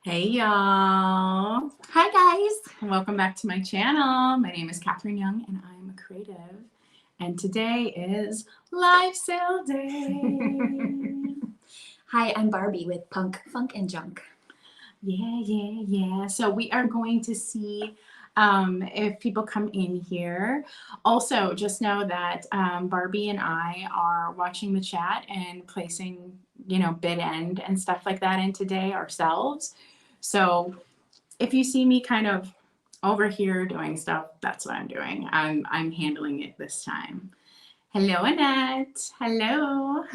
Hey y'all. Hi guys. Welcome back to my channel. My name is Catherine Young and I'm a creative. And today is live sale day. Hi, I'm Barbie with PunkFunknJunk. Yeah. So we are going to see if people come in here. Also, just know that Barbie and I are watching the chat and placing, bid end and stuff like that in today ourselves. So if you see me kind of over here doing stuff, that's what I'm doing. I'm handling it this time. Hello, Annette. Hello.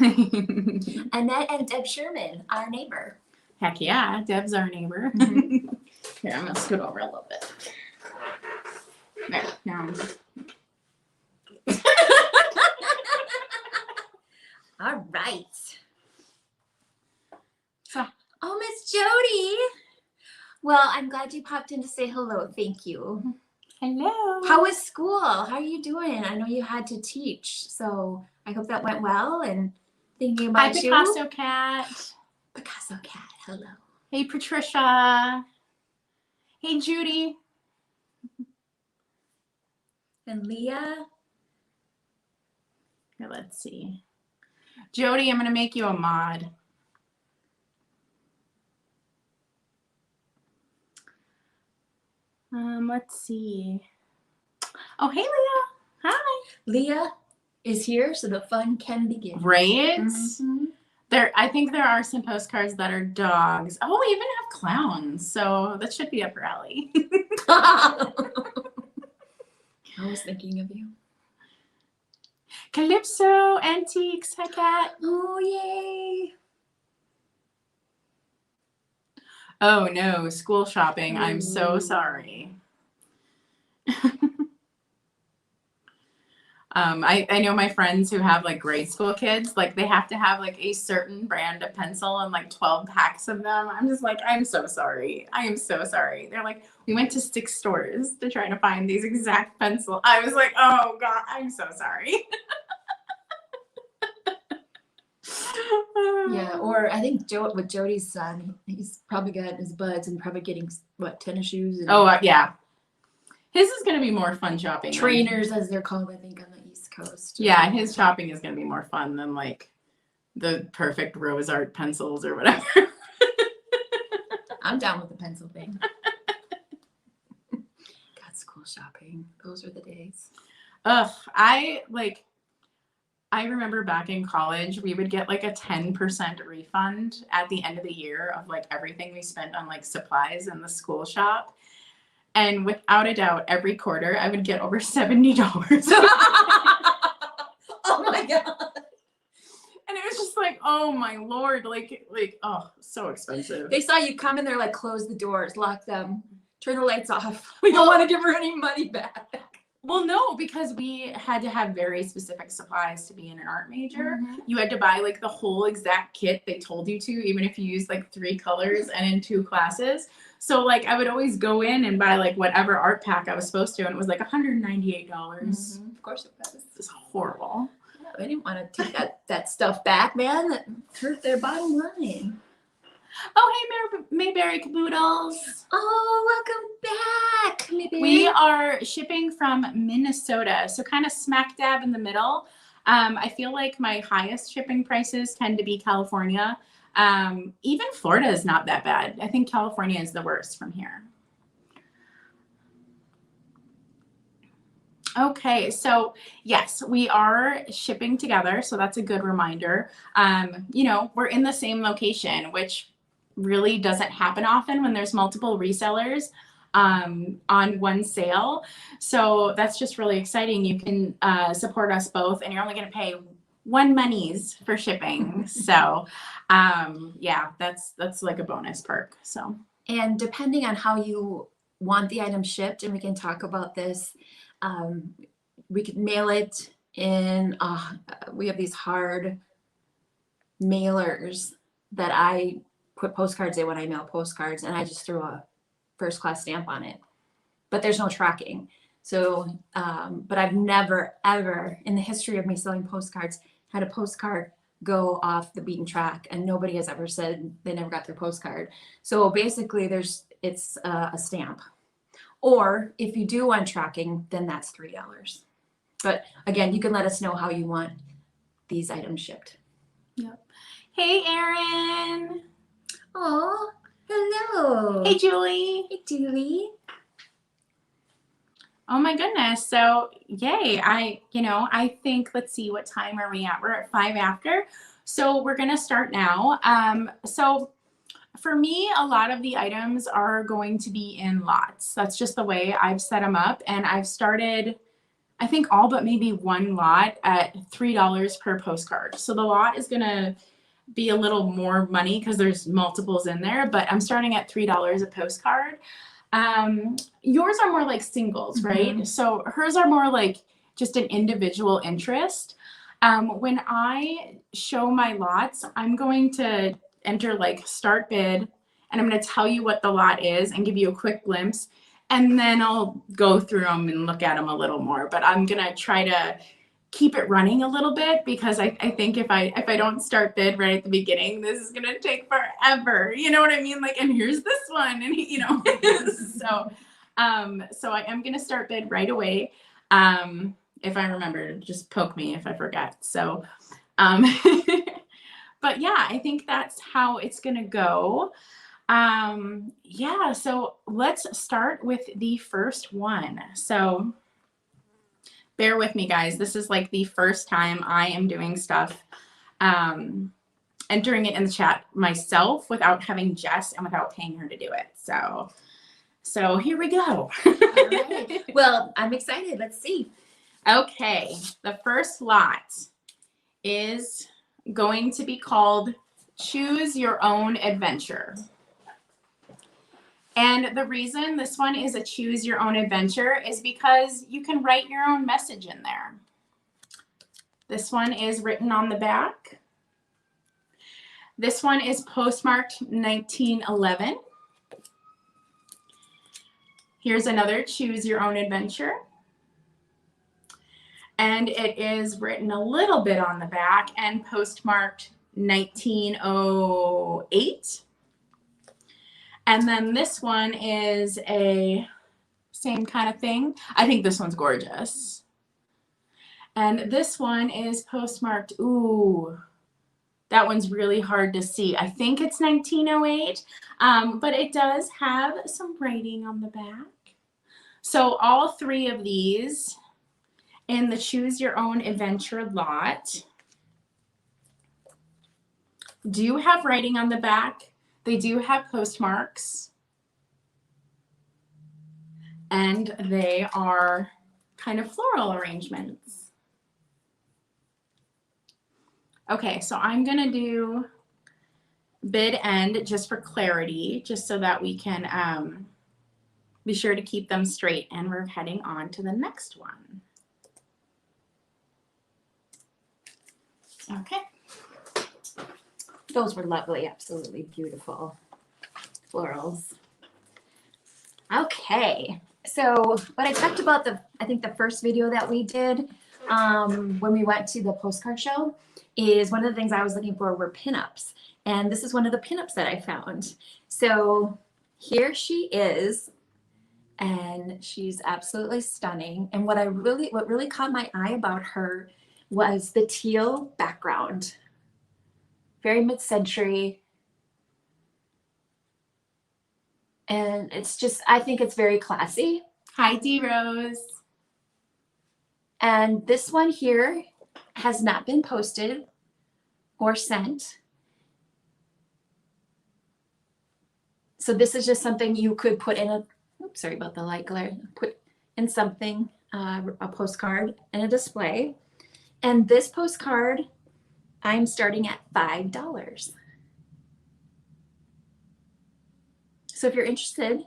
Annette and Deb Sherman, our neighbor. Heck yeah, Deb's our neighbor. Mm-hmm. Here, I'm gonna scoot over a little bit. There, now. All right. So, oh, Miss Jody. Well, I'm glad you popped in to say hello. Thank you. hello. How was school? How are you doing? I know you had to teach, so I hope that went well. And thinking about Hi, you. Picasso Cat. Picasso Cat, hello. Hey, Patricia. Hey, Judy. And Leah. Here, let's see. Jody, I'm gonna make you a mod. Let's see. Oh, hey, Leah. Hi. Leah is here, so the fun can begin. Right? Mm-hmm. I think there are some postcards that are dogs. Oh, we even have clowns, so that should be up your alley. I was thinking of you. Calypso Antiques, hi cat. Oh, yay. Oh no, school shopping. I'm so sorry. I know my friends who have like grade school kids, like they have to have like a certain brand of pencil and like 12 packs of them. I'm just like, I'm so sorry. I am so sorry. They're like, we went to 6 stores to try to find these exact pencil. I was like, oh God, I'm so sorry. Yeah, or I think with Jody's son, he's probably got his buds and probably getting, what, tennis shoes? And yeah. His is going to be more fun shopping. Trainers, as they're called, I think, on the East Coast. Yeah, his shopping is going to be more fun than like the perfect rose art pencils or whatever. I'm down with the pencil thing. God, school shopping. Those are the days. Ugh, I remember back in college, we would get like a 10% refund at the end of the year of like everything we spent on like supplies in the school shop. And without a doubt, every quarter I would get over $70. Oh my God. And it was just like, oh my Lord, like, oh, so expensive. They saw you come in there, like, close the doors, lock them, turn the lights off. We don't want to give her any money back. Well, no, because we had to have very specific supplies to be in an art major. Mm-hmm. You had to buy like the whole exact kit they told you to, even if you used like 3 colors and in 2 classes. So like I would always go in and buy like whatever art pack I was supposed to, and it was like $198. Mm-hmm. Of course it was. It's horrible. Yeah, they didn't want to take that stuff back, man. That hurt their bottom line. Oh, hey, Mayberry Caboodles. Oh, welcome back, Mayberry. We are shipping from Minnesota, so kind of smack dab in the middle. I feel like my highest shipping prices tend to be California. Even Florida is not that bad. I think California is the worst from here. Okay, so yes, we are shipping together, so that's a good reminder. We're in the same location, which really doesn't happen often when there's multiple resellers on one sale. So that's just really exciting. You can support us both, and you're only going to pay one monies for shipping. So yeah, that's like a bonus perk. So, and depending on how you want the item shipped, and we can talk about this, we could mail it in. We have these hard mailers that I put postcards in when I mail postcards, and I just threw a first class stamp on it, but there's no tracking. So but I've never ever in the history of me selling postcards had a postcard go off the beaten track, and nobody has ever said they never got their postcard. So basically it's a stamp. Or if you do want tracking, then that's $3. But again, you can let us know how you want these items shipped. Yep. Hey, Erin. Oh, hello. Hey, Julie. Hey, Julie. Oh my goodness. So yay. I think, let's see, what time are we at? We're at 5 after. So we're going to start now. So for me, a lot of the items are going to be in lots. That's just the way I've set them up. And I've started, I think, all but maybe one lot at $3 per postcard. So the lot is going to be a little more money because there's multiples in there, but I'm starting at $3 a postcard. Yours are more like singles, right? Mm-hmm. So hers are more like just an individual interest. When I show my lots, I'm going to enter like start bid, and I'm going to tell you what the lot is and give you a quick glimpse, and then I'll go through them and look at them a little more. But I'm going to try to keep it running a little bit, because I think if I don't start bid right at the beginning, this is going to take forever. You know what I mean? Like, and here's this one, and so I am going to start bid right away. If I remember, just poke me if I forget. So, but yeah, I think that's how it's going to go. Yeah, so let's start with the first one. So bear with me, guys. This is like the first time I am doing stuff, entering it in the chat myself without having Jess and without paying her to do it. So here we go. All right. Well, I'm excited. Let's see. Okay, the first lot is going to be called Choose Your Own Adventure. And the reason this one is a choose your own adventure is because you can write your own message in there. This one is written on the back. This one is postmarked 1911. Here's another choose your own adventure. And it is written a little bit on the back and postmarked 1908. And then this one is a same kind of thing. I think this one's gorgeous. And this one is postmarked, ooh, that one's really hard to see. I think it's 1908, but it does have some writing on the back. So all three of these in the Choose Your Own Adventure lot do have writing on the back. They do have postmarks, and they are kind of floral arrangements. Okay, so I'm going to do bid end just for clarity, just so that we can be sure to keep them straight, and we're heading on to the next one. Okay. Those were lovely, absolutely beautiful florals. Okay, so what I talked about I think the first video that we did when we went to the postcard show is one of the things I was looking for were pinups. And this is one of the pinups that I found. So here she is, and she's absolutely stunning. And what really caught my eye about her was the teal background. Very mid-century. And it's just, I think it's very classy. Hi, D Rose. And this one here has not been posted or sent. So this is just something you could put in oops, sorry about the light glare, put in something, a postcard and a display. And this postcard, I'm starting at $5. So if you're interested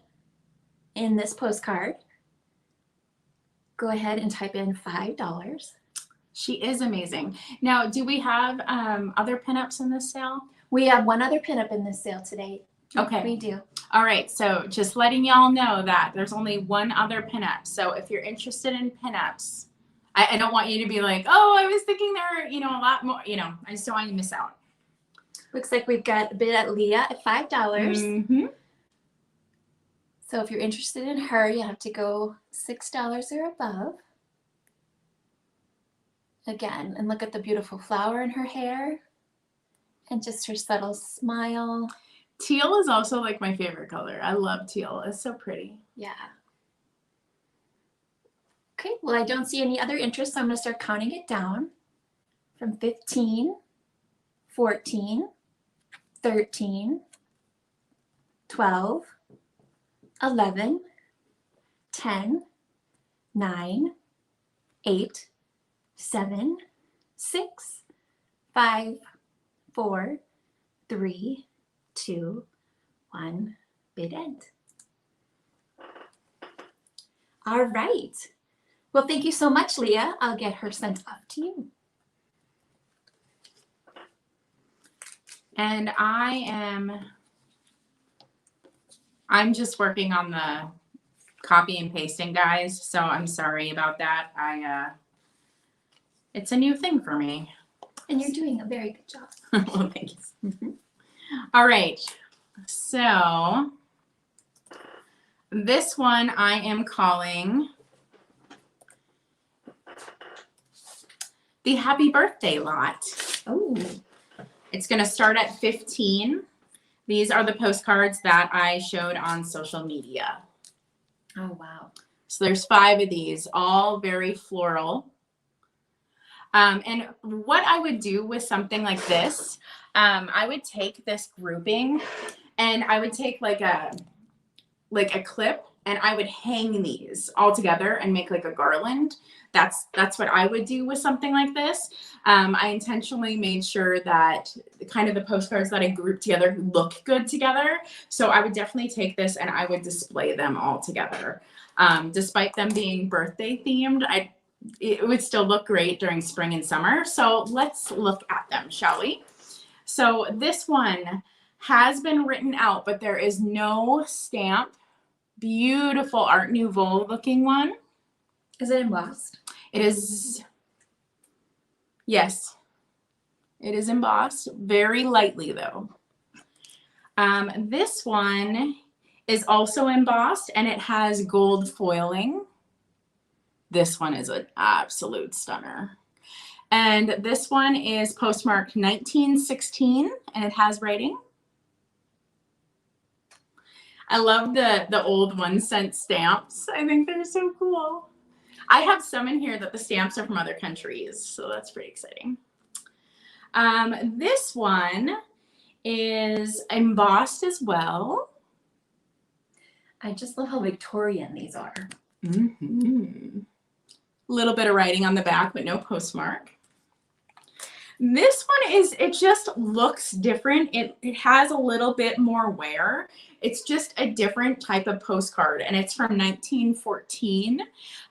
in this postcard, go ahead and type in $5. She is amazing. Now, do we have other pinups in this sale? We have one other pinup in this sale today. Okay. We do. All right. So just letting y'all know that there's only one other pinup. So if you're interested in pinups, I don't want you to be like, oh, I was thinking there, you know, a lot more, you know, I just don't want you to miss out. Looks like we've got a bid at Leah at $5. Mm-hmm. So if you're interested in her, you have to go $6 or above. Again, and look at the beautiful flower in her hair and just her subtle smile. Teal is also like my favorite color. I love teal. It's so pretty. Yeah. Okay, well, I don't see any other interest, so I'm going to start counting it down from 15, 14, 13, 12, 11, 10, 9, 8, 7, 6, 5, 4, 3, 2, 1, bid end. All right. Well, thank you so much, Leah. I'll get her sent off to you. And I'm just working on the copy and pasting, guys, so I'm sorry about that. It's a new thing for me. And you're doing a very good job. Well, thank you. All right, so this one I am calling the Happy Birthday Lot. Oh. It's going to start at 15. These are the postcards that I showed on social media. Oh, wow. So there's 5 of these, all very floral. And what I would do with something like this, I would take this grouping and I would take like a clip and I would hang these all together and make like a garland. That's what I would do with something like this. I intentionally made sure that kind of the postcards that I grouped together look good together. So I would definitely take this and I would display them all together. Despite them being birthday themed, it would still look great during spring and summer. So let's look at them, shall we? So this one has been written out, but there is no stamp. Beautiful Art Nouveau looking one. Is it embossed? It is, yes, it is embossed, very lightly though. This one is also embossed and it has gold foiling. This one is an absolute stunner. And this one is postmarked 1916 and it has writing. I love the old 1-cent stamps. I think they're so cool. I have some in here that the stamps are from other countries, so that's pretty exciting. This one is embossed as well. I just love how Victorian these are. Mm-hmm. A little bit of writing on the back, but no postmark. This one is, it just looks different. It has a little bit more wear. It's just a different type of postcard and it's from 1914.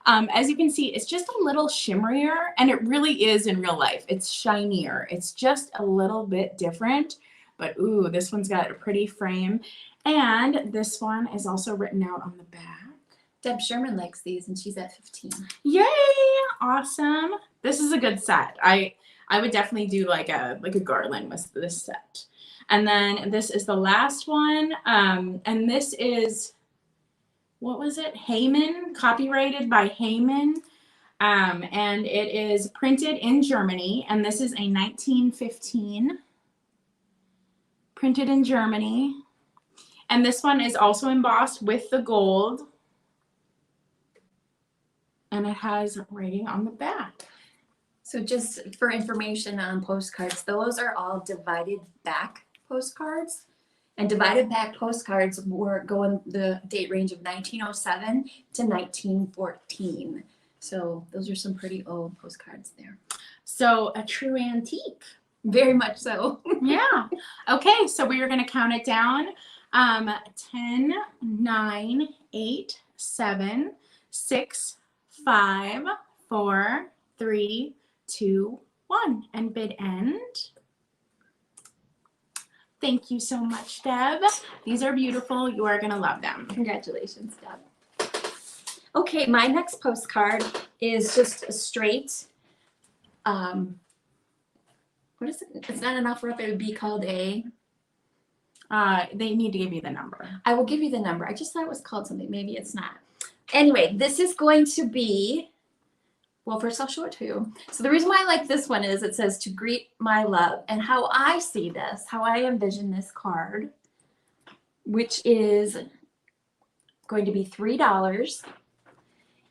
As you can see, it's just a little shimmerier and it really is in real life. It's shinier. It's just a little bit different, but ooh, this one's got a pretty frame. And this one is also written out on the back. Deb Sherman likes these and she's at 15. Yay, awesome. This is a good set. I would definitely do like a garland with this set. And then this is the last one. And this is, what was it? Heyman, copyrighted by Heyman. And it is printed in Germany. And this is a 1915. Printed in Germany. And this one is also embossed with the gold. And it has writing on the back. So just for information on postcards, those are all divided back postcards. And divided back postcards were going the date range of 1907 to 1914. So those are some pretty old postcards there. So a true antique. Very much so. Yeah. Okay, so we are going to count it down. 10, 9, 8, 7, 6, 5, 4, 3, 2, 1, and bid end. Thank you so much, Deb. These are beautiful. You are going to love them. Congratulations, Deb. Okay, my next postcard is just a straight, what is it? It's not enough rope. It would be called a, they need to give you the number. I will give you the number. I just thought it was called something. Maybe it's not. Anyway, this is going to be, well, first I'll show it to you. So the reason why I like this one is it says to greet my love. And how I see this, how I envision this card, which is going to be $3,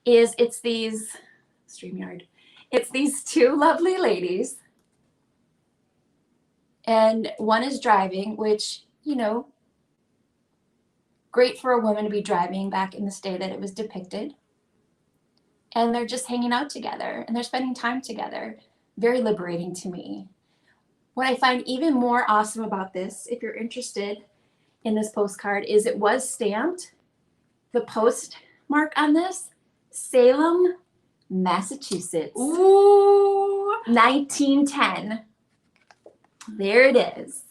is it's these, StreamYard, it's these two lovely ladies. And one is driving, which, you know, great for a woman to be driving back in this day that it was depicted. And they're just hanging out together and they're spending time together. Very liberating to me. What I find even more awesome about this, if you're interested in this postcard, is it was stamped. The postmark on this, Salem, Massachusetts. Ooh. 1910. There it is.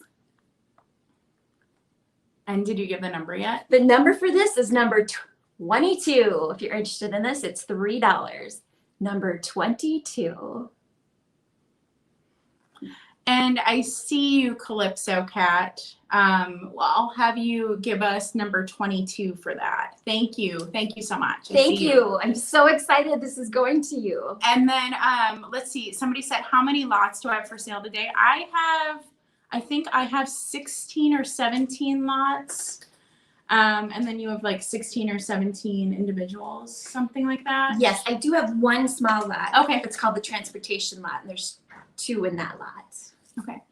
And did you give the number yet? The number for this is number 22. If you're interested in this, it's $3. Number 22. And I see you, Calypso Cat. Well, I'll have you give us number 22 for that. Thank you. Thank you so much. Thank you. I'm so excited this is going to you. And then let's see. Somebody said, how many lots do I have for sale today? I think I have 16 or 17 lots. And then you have like 16 or 17 individuals, something like that. Yes, I do have one small lot. Okay. It's called the transportation lot, and there's 2 in that lot. Okay.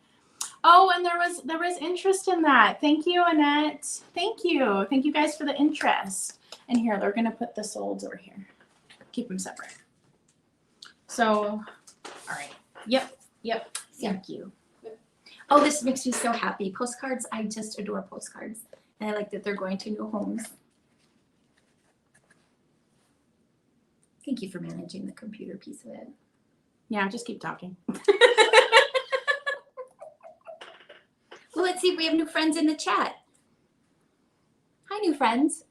Oh, and there was interest in that. Thank you, Annette. Thank you. Thank you guys for the interest. And here, they're gonna put the solds over here. Keep them separate. So, all right. Yep. Thank you. Oh, this makes me so happy. Postcards, I just adore postcards. And I like that they're going to new homes. Thank you for managing the computer piece of it. Yeah, just keep talking. Well, let's see if we have new friends in the chat. Hi, new friends.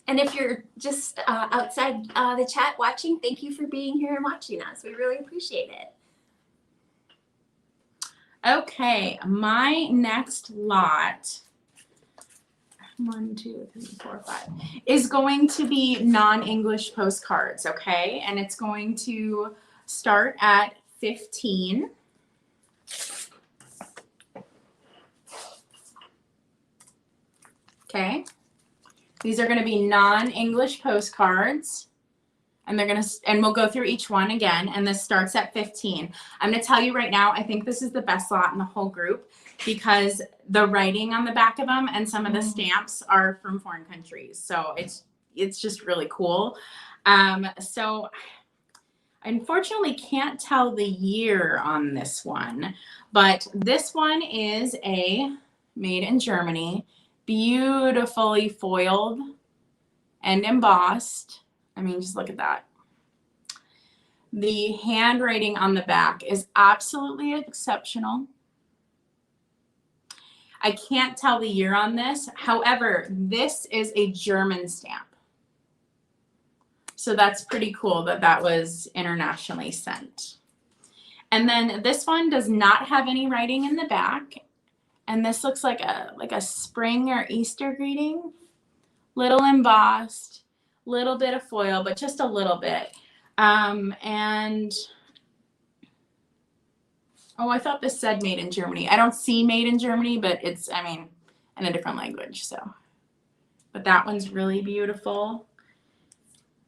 And if you're just outside the chat watching, thank you for being here and watching us. We really appreciate it. Okay, my next lot, 1, 2, 3, 4, 5, is going to be non-English postcards, okay? And it's going to start at 15. Okay. These are going to be non-English postcards. And we'll go through each one again. And this starts at 15. I'm going to tell you right now, I think this is the best lot in the whole group because the writing on the back of them and some of the stamps are from foreign countries. So it's just really cool. So I unfortunately can't tell the year on this one, but this one is a made in Germany, beautifully foiled and embossed. I mean, just look at that. The handwriting on the back is absolutely exceptional. I can't tell the year on this. However, this is a German stamp. So that's pretty cool that that was internationally sent. And then this one does not have any writing in the back. And this looks like a spring or Easter greeting. Little embossed, little bit of foil, but just a little bit. And oh, I thought this said made in Germany. I don't see made in Germany, but it's, I mean, in a different language. So, but that one's really beautiful.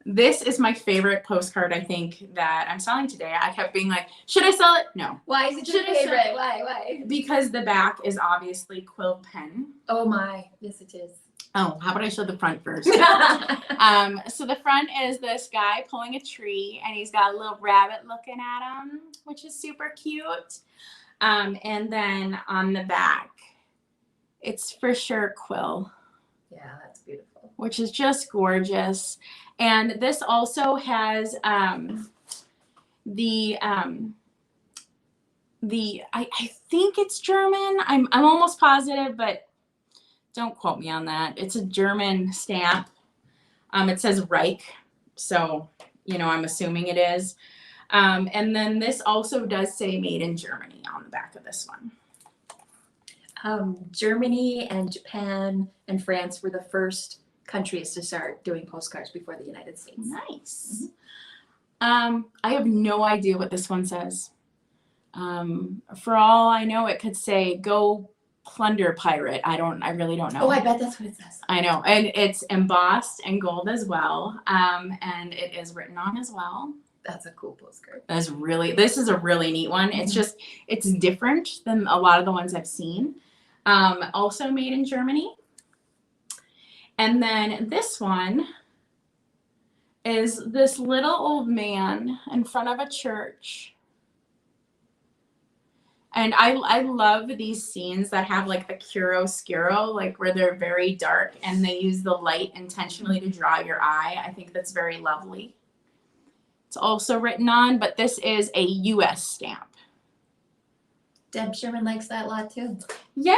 This is my favorite postcard, I think, that I'm selling today. I kept being like, should I sell it? No. Why is it your favorite? Why? Because the back is obviously quill pen. Oh my, yes it is. Oh, how about I show the front first? So the front is this guy pulling a tree, and he's got a little rabbit looking at him, which is super cute. And then on the back, it's for sure quill. Yeah, that's beautiful. Which is just gorgeous. And this also has I think it's German. I'm almost positive, but don't quote me on that. It's a German stamp. It says Reich, so you know, I'm assuming it is. And then this also does say made in Germany on the back of this one. Germany and Japan and France were the first countries to start doing postcards before the United States. Nice. I have no idea what this one says. For all I know, it could say "Go plunder pirate." I really don't know. Oh, I bet that's what it says. I know, and it's embossed in gold as well, and it is written on as well. That's a cool postcard. This is a really neat one. It's different than a lot of the ones I've seen. Also made in Germany. And then this one is this little old man in front of a church. And I love these scenes that have like the chiaroscuro, like where they're very dark and they use the light intentionally to draw your eye. I think that's very lovely. It's also written on, but this is a US stamp. Deb Sherman likes that a lot too. Yay,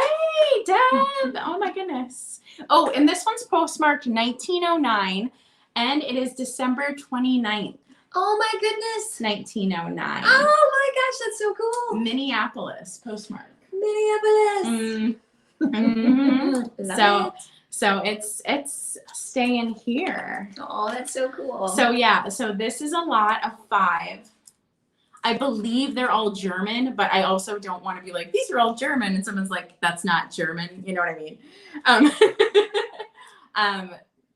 Deb! Oh my goodness. Oh, and this one's postmarked 1909, and it is December 29th. Oh my goodness. 1909. Oh my gosh, that's so cool. Minneapolis postmark. Minneapolis. Mm-hmm. So it's staying here. Oh, that's so cool. So yeah, so this is a lot of 5. I believe they're all German, but I also don't want to be like, these are all German, and someone's like, that's not German. You know what I mean?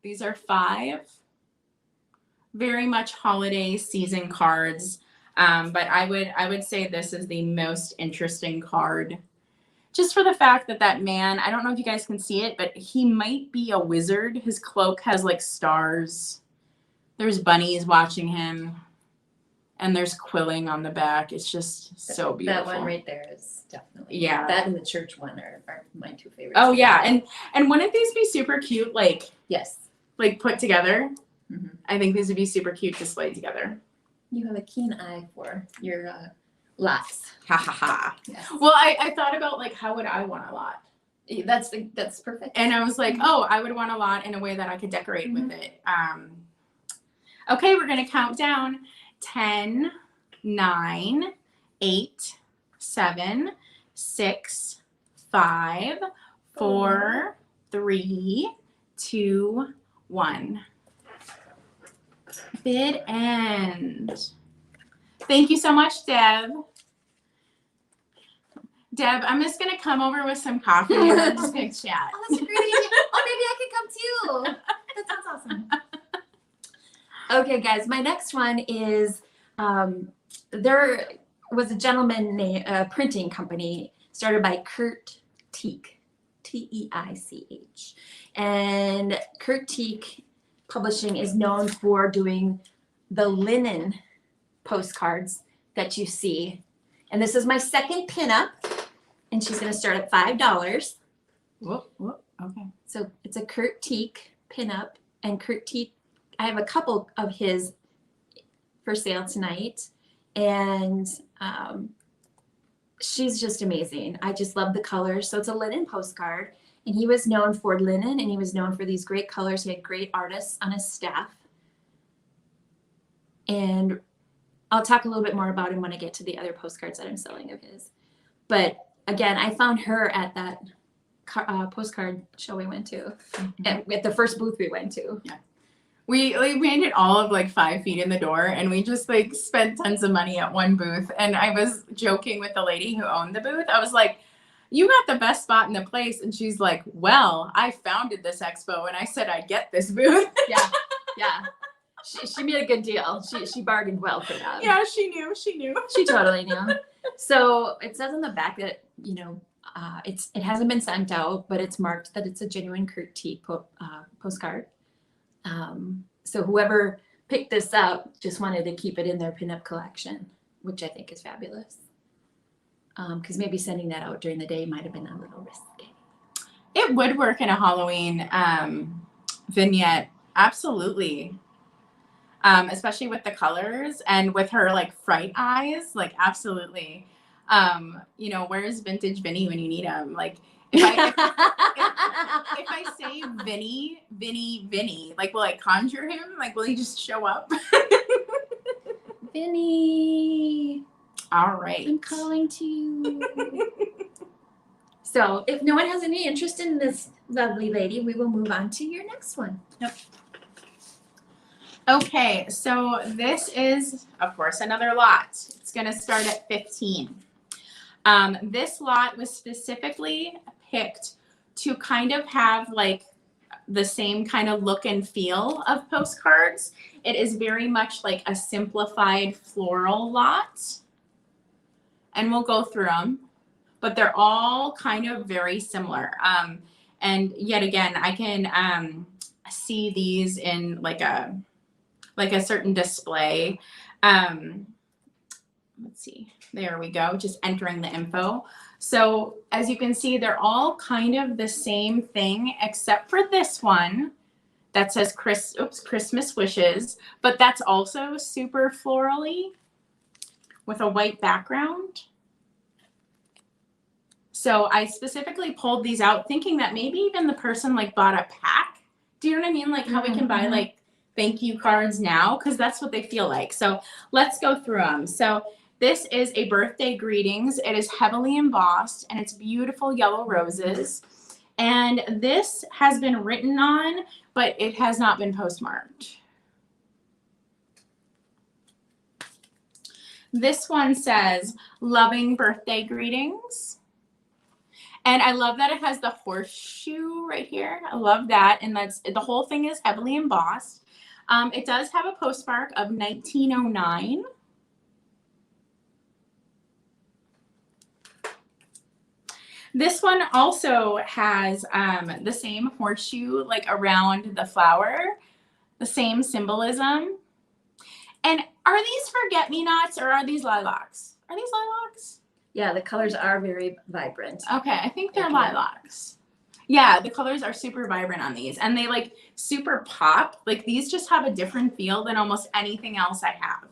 These are 5 very much holiday season cards. But I would say this is the most interesting card, just for the fact that man, I don't know if you guys can see it, but he might be a wizard. His cloak has like stars. There's bunnies watching him. And there's quilling on the back. It's just so beautiful. That one right there is definitely. Yeah. That and the church one are my 2 favorites. Oh yeah, and wouldn't these be super cute? Like yes, like put together. Mm-hmm. I think these would be super cute displayed together. You have a keen eye for your lots. Ha ha ha. Yes. Well, I thought about like how would I want a lot? That's perfect. And I was like, oh, I would want a lot in a way that I could decorate with it. Okay, we're gonna count down. 10, 9, 8, 7, 6, 5, 4, 3, 2, 1. Bid end. Thank you so much, Deb. Deb, I'm just gonna come over with some coffee and we're just gonna chat. Oh, that's a great idea. Oh, maybe I can come too. That sounds awesome. Okay, guys, my next one is there was a gentleman named printing company started by Kurt Teich, T-E-I-C-H. And Kurt Teich Publishing is known for doing the linen postcards that you see. And this is my second pinup, and she's going to start at $5. Whoop, whoop, okay. So it's a Kurt Teich pinup, and Kurt Teich, I have a couple of his for sale tonight, and she's just amazing. I just love the colors. So it's a linen postcard, and he was known for linen, and he was known for these great colors. He had great artists on his staff, and I'll talk a little bit more about him when I get to the other postcards that I'm selling of his. But again, I found her at that postcard show we went to, at the first booth we went to. Yeah. We made it all of like 5 feet in the door, and we just like spent tons of money at one booth. And I was joking with the lady who owned the booth. I was like, you got the best spot in the place. And she's like, well, I founded this expo and I said I'd get this booth. Yeah, yeah. She made a good deal. She bargained well for that. Yeah, she knew. She totally knew. So it says on the back that, you know, it hasn't been sent out, but it's marked that it's a genuine Kurt Teich postcard. So whoever picked this up just wanted to keep it in their pinup collection, which I think is fabulous. Because maybe sending that out during the day might have been a little risky. It would work in a Halloween vignette, absolutely. Especially with the colors and with her like fright eyes, like absolutely. You know, where's Vintage Vinny when you need him? Like if I say Vinny, like will I conjure him? Like will he just show up? Vinny, All right. I'm calling to you. So if no one has any interest in this lovely lady, we will move on to your next one. Yep. Okay, so this is, of course, another lot. It's going to start at 15. This lot was specifically picked to kind of have like the same kind of look and feel of postcards. It is very much like a simplified floral lot. And we'll go through them, but they're all kind of very similar. And yet again, I can see these in like a certain display. Let's see, there we go, just entering the info. So as you can see, they're all kind of the same thing, except for this one that says Christmas wishes, but that's also super florally with a white background. So I specifically pulled these out thinking that maybe even the person like bought a pack. Do you know what I mean? Like how we can buy like thank you cards now, because that's what they feel like. So let's go through them. So this is a birthday greetings. It is heavily embossed and it's beautiful yellow roses. And this has been written on, but it has not been postmarked. This one says loving birthday greetings. And I love that it has the horseshoe right here. I love that. And that's the whole thing is heavily embossed. It does have a postmark of 1909. This one also has the same horseshoe like around the flower, the same symbolism. And are these forget-me-nots or are these lilacs? Are these lilacs? Yeah, the colors are very vibrant. Okay, I think they're lilacs. Yeah, the colors are super vibrant on these and they like super pop. Like these just have a different feel than almost anything else I have.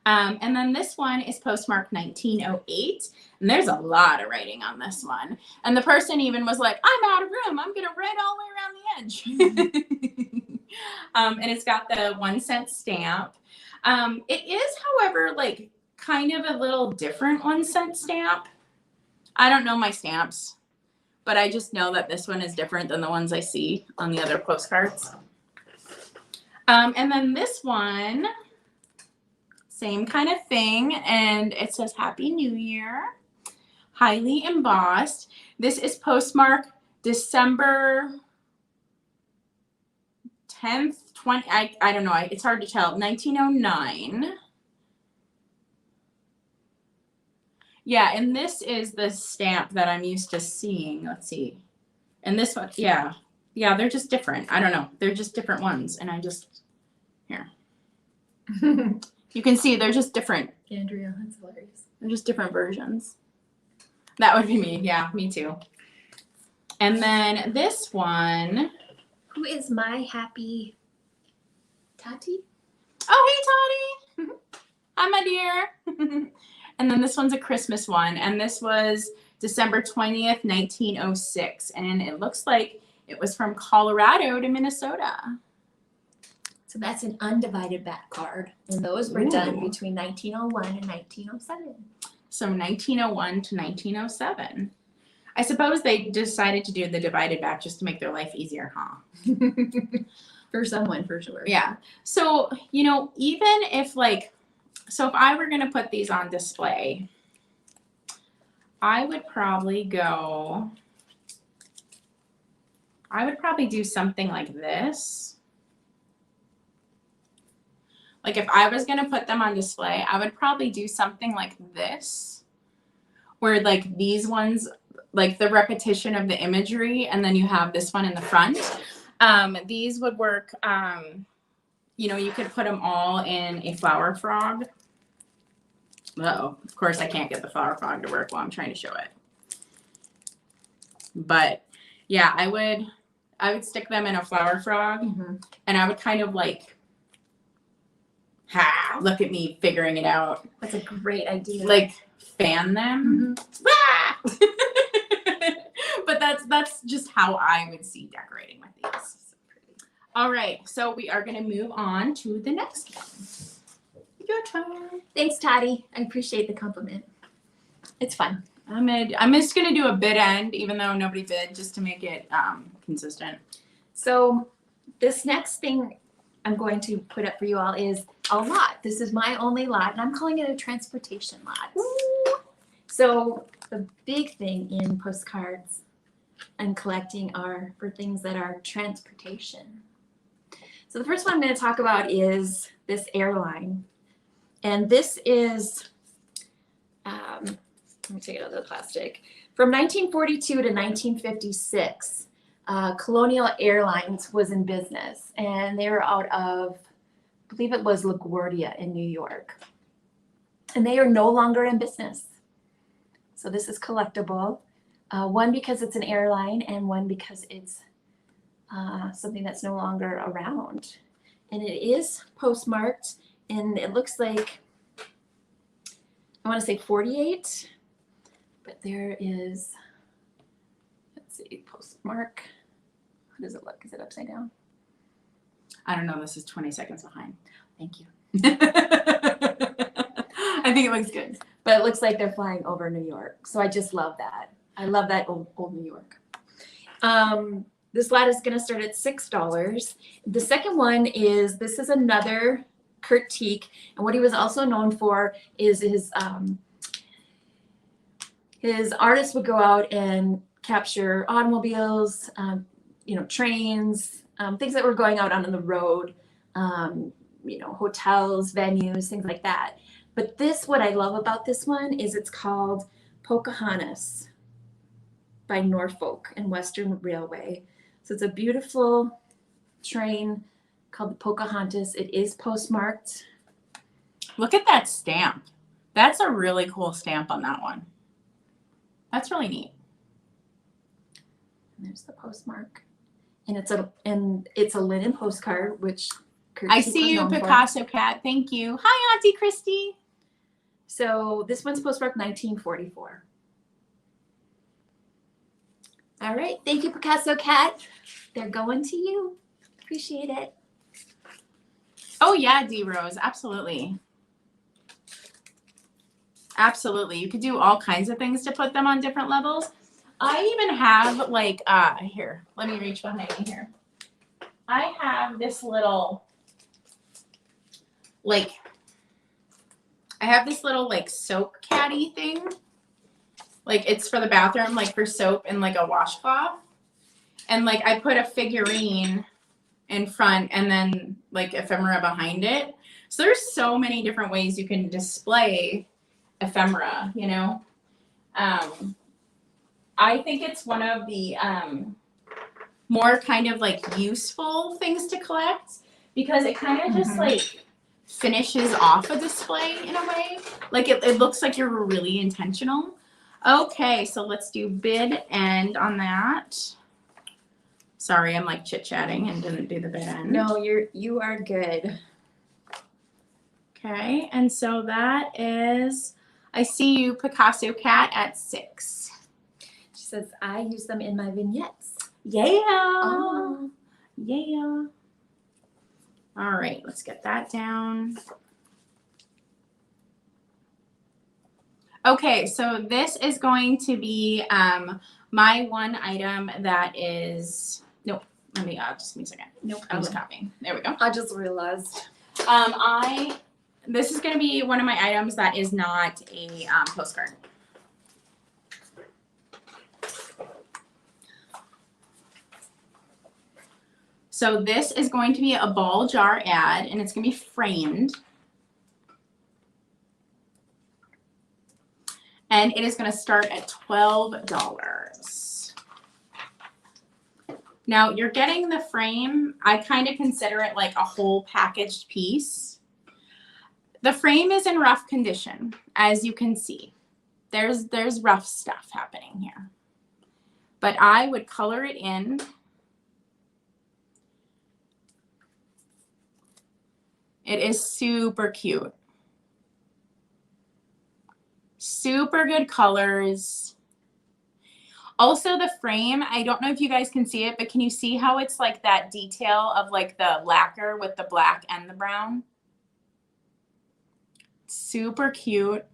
And then this one is postmarked 1908. And there's a lot of writing on this one. And the person even was like, I'm out of room. I'm going to write all the way around the edge. And it's got the 1 cent stamp. It is, however, like kind of a little different 1 cent stamp. I don't know my stamps, but I just know that this one is different than the ones I see on the other postcards. And then this one, same kind of thing. And it says Happy New Year, highly embossed. This is postmarked December 10th, 20, I don't know. It's hard to tell. 1909. Yeah, and this is the stamp that I'm used to seeing. Let's see. And this one, yeah, they're just different. I don't know. They're just different ones. And I just, here. You can see they're just different. Andrea, that's hilarious. They're just different versions. That would be me. Yeah, me too. And then this one. Who is my happy Tati? Oh, hey, Tati. Hi, my dear. And then this one's a Christmas one. And this was December 20th, 1906. And it looks like it was from Colorado to Minnesota. So that's an undivided back card. And those were done between 1901 and 1907. So 1901 to 1907. I suppose they decided to do the divided back just to make their life easier, huh? For someone, for sure. Yeah. So, you know, even if like, so if I were going to put these on display, I would probably do something like this. Like if I was going to put them on display, I would probably do something like this, where like these ones, like the repetition of the imagery, and then you have this one in the front. These would work, you know, you could put them all in a flower frog. Uh-oh, of course I can't get the flower frog to work while I'm trying to show it. But yeah, I would stick them in a flower frog, and I would kind of like, look at me figuring it out. That's a great idea. Like fan them. But that's just how I would see decorating with these. All right, so we are going to move on to the next one. Your turn. Thanks, Toddy. I appreciate the compliment. It's fun. I'm just gonna do a bid end, even though nobody bid, just to make it consistent. So this next thing I'm going to put up for you all is a lot. This is my only lot, and I'm calling it a transportation lot. Ooh. So the big thing in postcards and collecting are for things that are transportation. So the first one I'm going to talk about is this airline. And this is, let me take it out of the plastic. From 1942 to 1956, Colonial Airlines was in business, and they were out of, I believe it was LaGuardia in New York. And they are no longer in business. So this is collectible. One, because it's an airline, and one, because it's something that's no longer around. And it is postmarked, and it looks like, I want to say 48, but there is, let's see, postmark. How does it look? Is it upside down? I don't know. This is 20 seconds behind. Thank you. I think it looks good. But it looks like they're flying over New York. So I just love that. I love that old New York. This lot is going to start at $6. The second one is, this is another Kurt Tiki. And what he was also known for is his artists would go out and capture automobiles, trains, things that were going out on the road, hotels, venues, things like that. But this, what I love about this one is it's called Pocahontas by Norfolk and Western Railway. So it's a beautiful train called the Pocahontas. It is postmarked. Look at that stamp. That's a really cool stamp on that one. That's really neat. And there's the postmark. And it's a linen postcard, which Kurt I Tiki see was you, known for. Picasso Cat. Thank you. Hi, Auntie Christy. So this one's postmarked 1944. All right. Thank you, Picasso Cat. They're going to you. Appreciate it. Oh, yeah, D Rose. Absolutely. Absolutely. You could do all kinds of things to put them on different levels. I even have here, let me reach behind me here. I have this little, soap caddy thing. It's for the bathroom, for soap and a washcloth. And I put a figurine in front and then ephemera behind it. So there's so many different ways you can display ephemera, I think it's one of the more kind of useful things to collect because it kind of just finishes off a display in a way. It looks like you're really intentional. Okay, so let's do bid end on that. Sorry, I'm chit-chatting and didn't do the bid end. No, you are good. Okay, and so that is, I see you, Picasso Cat, at $6. She says, I use them in my vignettes. Yeah. Oh. Yeah. All right, let's get that down. Okay, so this is going to be my one item that is, nope, let me, just give me a second. Nope, I'm just copying. There we go. I just realized. This is going to be one of my items that is not a postcard. So this is going to be a ball jar ad, and it's going to be framed. And it is going to start at $12. Now, you're getting the frame. I kind of consider it like a whole packaged piece. The frame is in rough condition, as you can see. There's rough stuff happening here. But I would color it in. It is super cute. Super good colors. Also the frame, I don't know if you guys can see it, but can you see how it's like that detail of the lacquer with the black and the brown? Super cute.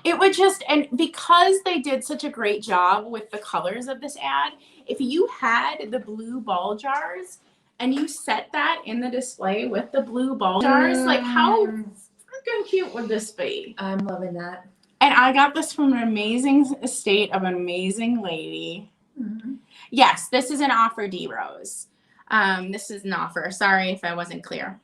It would just, and because they did such a great job with the colors of this ad, if you had the blue ball jars and you set that in the display with the blue ball jars, like how freaking cute would this be? I'm loving that. And I got this from an amazing estate of an amazing lady. Mm-hmm. Yes, this is an offer, D Rose. This is an offer. Sorry if I wasn't clear.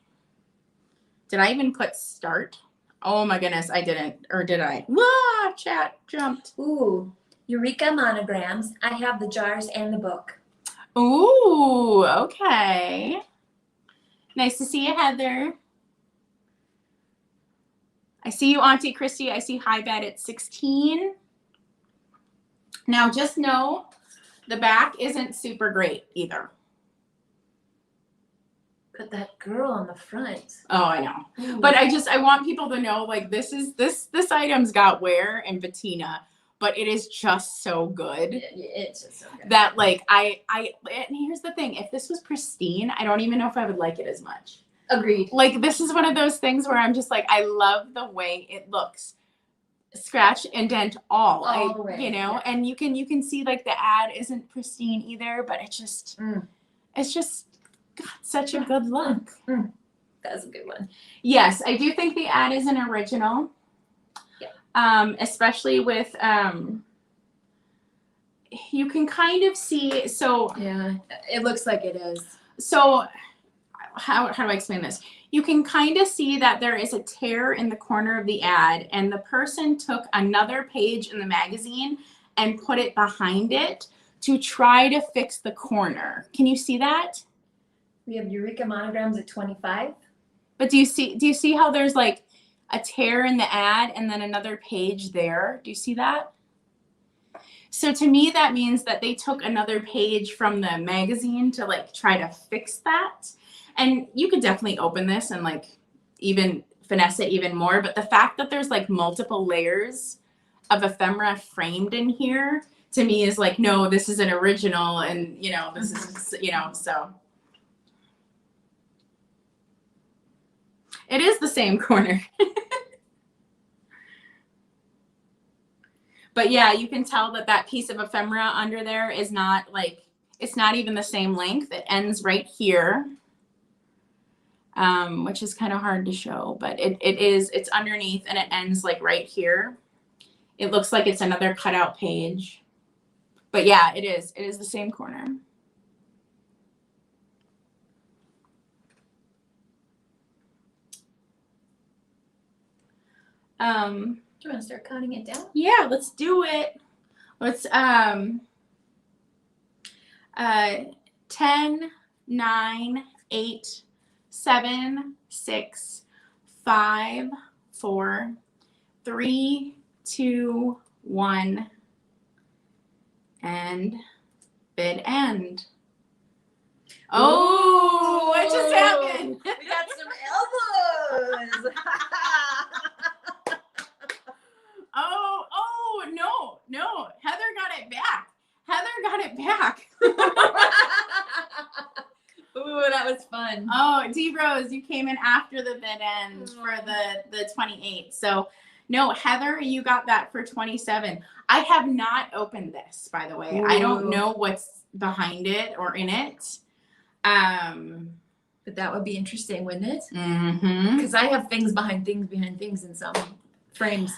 Did I even put start? Oh my goodness, I didn't. Or did I? Wah, chat jumped. Ooh, Eureka monograms. I have the jars and the book. Ooh, okay. Nice to see you, Heather. I see you, Auntie Christy. I see High Bet at 16. Now, just know the back isn't super great either. But that girl on the front. Oh, I know. Ooh. But I want people to know, like, this item's got wear and patina, but it is just so good. It's just so good. That, like, and here's the thing. If this was pristine, I don't even know if I would like it as much. Agreed. Like, this is one of those things where I'm just like, I love the way it looks. Scratch and dent all the way, you know, yeah. and you can see, like, the ad isn't pristine either, but it's just got such a good look. That's a good one. Yes, I do think the ad is an original. Yeah. Especially with you can kind of see, so yeah, it looks like it is. So how do I explain this? You can kind of see that there is a tear in the corner of the ad, and the person took another page in the magazine and put it behind it to try to fix the corner. Can you see that? We have Eureka monograms at 25. But do you see how there's like a tear in the ad and then another page there? Do you see that? So to me, that means that they took another page from the magazine to like try to fix that. And you could definitely open this and like even finesse it even more. But the fact that there's like multiple layers of ephemera framed in here to me is like, no, this is an original. And, you know, this is, you know, so. It is the same corner. But yeah, you can tell that that piece of ephemera under there is not like, it's not even the same length. It ends right here, which is kind of hard to show, but it's underneath and it ends like right here. It looks like it's another cutout page. But yeah, it is the same corner. Do you want to start counting it down? Yeah, let's do it. Let's 10, 9, 8, 7, 6, 5, 4, 3, 2, 1, and bid end. Oh, what just happened? We got some elbows. No, Heather got it back. Ooh, that was fun. Oh, D Rose, you came in after the bid end for the 28. So no, Heather, you got that for 27. I have not opened this, by the way. Ooh. I don't know what's behind it or in it. But that would be interesting, wouldn't it? Mm-hmm. Because I have things behind things in some frames.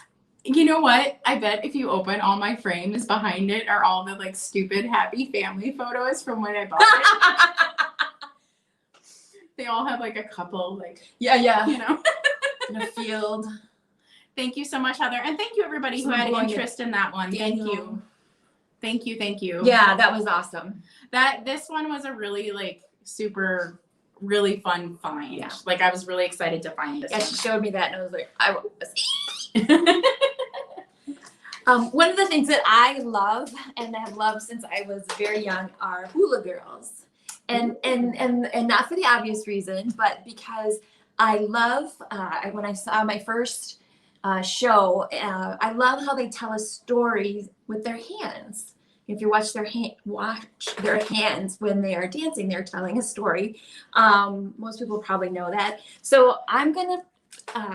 You know what? I bet if you open all my frames, behind it are all the like stupid happy family photos from when I bought it. They all have like a couple, like, yeah, you know, in a field. Thank you so much, Heather, and thank you everybody who had interest in that one. Thank you. Yeah, that was awesome. This one was a really like super, really fun find. Yeah. Like I was really excited to find this. Yeah, one. she showed me that, and I was like, I want this. One of the things that I love and have loved since I was very young are hula girls, and not for the obvious reason, but because I love when I saw my first show, I love how they tell a story with their hands. if you watch their hands when they are dancing, they're telling a story. Most people probably know that. So I'm gonna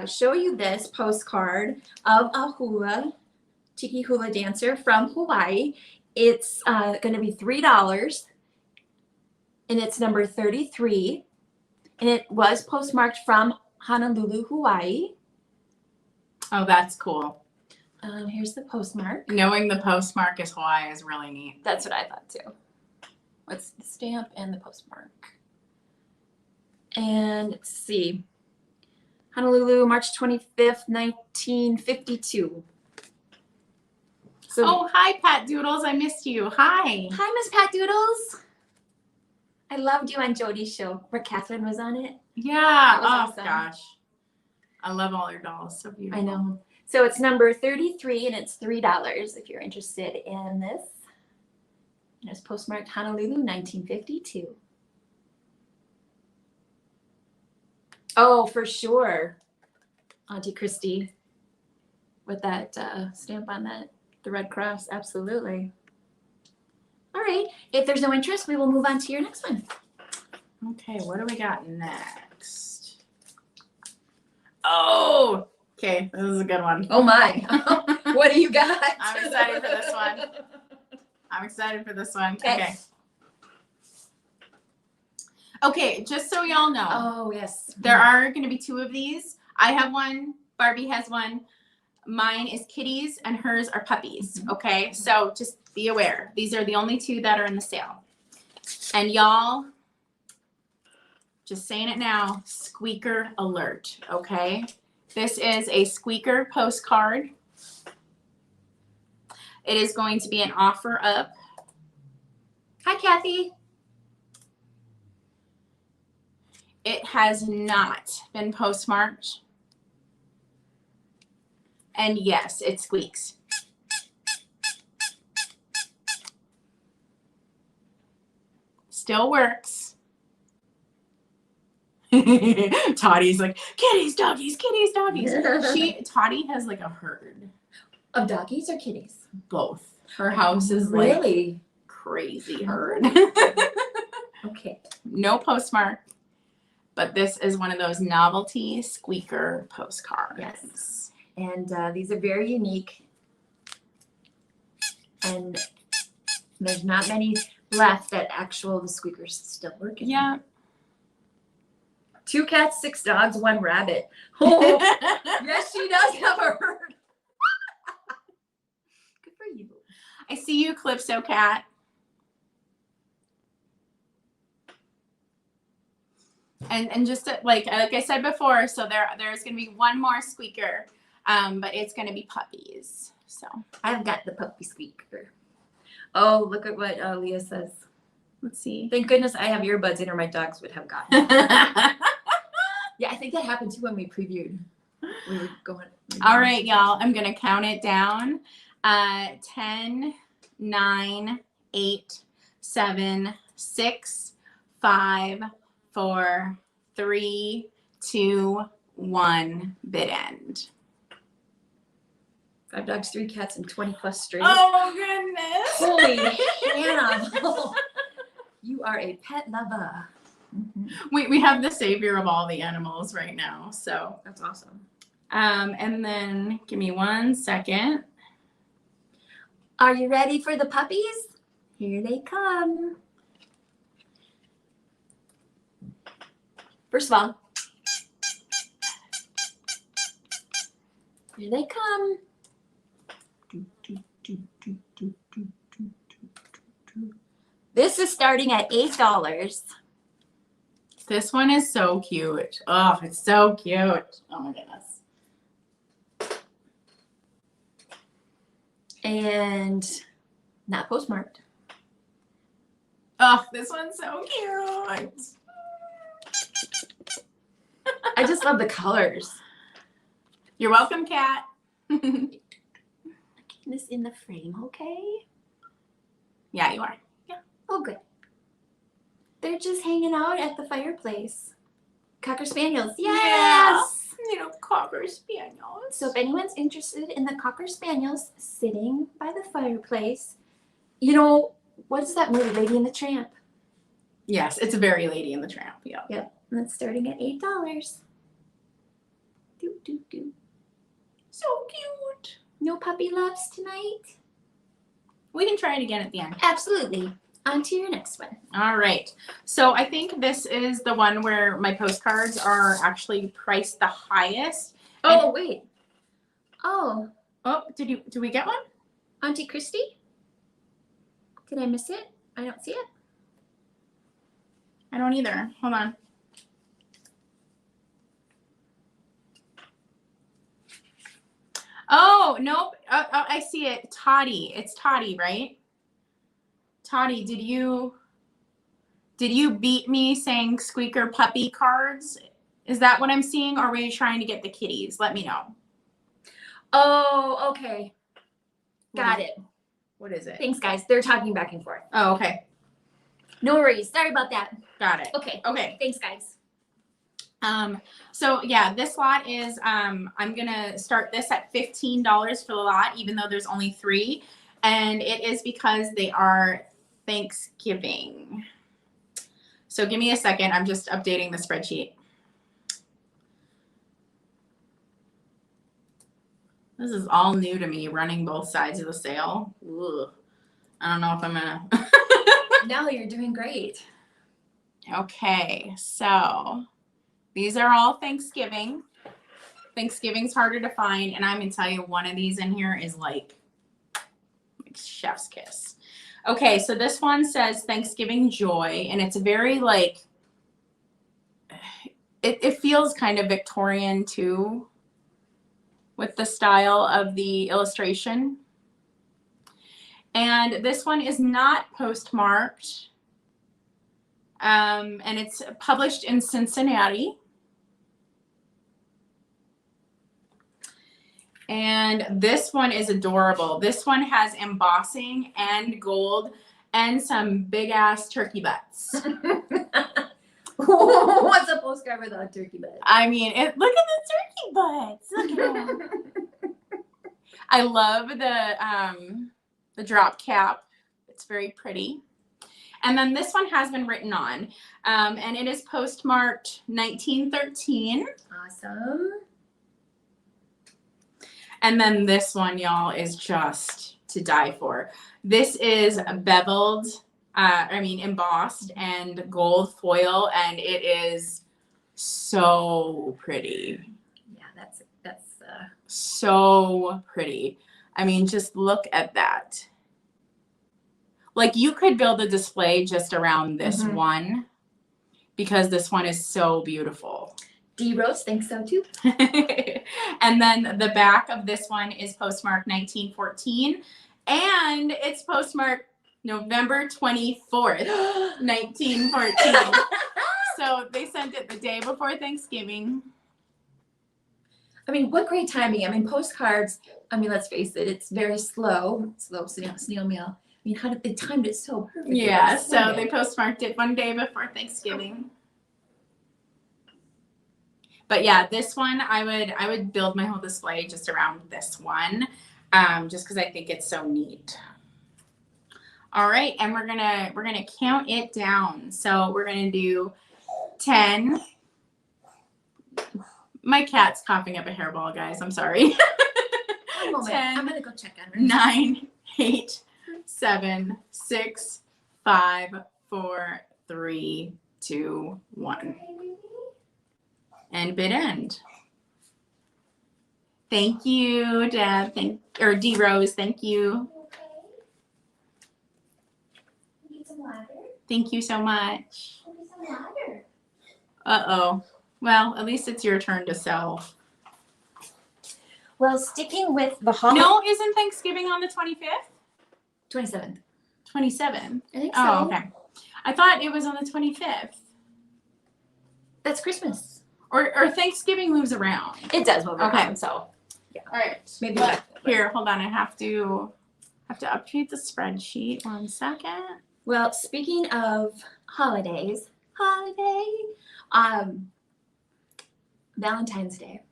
show you this postcard of a Tiki hula dancer from Hawaii. It's gonna be $3, and it's number 33, and it was postmarked from Honolulu, Hawaii. Oh, that's cool. Here's the postmark. Knowing the postmark is Hawaii is really neat. That's what I thought too. What's the stamp and the postmark? And let's see. Honolulu, March 25th, 1952. So, Oh, hi, Pat Doodles. I missed you. Hi. hi, Miss Pat Doodles. I loved you on Jodie's show where Catherine was on it. Yeah. was Oh, awesome. gosh. I love all your dolls. So beautiful. I know. So it's number 33 and it's $3 if you're interested in this. And it's postmarked Honolulu, 1952. Oh, for sure. Auntie Christie with that stamp on that, the Red Cross. Absolutely. All right. If there's no interest, we will move on to your next one. Okay, what do we got next? Oh, okay. This is a good one. Oh, my. What do you got? I'm excited for this one. I'm excited for this one. Okay. Okay, just so y'all know, Oh, yes. there are going to be 2 of these. I have one. Barbie has one. Mine is kitties and hers are puppies. Okay, so just be aware. These are the only 2 that are in the sale. And y'all, just saying it now, squeaker alert. Okay, this is a squeaker postcard. It is going to be an offer up. Hi, Kathy. It has not been postmarked. And yes, it squeaks. Still works. Tottie's like, kitties, doggies, kitties, doggies. Toddy has like a herd. Of doggies or kitties? Both. Her house is like Really? crazy herd. Okay. No postmark. But this is one of those novelty squeaker postcards. Yes. And these are very unique. And there's not many left that the squeakers still working. Yeah. 2 cats, 6 dogs, 1 rabbit. Oh, yes, she does have a herd. Good for you. I see you, Calypso Cat. And just like I said before, so there's gonna be 1 more squeaker, but it's gonna be puppies. So I've got the puppy squeaker. Oh, look at what Leah says. let's see. Thank goodness I have earbuds in, or my dogs would have gotten it. Yeah, I think that happened too when we previewed. We were going. All right, y'all. I'm gonna count it down. 10, 9, 8, 7, 6, 5, 4, 3, 2, 1. Bid end. 5 dogs, 3 cats, and 20 plus strays. Oh goodness! Holy Hannah! You are a pet lover. We have the savior of all the animals right now. So That's awesome. and then give me 1 second. Are you ready for the puppies? Here they come. First of all, here they come. This is starting at $8. This one is so cute. Oh, it's so cute. Oh my goodness. And not postmarked. Oh, this one's so cute. I just love the colors. You're welcome, Kat. Getting this in the frame, okay? Yeah, you are. Oh, good. They're just hanging out at the fireplace. Cocker Spaniels. Yes! Little Cocker Spaniels. So if anyone's interested in the Cocker Spaniels sitting by the fireplace, You know, what's that movie, Lady and the Tramp? Yes, it's a very Lady in the Tramp. Yeah. Yep, and that's starting at $8. Do, do, do. So cute. No puppy loves tonight? We can try it again at the end. Absolutely. On to your next one. All right. So I think this is the one where my postcards are actually priced the highest. Oh, wait. Oh, Oh, did we get one? Auntie Christy? Did I miss it? I don't see it. I don't either. Hold on. Oh, nope. Oh, I see it. Toddy. It's Toddy, right? Toddy, did you beat me saying squeaker puppy cards? Is that what I'm seeing, or were you trying to get the kitties? Let me know. Oh, okay. Got it. What is it? Thanks, guys. They're talking back and forth. Oh, okay. No worries. Sorry about that. Got it. Okay. Okay. Thanks, guys. So yeah, this lot is, I'm gonna start this at $15 for the lot, even though there's only 3. And it is because they are Thanksgiving. So give me a second. I'm just updating the spreadsheet. This is all new to me, running both sides of the sale. Ugh. I don't know if I'm gonna. No, you're doing great. Okay, so these are all Thanksgiving. Thanksgiving's harder to find, and I'm gonna tell you, one of these in here is like chef's kiss. Okay, so this one says Thanksgiving Joy, and it's very like, it feels kind of Victorian too, with the style of the illustration. And this one is not postmarked, and it's published in Cincinnati. And this one is adorable. This one has embossing and gold and some big ass turkey butts. What's a postcard without turkey butts? I mean, look at the turkey butts. Look at them. I love the drop cap. It's very pretty. And then this one has been written on, and it is postmarked 1913. Awesome. And then this one, y'all, is just to die for. This is beveled, embossed and gold foil, and it is so pretty. Yeah, that's so pretty. I mean, just look at that. Like, you could build a display just around this one, because this one is so beautiful. D Rose thinks so too. And then the back of this one is postmarked 1914, and it's postmarked November 24th, 1914. So they sent it the day before Thanksgiving. I mean, what great timing. I mean, postcards, I mean, let's face it, it's very slow snail mail. I mean, how did they timed it so perfectly? Yeah, so they postmarked it one day before Thanksgiving. But yeah, this one I would build my whole display just around this one, just because I think it's so neat. All right, and we're gonna count it down. So we're gonna do 10. My cat's coughing up a hairball, guys. I'm sorry. One moment. 10, I'm gonna go check on her. 9, 8, 7, 6, 5, 4, 3, 2, 1. And bid end. Thank you, Deb. D Rose. Thank you. Need some water? Thank you so much. Need some water. Uh-oh. Well, at least it's your turn to sell. Well, sticking with the holiday. No, isn't Thanksgiving on the 25th? 27th. 27. I think so. Oh, okay. I thought it was on the 25th. That's Christmas. Or Thanksgiving moves around. It does move Okay. around, so yeah. All right. Maybe But here, hold on. I have to update the spreadsheet. 1 second. Well, speaking of holidays, Valentine's Day.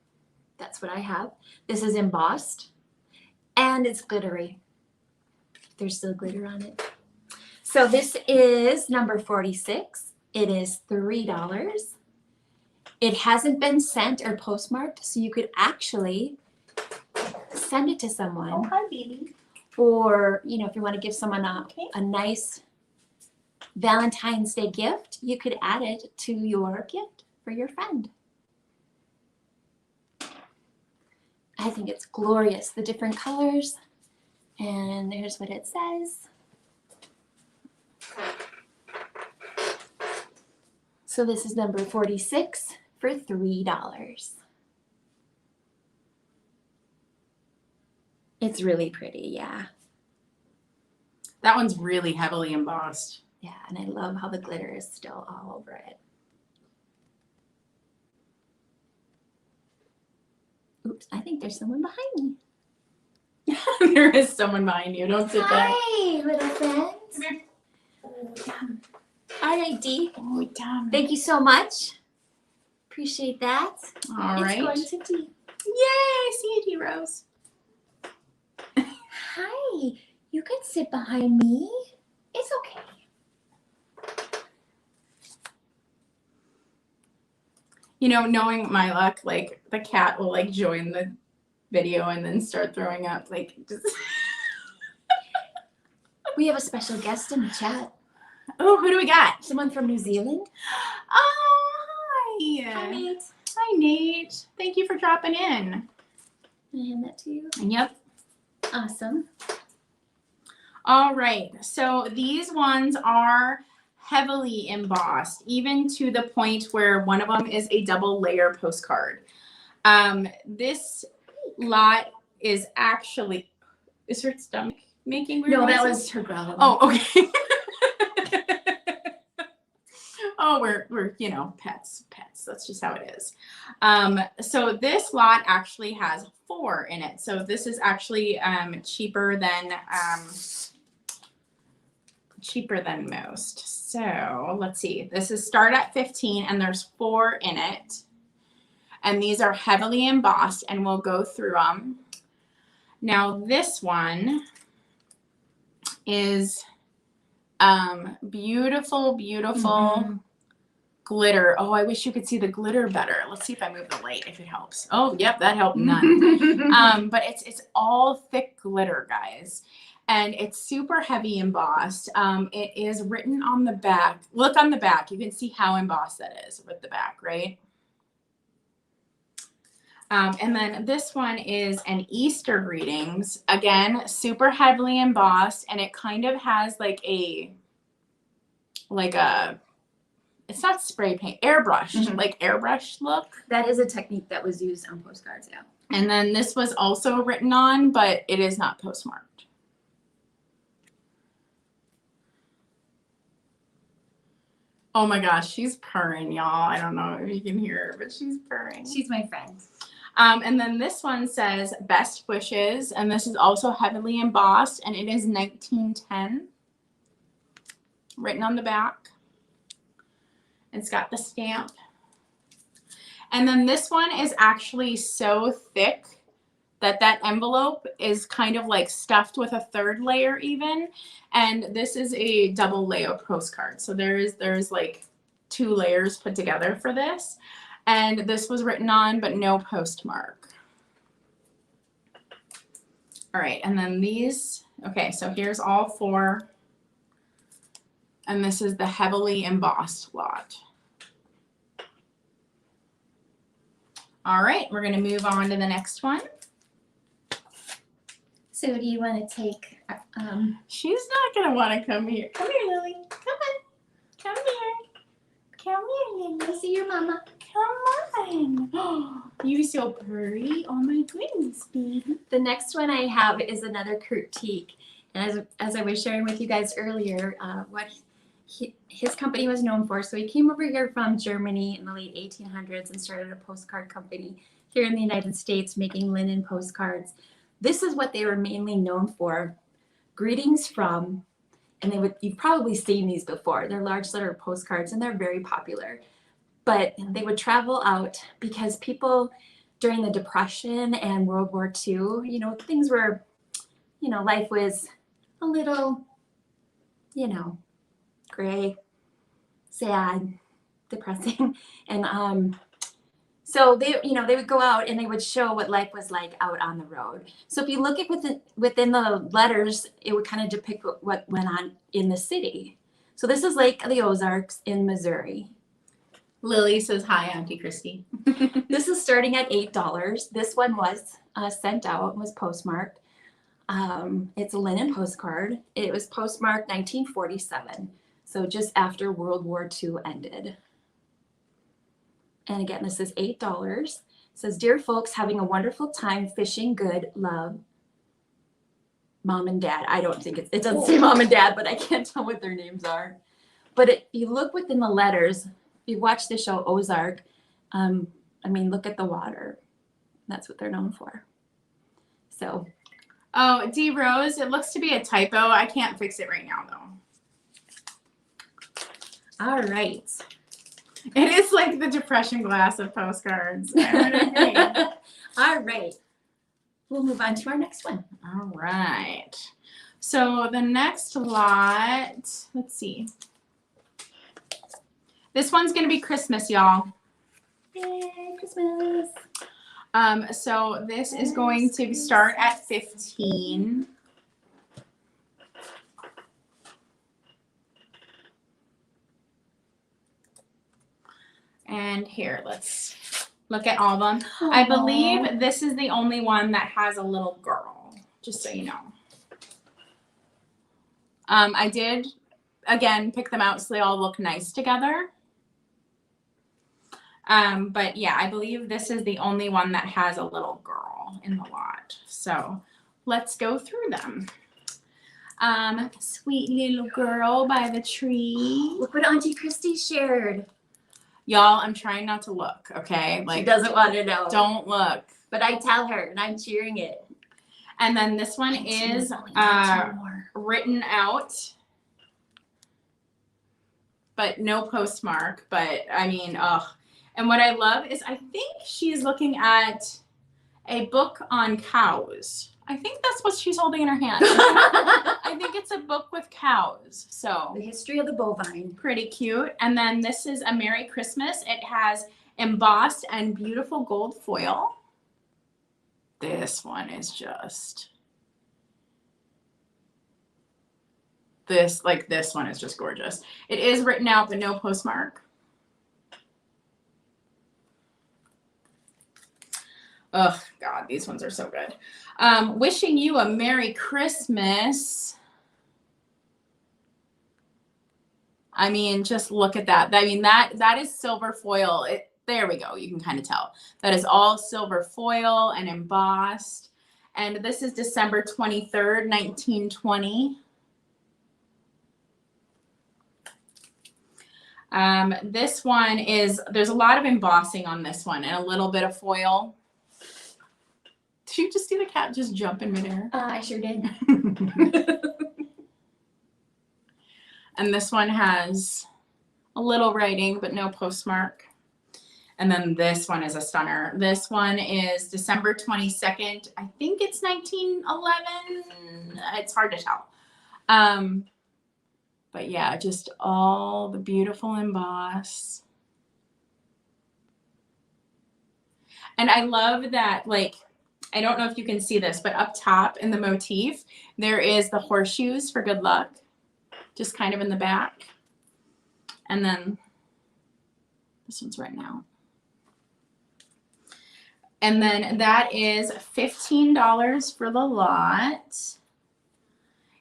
That's what I have. This is embossed and it's glittery. there's still glitter on it. So this is number 46. It is $3. It hasn't been sent or postmarked, so you could actually send it to someone. Oh, hi, baby. Or, you know, if you want to give someone a nice Valentine's Day gift, you could add it to your gift for your friend. I think it's glorious, the different colors. And there's what it says. So this is number 46 for $3. It's really pretty, yeah. That one's really heavily embossed. Yeah, and I love how the glitter is still all over it. Oops, I think there's someone behind me. There is someone behind you. Don't sit there. Hi, little friends. All right, Dee. Oh, damn. Thank you so much. Appreciate that. All right. It's going to Dee. Yay! See you, T Rose. Hi, you can sit behind me. It's okay. You know, knowing my luck, like the cat will like join the video and then start throwing up. Like, just... We have a special guest in the chat. Oh, who do we got? Someone from New Zealand. Oh, hi. Hi, Nate. Hi, Nate. Thank you for dropping in. Can I hand that to you? Yep. Awesome. All right. So these ones are heavily embossed, even to the point where one of them is a double layer postcard. This lot is actually, is her stomach making weird No, that noises? was her growling. Oh, okay. Oh, we're you know, pets. That's just how it is. So this lot actually has 4 in it. So this is actually cheaper than most. So let's see. This is start at 15 and there's 4 in it. And these are heavily embossed and we'll go through them. Now this one is beautiful glitter. Oh, I wish you could see the glitter better. Let's see if I move the light, if it helps. Oh, yep, that helped none. But it's all thick glitter, guys. And it's super heavy embossed. It is written on the back. Look on the back. You can see how embossed that is with the back, right? And then this one is an Easter greetings. Again, super heavily embossed. And it kind of has like a, it's not spray paint, airbrush, like airbrush look. That is a technique that was used on postcards, yeah. And then this was also written on, but it is not postmarked. Oh my gosh, she's purring, y'all. I don't know if you can hear her, but she's purring. She's my friend. And then this one says best wishes, and this is also heavily embossed, and it is 1910 written on the back. It's got the stamp. And then this one is actually so thick that that envelope is kind of like stuffed with a 3rd layer even. And this is a double layer postcard. So there's like 2 layers put together for this. And this was written on, but no postmark. All right, and then these, okay, so here's all 4. And this is the heavily embossed lot. All right, we're gonna move on to the next one. So do you want to take, She's not gonna wanna come here. Come here, Lily, come on. Come here. Come here, Lily. go see your mama? Come on. You so purry. Oh my goodness, baby. The next one I have is another critique. And as I was sharing with you guys earlier, what his company was known for. So he came over here from Germany in the late 1800s and started a postcard company here in the United States making linen postcards. This is what they were mainly known for. Greetings from, and you've probably seen these before. They're large letter postcards and they're very popular. But they would travel out because people during the Depression and World War II, you know, things were, you know, life was a a little, you know, gray, sad, depressing. And so they, you know, they would go out and they would show what life was like out on the road. So if you look at within the letters, it would kind of depict what went on in the city. So this is Lake of the Ozarks in Missouri. Lily says hi, Auntie Christy. This is starting at $8. This one was sent out, was postmarked. It's a linen postcard. It was postmarked 1947, so just after World War II ended. And again, this is $8. It says, "Dear folks, having a wonderful time fishing. Good love, Mom and Dad." I don't think it doesn't say Mom and Dad, but I can't tell what their names are. But if you look within the letters, if you watch the show Ozark, I mean, look at the water. That's what they're known for. So. Oh, D Rose, it looks to be a typo. I can't fix it right now, though. All right. It is like the depression glass of postcards. I would agree. All right. We'll move on to our next one. All right. So the next lot, let's see. This one's going to be Christmas, y'all. Yay, Christmas. So this is going to start at 15. And here, let's look at all of them. Aww. I believe this is the only one that has a little girl, just so you know. I did, again, pick them out so they all look nice together. But yeah, I believe this is the only one that has a little girl in the lot. So let's go through them. Sweet little girl by the tree. Look what Auntie Christy shared. Y'all, I'm trying not to look, okay? Like, she doesn't want to know. Don't look. But I tell her, and I'm cheering it. And then this one is written out, but no postmark. But I mean, ugh. And what I love is I think she's looking at a book on cows. I think that's what she's holding in her hand. I think it's a book with cows. So the history of the bovine. Pretty cute. And then this is a Merry Christmas. It has embossed and beautiful gold foil. This one is just this one is just gorgeous. It is written out, but no postmark. Oh, God, these ones are so good. Wishing you a Merry Christmas. I mean, just look at that. I mean, that is silver foil. There we go. You can kind of tell. That is all silver foil and embossed. And this is December 23rd, 1920. This one is, there's a lot of embossing on this one and a little bit of foil. Did you just see the cat just jump in midair? I sure did. And this one has a little writing, but no postmark. And then this one is a stunner. This one is December 22nd. I think it's 1911. It's hard to tell. But yeah, just all the beautiful emboss. And I love that, like, I don't know if you can see this, but up top in the motif, there is the horseshoes for good luck, just kind of in the back. And then this one's right now. And then that is $15 for the lot.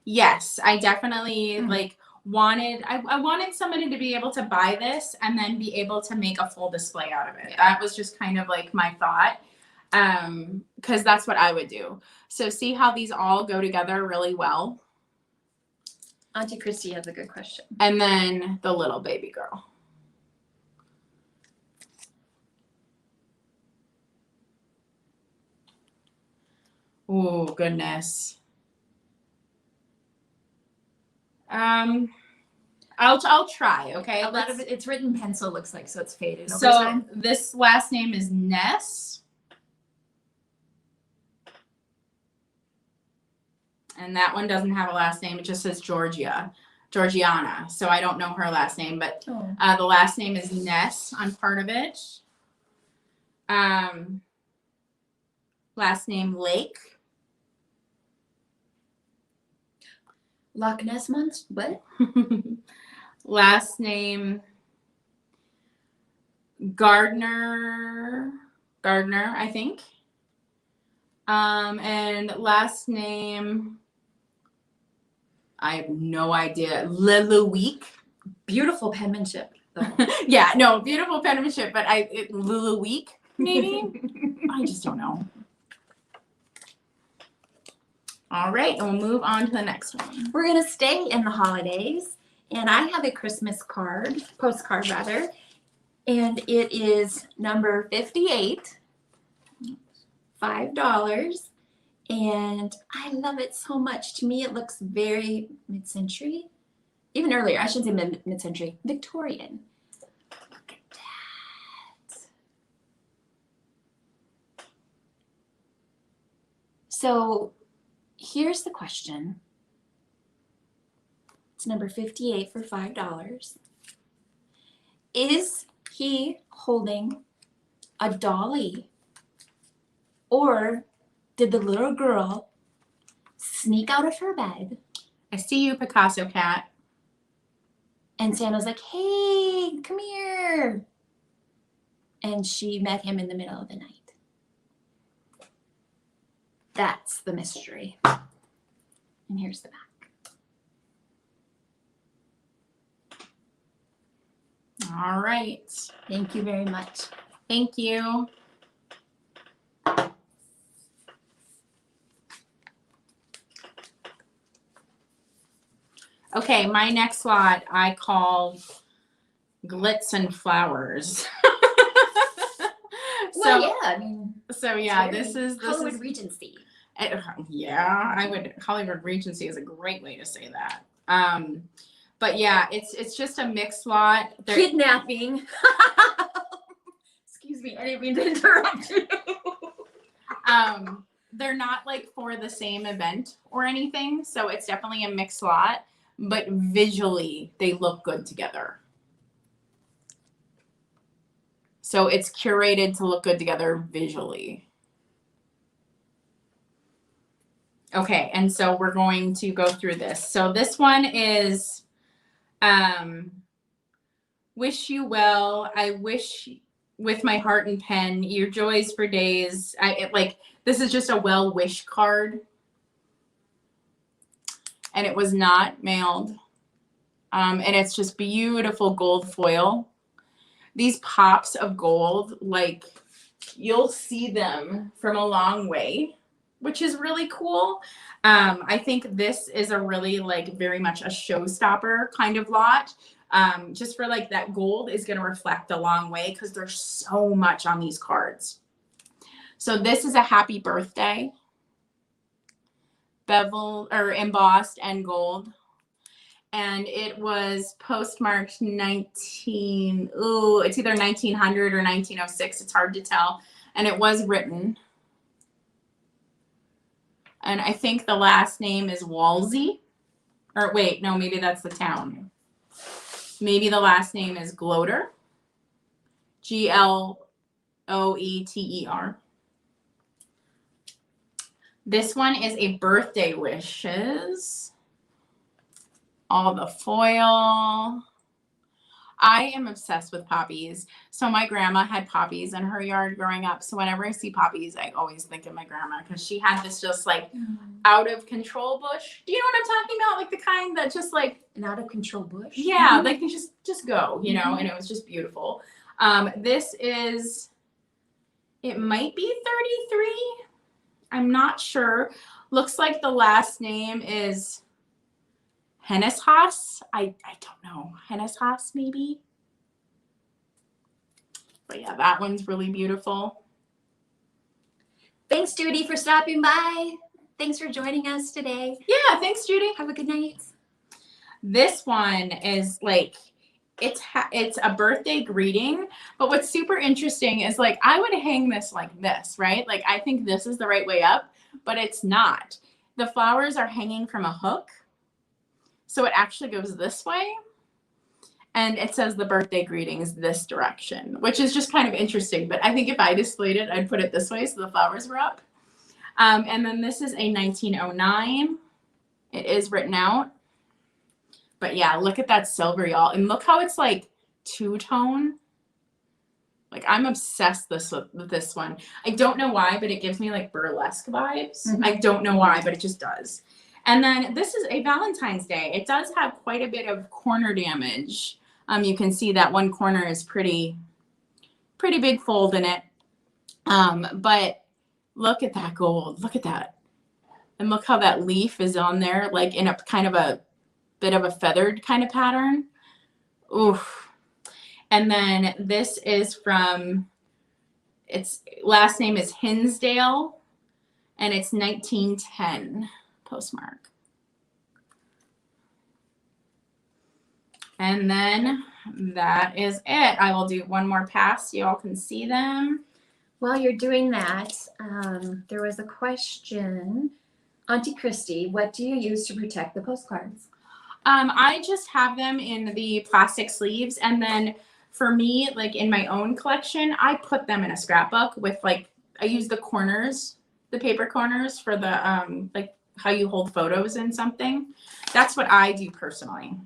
Yes, I definitely I wanted somebody to be able to buy this and then be able to make a full display out of it. Yeah. That was just kind of like my thought. Because that's what I would do. So see how these all go together really well. Auntie Christy has a good question. And then the little baby girl. Oh, goodness. I'll try, okay? A lot of it, it's written pencil, looks like, so it's faded over so time. This last name is Ness. And that one doesn't have a last name. It just says Georgiana. So I don't know her last name, but the last name is Ness on part of it. Last name Lake. Loch Ness Monster. What? Last name Gardner, I think. And last name, I have no idea. Lilouik. Beautiful penmanship, though. Yeah, no, beautiful penmanship, but Lilouik, maybe? I just don't know. All right, and we'll move on to the next one. We're going to stay in the holidays, and I have a Christmas postcard rather, and it is number 58, $5, and I love it so much. To me, it looks very mid-century, even earlier. I shouldn't say mid-century, Victorian. Look at that. So here's the question. It's number 58 for $5. Is he holding a dolly? Or did the little girl sneak out of her bed? I see you, Picasso cat. And Santa's like, hey, come here. And she met him in the middle of the night. That's the mystery. And here's the back. All right. Thank you very much. Thank you. Okay, my next lot I call Glitz and Flowers. Well, yeah, I mean. So yeah, this is Hollywood Regency. Yeah, Hollywood Regency is a great way to say that. But yeah, it's just a mixed lot. Kidnapping. Excuse me, I didn't mean to interrupt you. They're not like for the same event or anything, so it's definitely a mixed lot, but visually they look good together. So it's curated to look good together visually. Okay, and so we're going to go through this. So this one is wish you well. I wish with my heart and pen, your joys for days. This is just a well wish card. And it was not mailed. And it's just beautiful gold foil. These pops of gold, like you'll see them from a long way, which is really cool. I think this is a really very much a showstopper kind of lot. Just for that gold is going to reflect a long way because there's so much on these cards. So this is a happy birthday, beveled or embossed and gold. And it was postmarked it's either 1900 or 1906. It's hard to tell. And it was written. And I think the last name is Wolsey. Or wait, no, maybe that's the town. Maybe the last name is Gloater. Gloeter. This one is a birthday wishes. All the foil. I am obsessed with poppies. So my grandma had poppies in her yard growing up. So whenever I see poppies, I always think of my grandma because she had this just out of control bush. Do you know what I'm talking about? Like the kind that just an out of control bush? Yeah, they just go, and it was just beautiful. This is, it might be 33. I'm not sure. Looks like the last name is Henneshaus. I don't know. Henneshaus, maybe? But yeah, that one's really beautiful. Thanks, Judy, for stopping by. Thanks for joining us today. Yeah, thanks, Judy. Have a good night. This one is it's a birthday greeting, but what's super interesting is I would hang this like this, right? I think this is the right way up, but it's not. the flowers are hanging from a hook. So it actually goes this way. And it says the birthday greetings this direction, which is just kind of interesting. But I think if I displayed it, I'd put it this way so the flowers were up. And then this is a 1909. It is written out. But yeah, look at that silver, y'all. And look how it's like two-tone. Like, I'm obsessed with this one. I don't know why, but it gives me like burlesque vibes. Mm-hmm. I don't know why, but it just does. And then this is a Valentine's Day. It does have quite a bit of corner damage. You can see that one corner is pretty big fold in it. But look at that gold. Look at that. And look how that leaf is on there, like in a kind of a bit of a feathered kind of pattern. Oof. And then this is from, its last name is Hinsdale, and it's 1910 postmark. And then that is it. I will do one more pass so y'all can see them. While you're doing that, there was a question. Auntie Christy, what do you use to protect the postcards? I just have them in the plastic sleeves, and then for me, like in my own collection, I put them in a scrapbook with like, I use the corners, the paper corners for the like how you hold photos in something. That's what I do personally.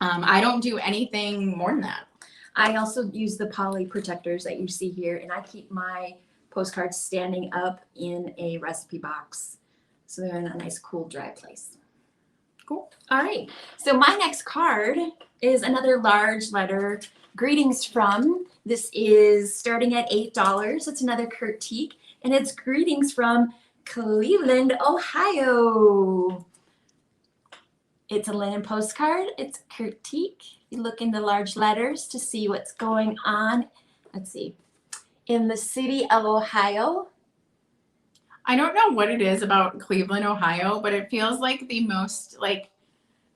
I don't do anything more than that. I also use the poly protectors that you see here, and I keep my postcards standing up in a recipe box, so they're in a nice, cool, dry place. Cool. All right. So my next card is another large letter. Greetings from. This is starting at $8. It's another critique, and it's greetings from Cleveland, Ohio. It's a linen postcard. It's a critique. You look in the large letters to see what's going on. Let's see. In the city of Ohio. I don't know what it is about Cleveland, Ohio, but it feels like the most like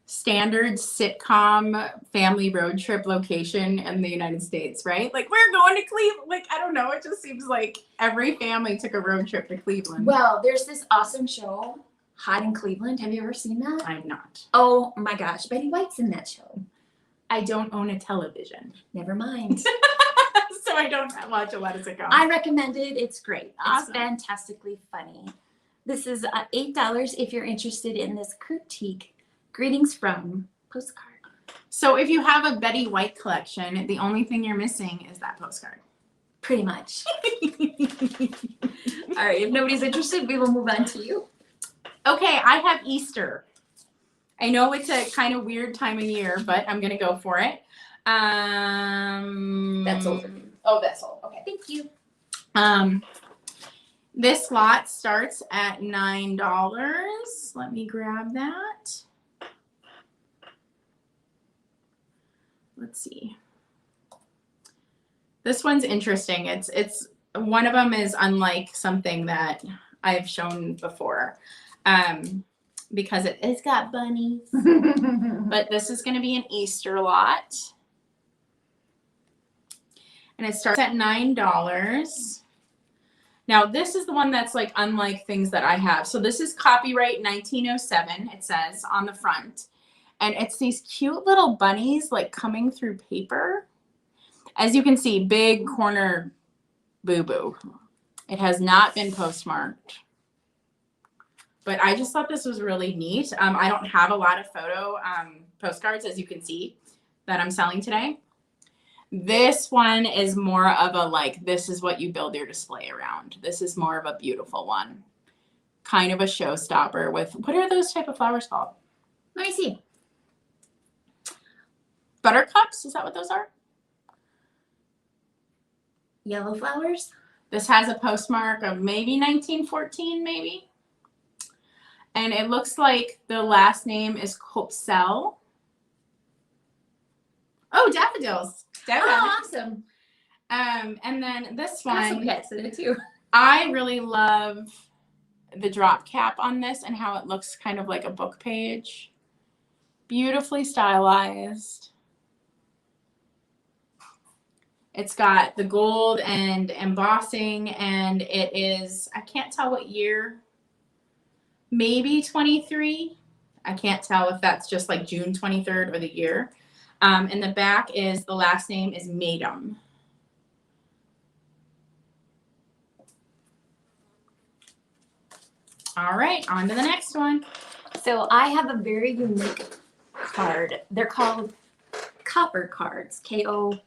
standard sitcom family road trip location in the United States, right? Like, we're going to Cleveland. Like, I don't know. It just seems like every family took a road trip to Cleveland. Well, there's this awesome show, Hot in Cleveland. Have you ever seen that? I have not. Oh my gosh, Betty White's in that show. I don't own a television. Never mind. So I don't watch a lot of sitcoms. I recommend it. It's great. Awesome. It's fantastically funny. This is $8 if you're interested in this critique. Greetings from postcard. So if you have a Betty White collection, the only thing you're missing is that postcard. Pretty much. All right, if nobody's interested, we will move on to you. Okay, I have Easter. I know it's a kind of weird time of year, but I'm going to go for it. That's old. Oh, that's old. Okay. Thank you. This lot starts at $9. Let me grab that. Let's see. This one's interesting. It's one of them is unlike something that I've shown before. Because it's got bunnies. But this is going to be an Easter lot. And it starts at $9. Now, this is the one that's like unlike things that I have. So this is copyright 1907, it says on the front. And it's these cute little bunnies like coming through paper. As you can see, big corner boo-boo. It has not been postmarked. But I just thought this was really neat. I don't have a lot of photo postcards, as you can see, that I'm selling today. This one is more of a like, this is what you build your display around. This is more of a beautiful one. Kind of a showstopper with, what are those type of flowers called? Let me see. Buttercups? Is that what those are? Yellow flowers? This has a postmark of maybe 1914, maybe. And it looks like the last name is Copsell. Oh, daffodils. Oh, awesome. And then this one, Got some cats in it too. I really love the drop cap on this and how it looks kind of like a book page. Beautifully stylized. It's got the gold and embossing, and it is, I can't tell what year maybe 23. I can't tell if that's just like June 23rd or the year. And the back is the last name is Madam. All right, on to the next one. So I have a very unique card. They're called copper cards, KOPPERKARD.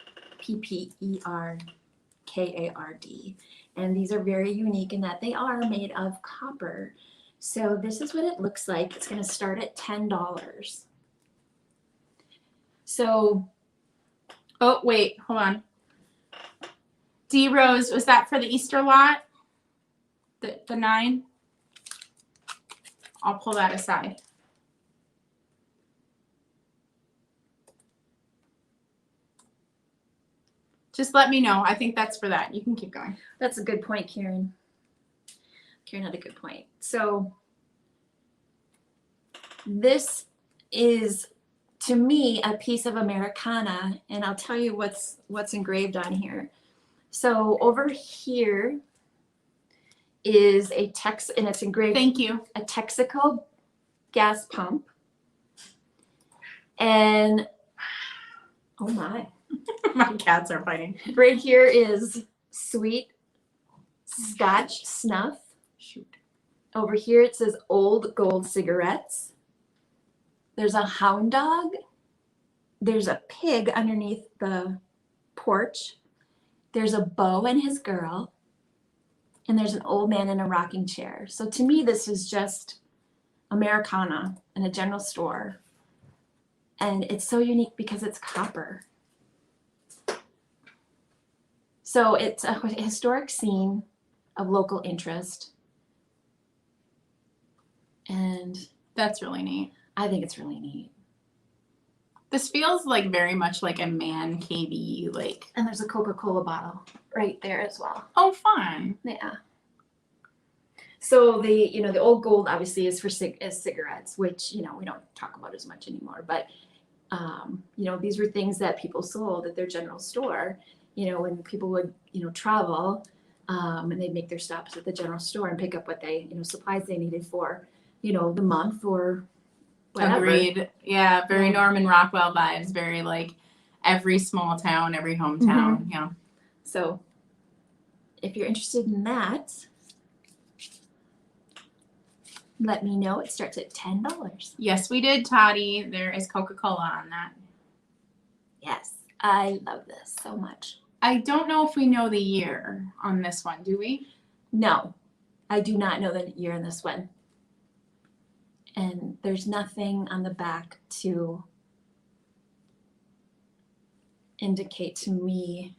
And these are very unique in that they are made of copper. So this is what it looks like. It's going to start at $10. So, oh, wait, hold on. D Rose, was that for the Easter lot? The 9? I'll pull that aside. Just let me know. I think that's for that. You can keep going. that's a good point, Karen. Karen had a good point. So this is, to me, a piece of Americana, and I'll tell you what's engraved on here. So over here is a and it's engraved. Thank you. A Texaco gas pump, and oh my, My cats are fighting. right here is sweet Scotch snuff. Shoot. Over here it says old gold cigarettes. There's a hound dog. There's a pig underneath the porch. There's a beau and his girl. And there's an old man in a rocking chair. So to me, this is just Americana in a general store. And it's so unique because it's copper. So it's a historic scene of local interest. And That's really neat. I think it's really neat. This feels like very much like a man cavey, like. And there's a Coca-Cola bottle right there as well. Oh, fun. Yeah. So the old gold obviously is for cigarettes, which, we don't talk about as much anymore. But, these were things that people sold at their general store, when people would, travel, and they'd make their stops at the general store and pick up what they, supplies they needed for, the month or whatever. Agreed. Yeah, very Norman Rockwell vibes. Very like every small town, every hometown. Mm-hmm. Yeah. So if you're interested in that, let me know. It starts at $10. Yes, we did, Toddy. There is Coca-Cola on that. Yes, I love this so much. I don't know if we know the year on this one, do we? No, I do not know the year in this one. And there's nothing on the back to indicate to me.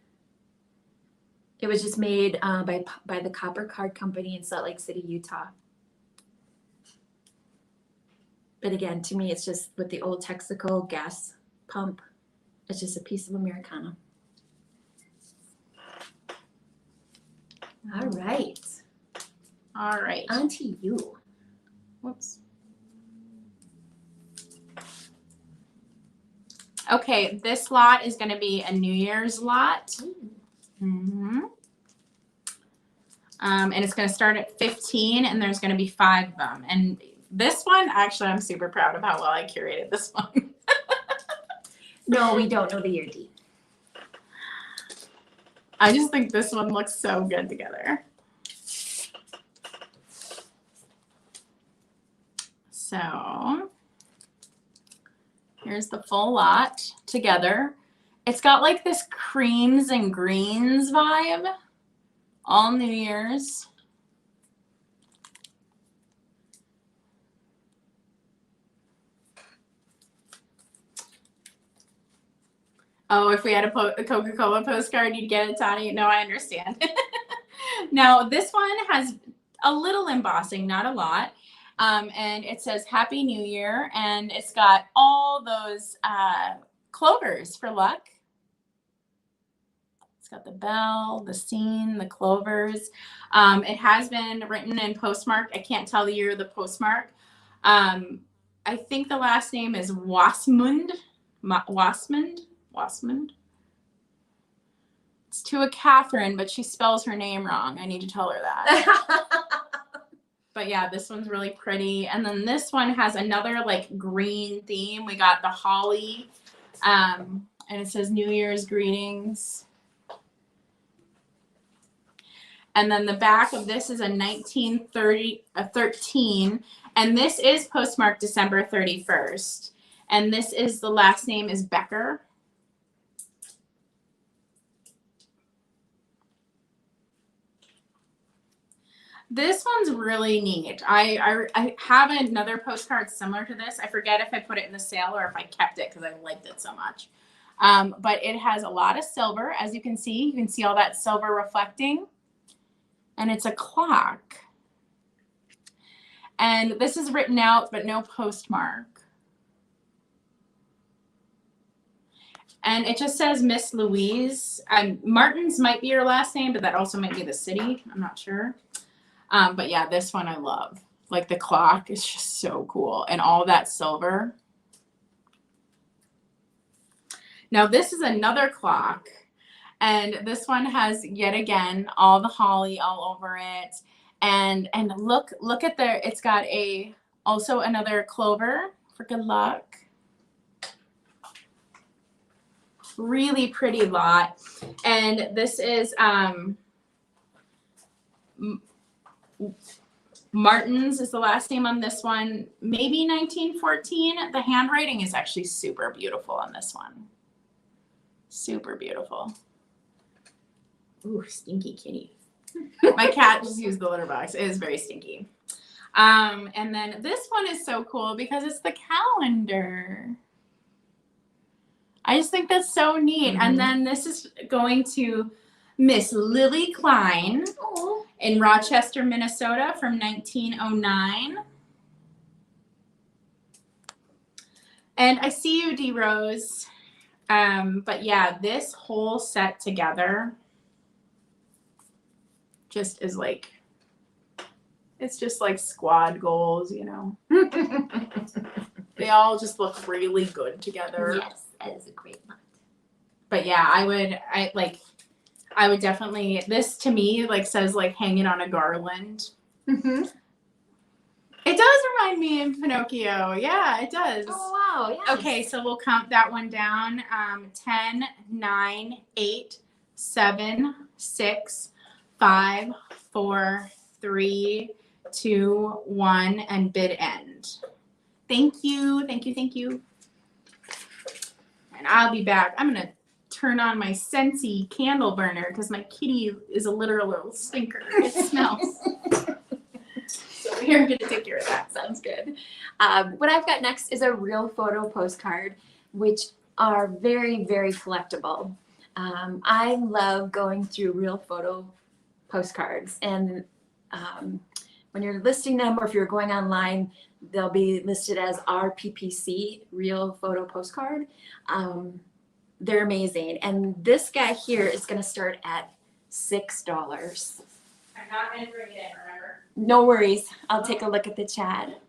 It was just made by the Copper Card Company in Salt Lake City, Utah. But again, to me, it's just with the old Texaco gas pump. It's just a piece of Americana. All right. All right. On to you. Whoops. Okay, this lot is going to be a New Year's lot. Mm-hmm. And it's going to start at 15, and there's going to be 5 of them. And this one, actually, I'm super proud of how well I curated this one. No, we don't know the year, Dee. I just think this one looks so good together. So here's the full lot together. It's got like this creams and greens vibe. All New Year's. Oh, if we had a Coca-Cola postcard, you'd get it, Tani. No, I understand. Now, this one has a little embossing, not a lot. And it says Happy New Year. And it's got all those clovers for luck. It's got the bell, the scene, the clovers. It has been written and postmarked. I can't tell the year of the postmark. I think the last name is Wasmund. Wasmund. It's to a Catherine, but she spells her name wrong. I need to tell her that. But yeah, this one's really pretty. And then this one has another like green theme. We got the holly, and it says New Year's greetings. And then the back of this is a 1913, and this is postmarked December 31st. And this is, the last name is Becker. This one's really neat. I have another postcard similar to this. I forget if I put it in the sale or if I kept it because I liked it so much. But it has a lot of silver, as you can see. You can see all that silver reflecting. And it's a clock. And this is written out, but no postmark. And it just says Miss Louise. Martin's might be her last name, but that also might be the city. I'm not sure. But yeah, this one I love. Like the clock is just so cool. And all that silver. Now this is another clock. And this one has, yet again, all the holly all over it. And look at there. It's got also another clover for good luck. Really pretty lot. And this is Martin's is the last name on this one. Maybe 1914. The handwriting is actually super beautiful on this one. Super beautiful. Ooh, stinky kitty. My cat just used the litter box. It is very stinky. And then this one is so cool because it's the calendar. I just think that's so neat. And then this is going to Miss Lily Klein in Rochester, Minnesota from 1909. And I see you, D. Rose. But yeah, this whole set together just is like, it's just like squad goals, you know. They all just look really good together. Yes, that is a great one. But yeah, I would definitely, this to me like says like hanging on a garland. It does remind me of Pinocchio. Yeah, it does. Oh wow, yeah. Okay, so we'll count that one down. 10, 9, 8, 7, 6, 5, 4, 3, 2, 1, and bid end. Thank you, thank you, thank you. And I'll be back. I'm gonna turn on my Scentsy candle burner because my kitty is a literal little stinker. It smells. So we're gonna take care of that. Sounds good. What I've got next is a real photo postcard, which are very, very collectible. I love going through real photo postcards, and when you're listing them or if you're going online, they'll be listed as RPPC, real photo postcard. They're amazing. And this guy here is going to start at $6. I'm not gonna bring it in, remember? No worries. I'll take a look at the chat.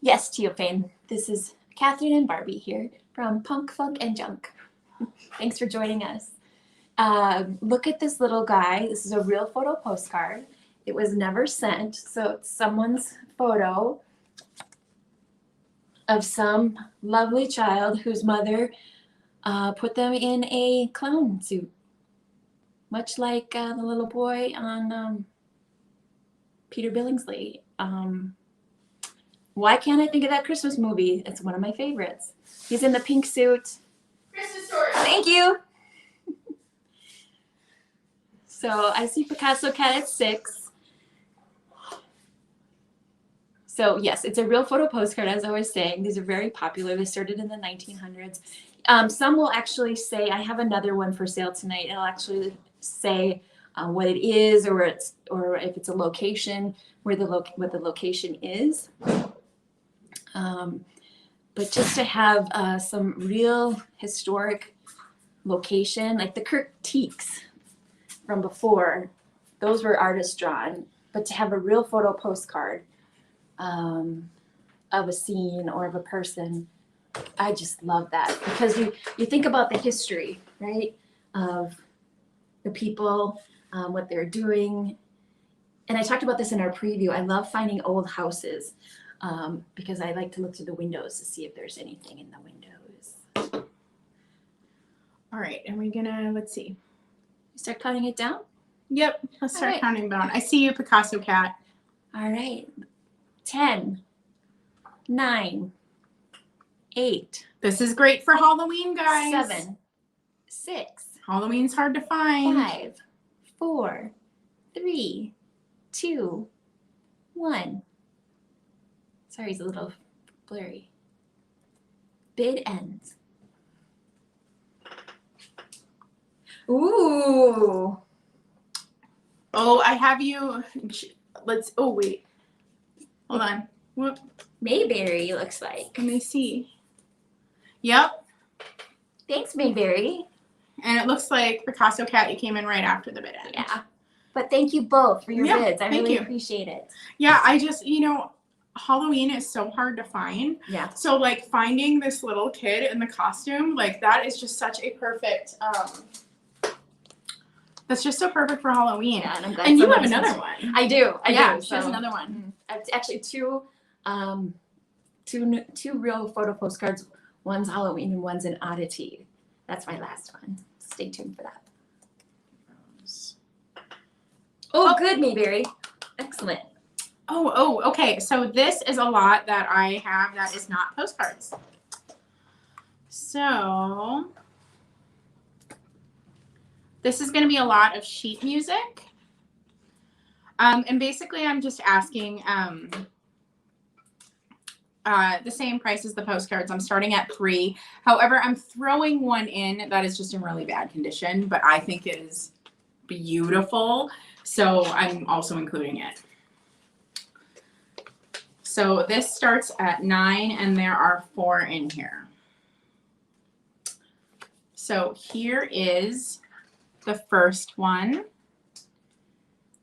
Yes, Teofane. This is Catherine and Barbie here from PunkFunknJunk. Thanks for joining us. Look at this little guy. This is a real photo postcard. It was never sent, so it's someone's photo of some lovely child whose mother put them in a clown suit, much like the little boy on Peter Billingsley. Why can't I think of that Christmas movie? It's one of my favorites. He's in the pink suit. Christmas story. Thank you. So I see Picasso Cat at 6. So yes, it's a real photo postcard, as I was saying. These are very popular. They started in the 1900s. Some will actually say, I have another one for sale tonight. It'll actually say what it is, or if it's a location, what the location is. But just to have some real historic location, like the Kirkteeks from before, those were artist drawn. But to have a real photo postcard of a scene or of a person, I just love that, because you think about the history, right, of the people, what they're doing, and I talked about this in our preview. I love finding old houses because I like to look through the windows to see if there's anything in the windows. All right, and we're gonna, let's see. You start counting it down? Yep, let's start right. counting down. I see you, Picasso cat. All right. 10, 9, 8. This is great for Halloween, guys. 7, 6. Halloween's hard to find. 5, 4, 3, 2, 1. Sorry, it's a little blurry. Bid ends. Ooh. Oh, I have you. Let's, oh, wait. Hold on. Whoop. Mayberry looks like. Let me see. Yep. Thanks, Mayberry. And it looks like Picasso cat, you came in right after the bid end. Yeah. But thank you both for your bids. I really you. appreciate it. Yeah, I just, Halloween is so hard to find. Yeah. So, like, finding this little kid in the costume, like, that is just such a perfect, that's just so perfect for Halloween. Yeah, and I'm glad and you have someone another else- one. I do. I Yeah, do. she has So- another one. It's actually two real photo postcards. One's Halloween and one's an oddity. That's my last one. Stay tuned for that. Oh, good, Mayberry. Excellent. Oh, okay. So this is a lot that I have that is not postcards. So this is going to be a lot of sheet music. And basically I'm just asking the same price as the postcards. I'm starting at 3. However, I'm throwing one in that is just in really bad condition, but I think it is beautiful. So I'm also including it. So this starts at 9 and there are 4 in here. So here is the first one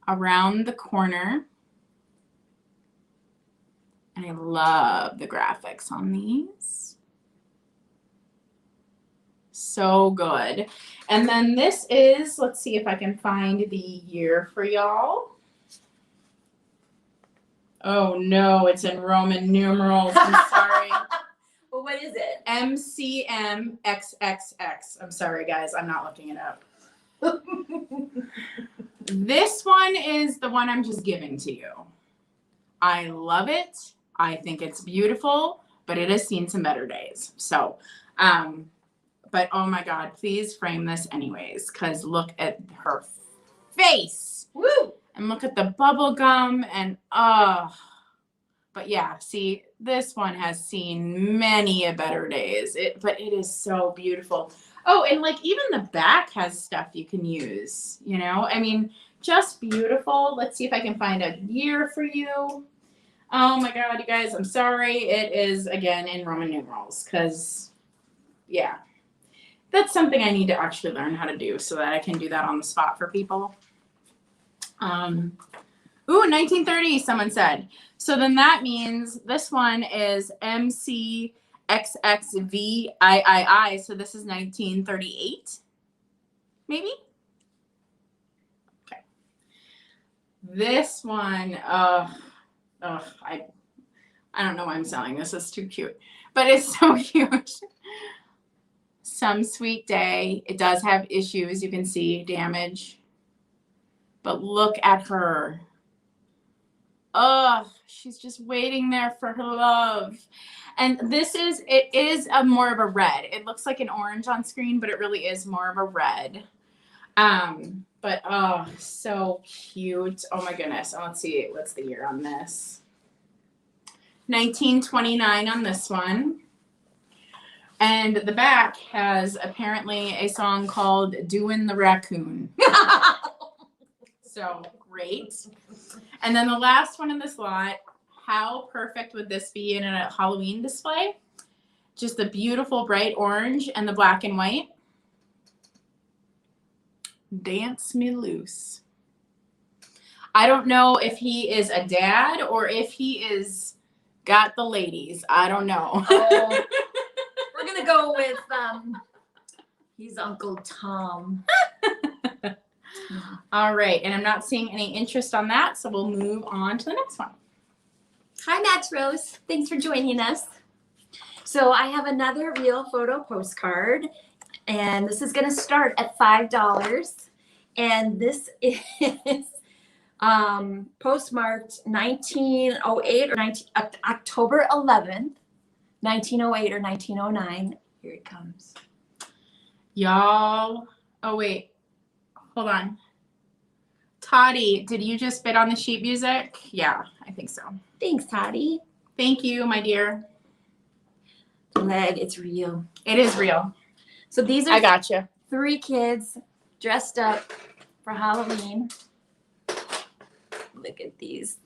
around the corner. And I love the graphics on these. So good. And then this is, let's see if I can find the year for y'all. Oh no, it's in Roman numerals. I'm sorry. Well, what is it? MCMXXX. I'm sorry, guys. I'm not looking it up. This one is the one I'm just giving to you. I love it. I think it's beautiful, but it has seen some better days. So, but oh my God, please frame this anyways, because look at her face. Woo! And look at the bubble gum and but yeah, see, this one has seen many a better days. But it is so beautiful. Oh, and like even the back has stuff you can use, I mean, just beautiful. Let's see if I can find a year for you. Oh my God, you guys, I'm sorry. It is again in Roman numerals because yeah, that's something I need to actually learn how to do so that I can do that on the spot for people. Ooh, 1930, someone said. So then that means this one is MCXXVIII. So this is 1938, maybe? Okay. This one, I don't know why I'm selling this. It's too cute, but it's so cute. Some Sweet Day. It does have issues. You can see damage. But look at her. Oh, she's just waiting there for her love. And it is a more of a red. It looks like an orange on screen, but it really is more of a red. But oh, so cute. Oh my goodness. And let's see, what's the year on this? 1929 on this one. And the back has apparently a song called Doin' the Raccoon. So great. And then the last one in this lot, how perfect would this be in a Halloween display? Just the beautiful bright orange and the black and white. Dance Me Loose. I don't know if he is a dad or if he is got the ladies. I don't know. Oh, we're going to go with, he's Uncle Tom. All right, and I'm not seeing any interest on that, so we'll move on to the next one. Hi, Max Rose. Thanks for joining us. So I have another real photo postcard, and this is going to start at $5. And this is postmarked 1908 or October 11th, 1908 or 1909. Here it comes. Y'all, oh wait, hold on. Toddy, did you just bid on the sheet music? Yeah, I think so. Thanks, Toddy. Thank you, my dear. The leg, it's real. It is real. So these are I gotcha. 3 kids dressed up for Halloween. Look at these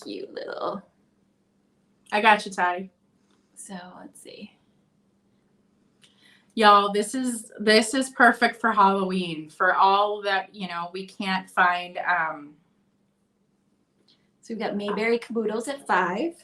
cute little. I got you, Toddy. So let's see. Y'all, this is perfect for Halloween. For all that, you know, we can't find. So we've got Mayberry Caboodles at 5.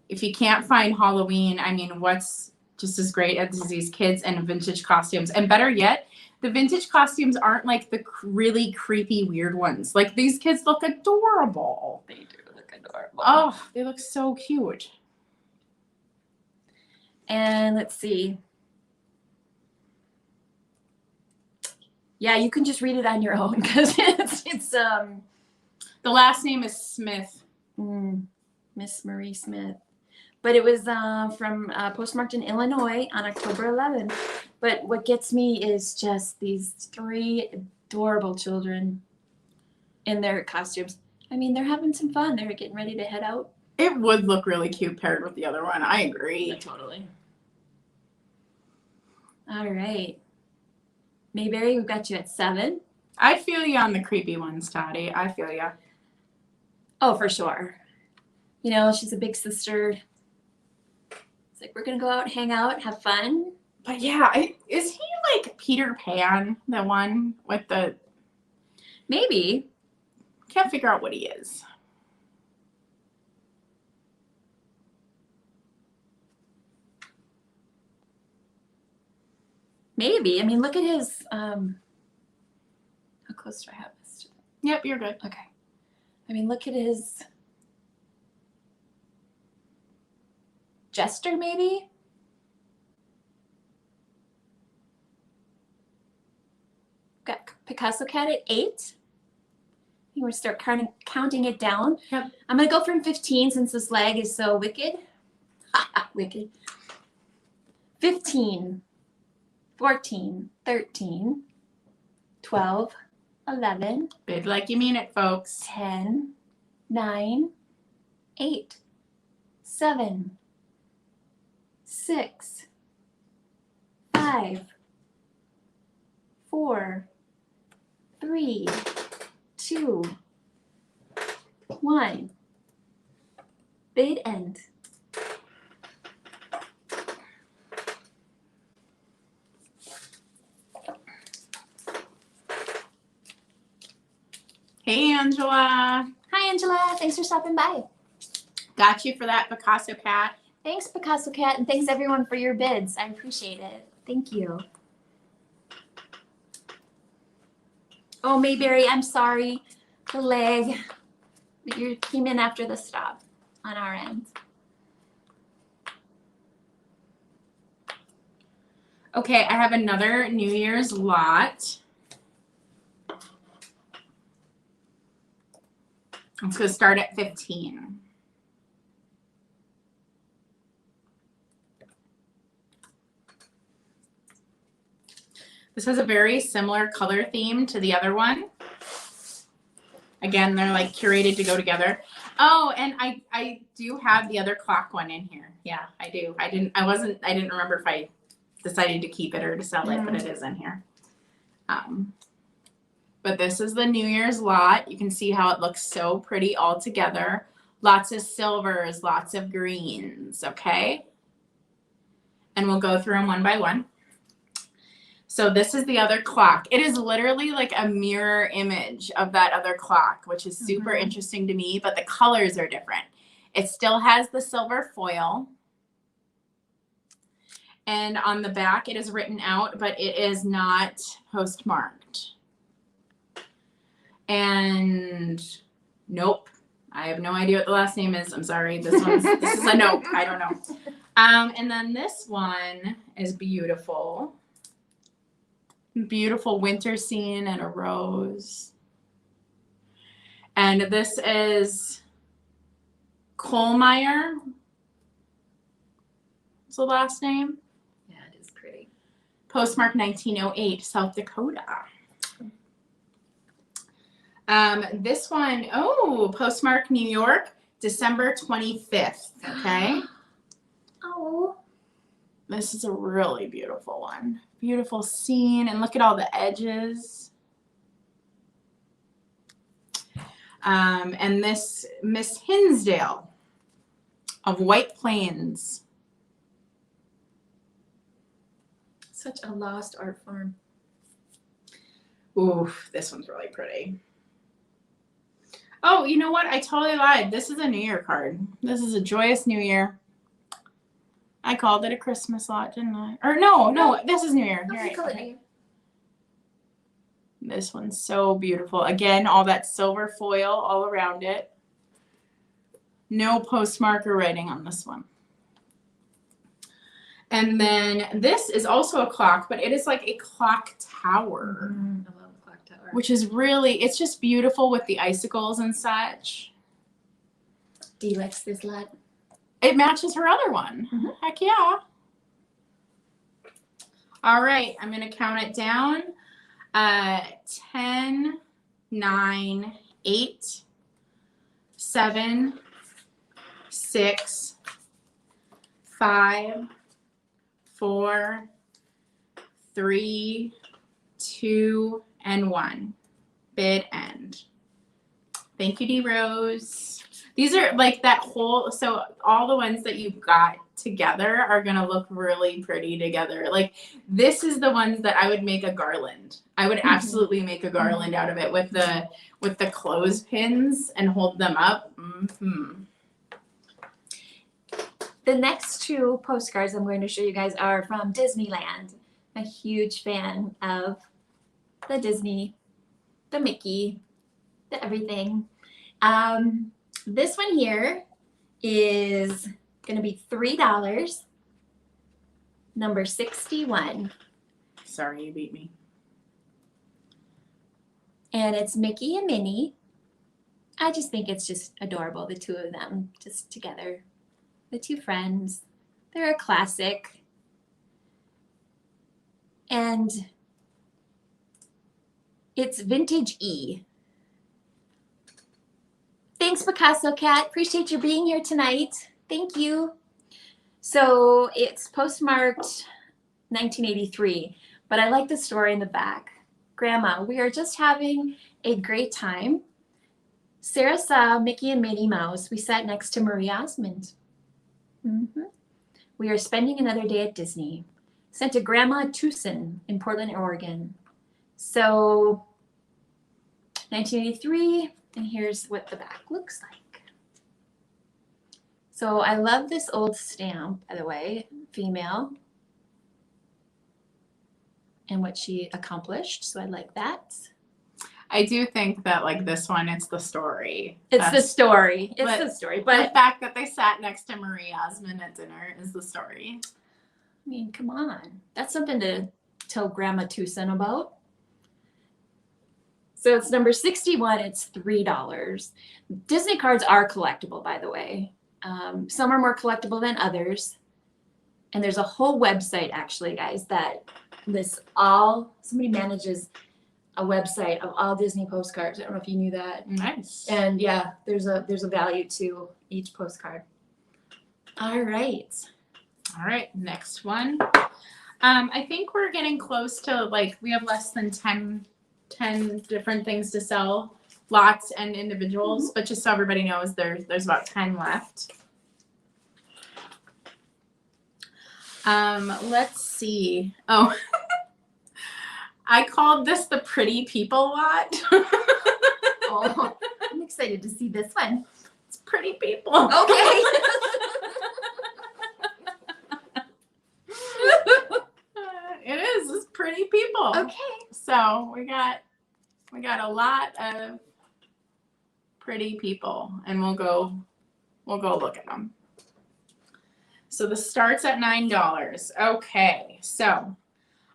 If you can't find Halloween, I mean, what's just as great as these kids in vintage costumes? And better yet, the vintage costumes aren't like the really creepy, weird ones. Like, these kids look adorable. They do look adorable. Oh, they look so cute. And let's see. Yeah, you can just read it on your own because it's The last name is Smith. Miss Marie Smith. But it was from postmarked in Illinois on October 11th. But what gets me is just these 3 adorable children in their costumes. I mean, they're having some fun. They're getting ready to head out. It would look really cute paired with the other one. I agree. Yeah, totally. All right. Mayberry, we've got you at 7. I feel you on the creepy ones, Toddy. I feel you. Oh, for sure. You know, she's a big sister. It's like, we're going to go out, hang out, have fun. But yeah, is he like Peter Pan, the one with the... Maybe. Can't figure out what he is. Maybe. I mean, look at his, how close do I have this? Yep, you're good. Okay. I mean, look at his jester, maybe? Got Picasso Cat at 8. You want to start counting it down? Yep. I'm going to go from 15 since this leg is so wicked. Wicked. 15. 14, 13, 12, 11. Bid like you mean it, folks. 10, 9, 8, 7, 6, 5, 4, 3, 2, 1. Bid end. Hey, Angela. Hi, Angela. Thanks for stopping by. Got you for that Picasso cat. Thanks, Picasso Cat, and thanks everyone for your bids. I appreciate it. Thank you. Oh, Mayberry, I'm sorry. The leg. You came in after the stop on our end. Okay, I have another New Year's lot. It's going to start at 15. This has a very similar color theme to the other one. Again, they're like curated to go together. Oh, and I do have the other clock one in here. Yeah, I do. I didn't remember if I decided to keep it or to sell it, but it is in here. But this is the New Year's lot. You can see how it looks so pretty all together. Lots of silvers, lots of greens, okay? And we'll go through them one by one. So this is the other clock. It is literally like a mirror image of that other clock, which is super interesting to me, but the colors are different. It still has the silver foil. And on the back, it is written out, but it is not postmarked. And nope, I have no idea what the last name is. I'm sorry. This is a nope. I don't know. And then this one is beautiful. Beautiful winter scene and a rose. And this is Kohlmeyer. What's the last name? Yeah, it is pretty. Postmark 1908, South Dakota. This one, postmark New York, December 25th. Okay. Oh. This is a really beautiful one. Beautiful scene, and look at all the edges. And this Miss Hinsdale of White Plains. Such a lost art form. Ooh, this one's really pretty. Oh, you know what? I totally lied. This is a New Year card. This is a joyous New Year. I called it a Christmas lot, didn't I? Or no, this is New Year. You're right. Okay. This one's so beautiful. Again, all that silver foil all around it. No postmark or writing on this one. And then this is also a clock, but it is like a clock tower. I love a clock tower. Which is really, it's just beautiful with the icicles and such. Do you like this lot? It matches her other one. Mm-hmm. Heck yeah. All right, I'm going to count it down. 10, 9, 8, 7, 6, 5, 4, 3, 2, and 1. Bid end. Thank you, D Rose. These are like that whole, so all the ones that you've got together are going to look really pretty together. Like this is the ones that I would make a garland. I would absolutely make a garland out of it with the clothespins and hold them up. Mm-hmm. The next two postcards I'm going to show you guys are from Disneyland. I'm a huge fan of the Disney, the Mickey, the everything. This one here is going to be $3, number 61. Sorry, you beat me. And it's Mickey and Minnie. I just think it's just adorable, the two of them just together. The two friends. They're a classic. And it's vintage E. Thanks, Picasso Cat. Appreciate you being here tonight. Thank you. So it's postmarked 1983, but I like the story in the back. Grandma, we are just having a great time. Sarah saw Mickey and Minnie Mouse. We sat next to Marie Osmond. We are spending another day at Disney. Sent to Grandma Tucson in Portland, Oregon. So 1983. And here's what the back looks like. So I love this old stamp, by the way, female, and what she accomplished. So I like that. I do think that like this one, it's the story. It's the story. It's the story. But the fact that they sat next to Marie Osmond at dinner is the story. I mean, come on. That's something to tell Grandma Tucson about. So it's number 61. It's $3. Disney cards are collectible, by the way. Some are more collectible than others. And there's a whole website, actually, guys, that lists all, somebody manages a website of all Disney postcards. I don't know if you knew that. Nice. And yeah, there's a value to each postcard. All right. All right, next one. I think we're getting close to like, we have less than 10 different things to sell, lots and individuals, but just so everybody knows, there's about 10 left. Let's see. Oh, I called this the pretty people lot. Oh, I'm excited to see this one. It's pretty people. Okay. It is. It's pretty people. Okay. So we got We got a lot of pretty people, and we'll go look at them. So this starts at $9. Okay, so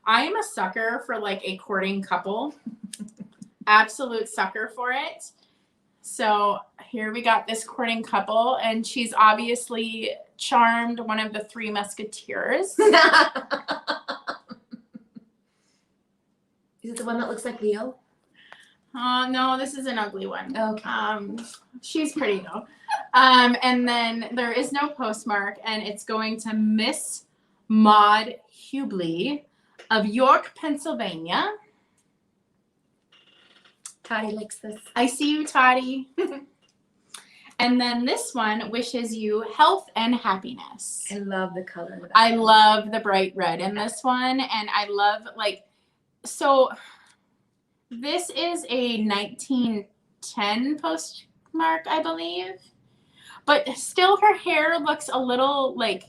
I am a sucker for like a courting couple. Absolute sucker for it. So here we got this courting couple, and she's obviously charmed one of the three musketeers. Is it the one that looks like Leo? No, this is an ugly one. Okay. She's pretty though. And then there is no postmark, and it's going to Miss Maud Hubley of York, Pennsylvania. Toddy likes this. I see you, Toddy. And then this one wishes you health and happiness. I love the color of that. I love the bright red in this one, and I love like, so this is a 1910 postmark, I believe, but still her hair looks a little like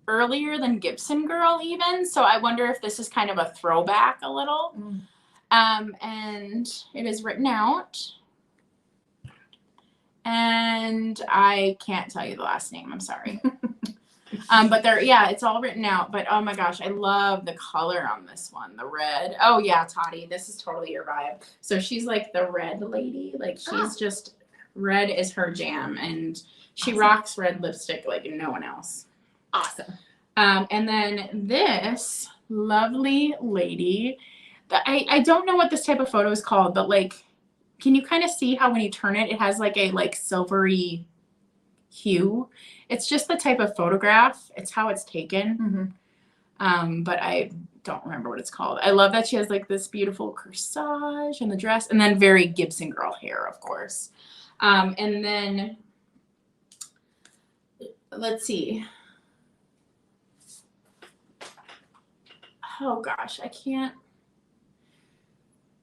earlier than Gibson Girl even, so I wonder if this is kind of a throwback a little. And it is written out, and I can't tell you the last name, I'm sorry. But yeah, it's all written out, but oh my gosh, I love the color on this one, the red. Oh yeah, Toddy, this is totally your vibe. So she's like the red lady, like she's just, red is her jam, and she rocks red lipstick like no one else. Awesome. And then this lovely lady, I don't know what this type of photo is called, but like, can you kind of see how when you turn it, it has like a like silvery hue? It's just the type of photograph. It's how it's taken. But I don't remember what it's called. I love that she has like this beautiful corsage and the dress, and then very Gibson Girl hair, of course. And then let's see. Oh gosh, I can't.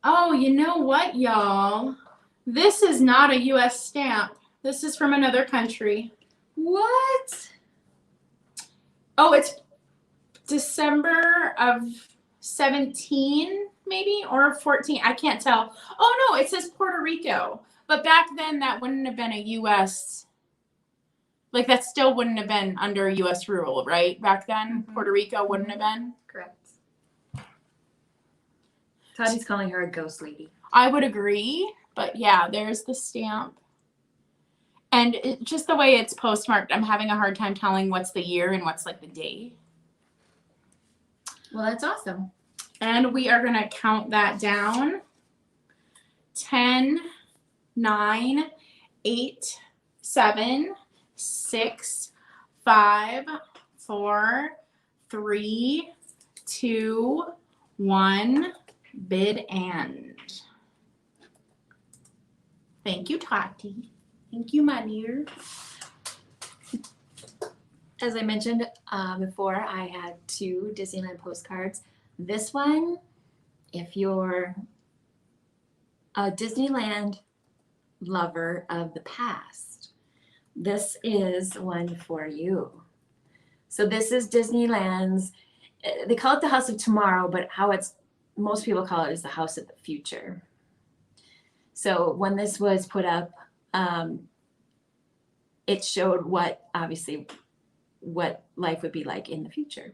Oh, you know what, y'all? This is not a US stamp. This is from another country. What? Oh, it's December of 17, maybe, or 14. I can't tell. Oh, no, it says Puerto Rico. But back then, that wouldn't have been a US, like that still wouldn't have been under US rule, right? Back then, Puerto Rico wouldn't have been. Correct. Toddy's calling her a ghost lady. I would agree, but yeah, there's the stamp. And just the way it's postmarked, I'm having a hard time telling what's the year and what's like the day. Well, that's awesome. And we are going to count that down. 10, 9, 8, 7, 6, 5, 4, 3, 2, 1. Bid and. Thank you, Tati. Thank you, my dear. As I mentioned before, I had 2 Disneyland postcards. This one, if you're a Disneyland lover of the past, this is one for you. So this is Disneyland's, they call it the House of Tomorrow, but how it's most people call it is the House of the Future. So when this was put up, it showed what life would be like in the future.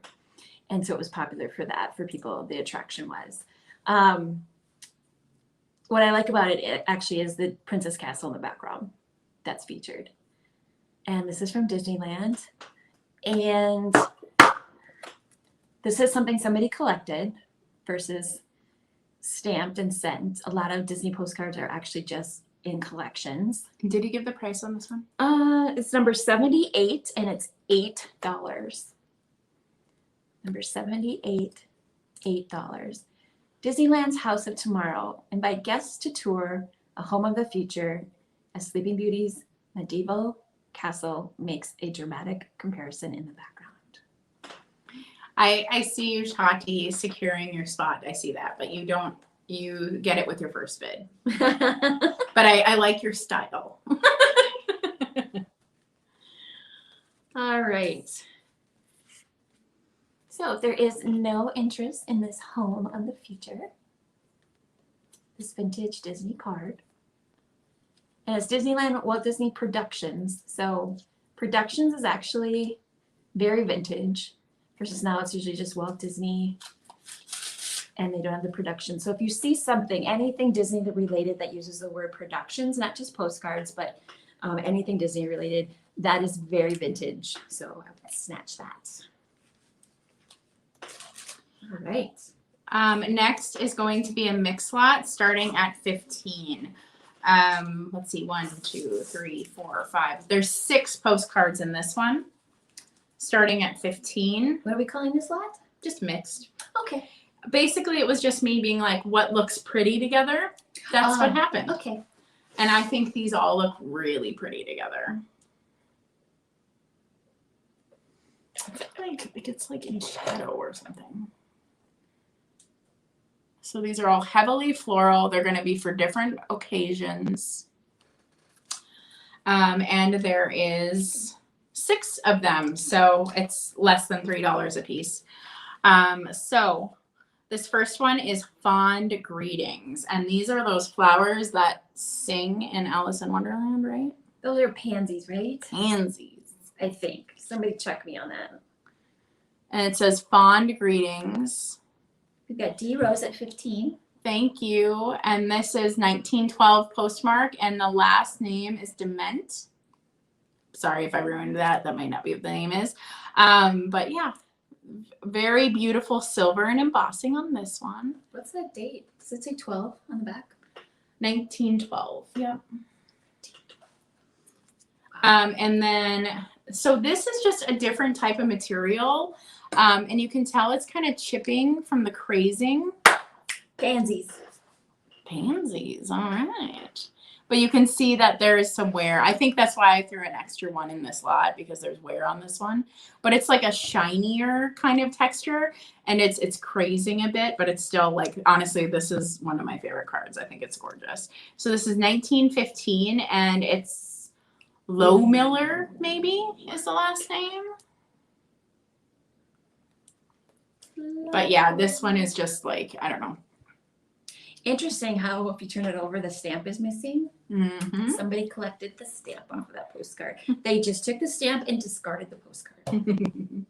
And so it was popular for that, for people, the attraction was. What I like about it actually is the Princess Castle in the background that's featured. And this is from Disneyland. And this is something somebody collected versus stamped and sent. A lot of Disney postcards are actually just in collections. Did you give the price on this one? It's number 78 and it's $8. Number 78, $8. Disneyland's House of Tomorrow. Invite guests to tour a home of the future as Sleeping Beauty's medieval castle makes a dramatic comparison in the background. I see you, Tati, securing your spot. I see that, but you don't, you get it with your first bid. But I like your style. All right. So if there is no interest in this home of the future, this vintage Disney card. And it's Disneyland, Walt Disney Productions. So Productions is actually very vintage versus now it's usually just Walt Disney and they don't have the production. So if you see something, anything Disney related that uses the word productions, not just postcards, but anything Disney related, that is very vintage. So I would snatch that. All right. Next is going to be a mix lot starting at 15. Let's see, 1, 2, 3, 4, 5. There's 6 postcards in this one, starting at 15. What are we calling this lot? Just mixed. Okay. Basically, it was just me being like, what looks pretty together? That's what happened. Okay. And I think these all look really pretty together. I feel like it's like in shadow or something. So these are all heavily floral. They're going to be for different occasions. And there is 6 of them. So it's less than $3 a piece. So this first one is Fond Greetings. And these are those flowers that sing in Alice in Wonderland, right? Those are pansies, right? Pansies. I think. Somebody check me on that. And it says Fond Greetings. We've got D Rose at 15. Thank you. And this is 1912 postmark, and the last name is Dement. Sorry if I ruined that. That might not be what the name is. But yeah, very beautiful silver and embossing on this one. What's that date? Does it say 12 on the back? 1912. Yep. And then, so this is just a different type of material. And you can tell it's kind of chipping from the crazing. Pansies. Pansies, all right. But you can see that there is some wear. I think that's why I threw an extra one in this lot, because there's wear on this one. But it's like a shinier kind of texture, and it's crazing a bit, but it's still like, honestly, this is one of my favorite cards. I think it's gorgeous. So this is 1915, and it's Low Miller, maybe, is the last name. But yeah, this one is just like, I don't know. Interesting how if you turn it over, the stamp is missing. Mm-hmm. Somebody collected the stamp off of that postcard. They just took the stamp and discarded the postcard.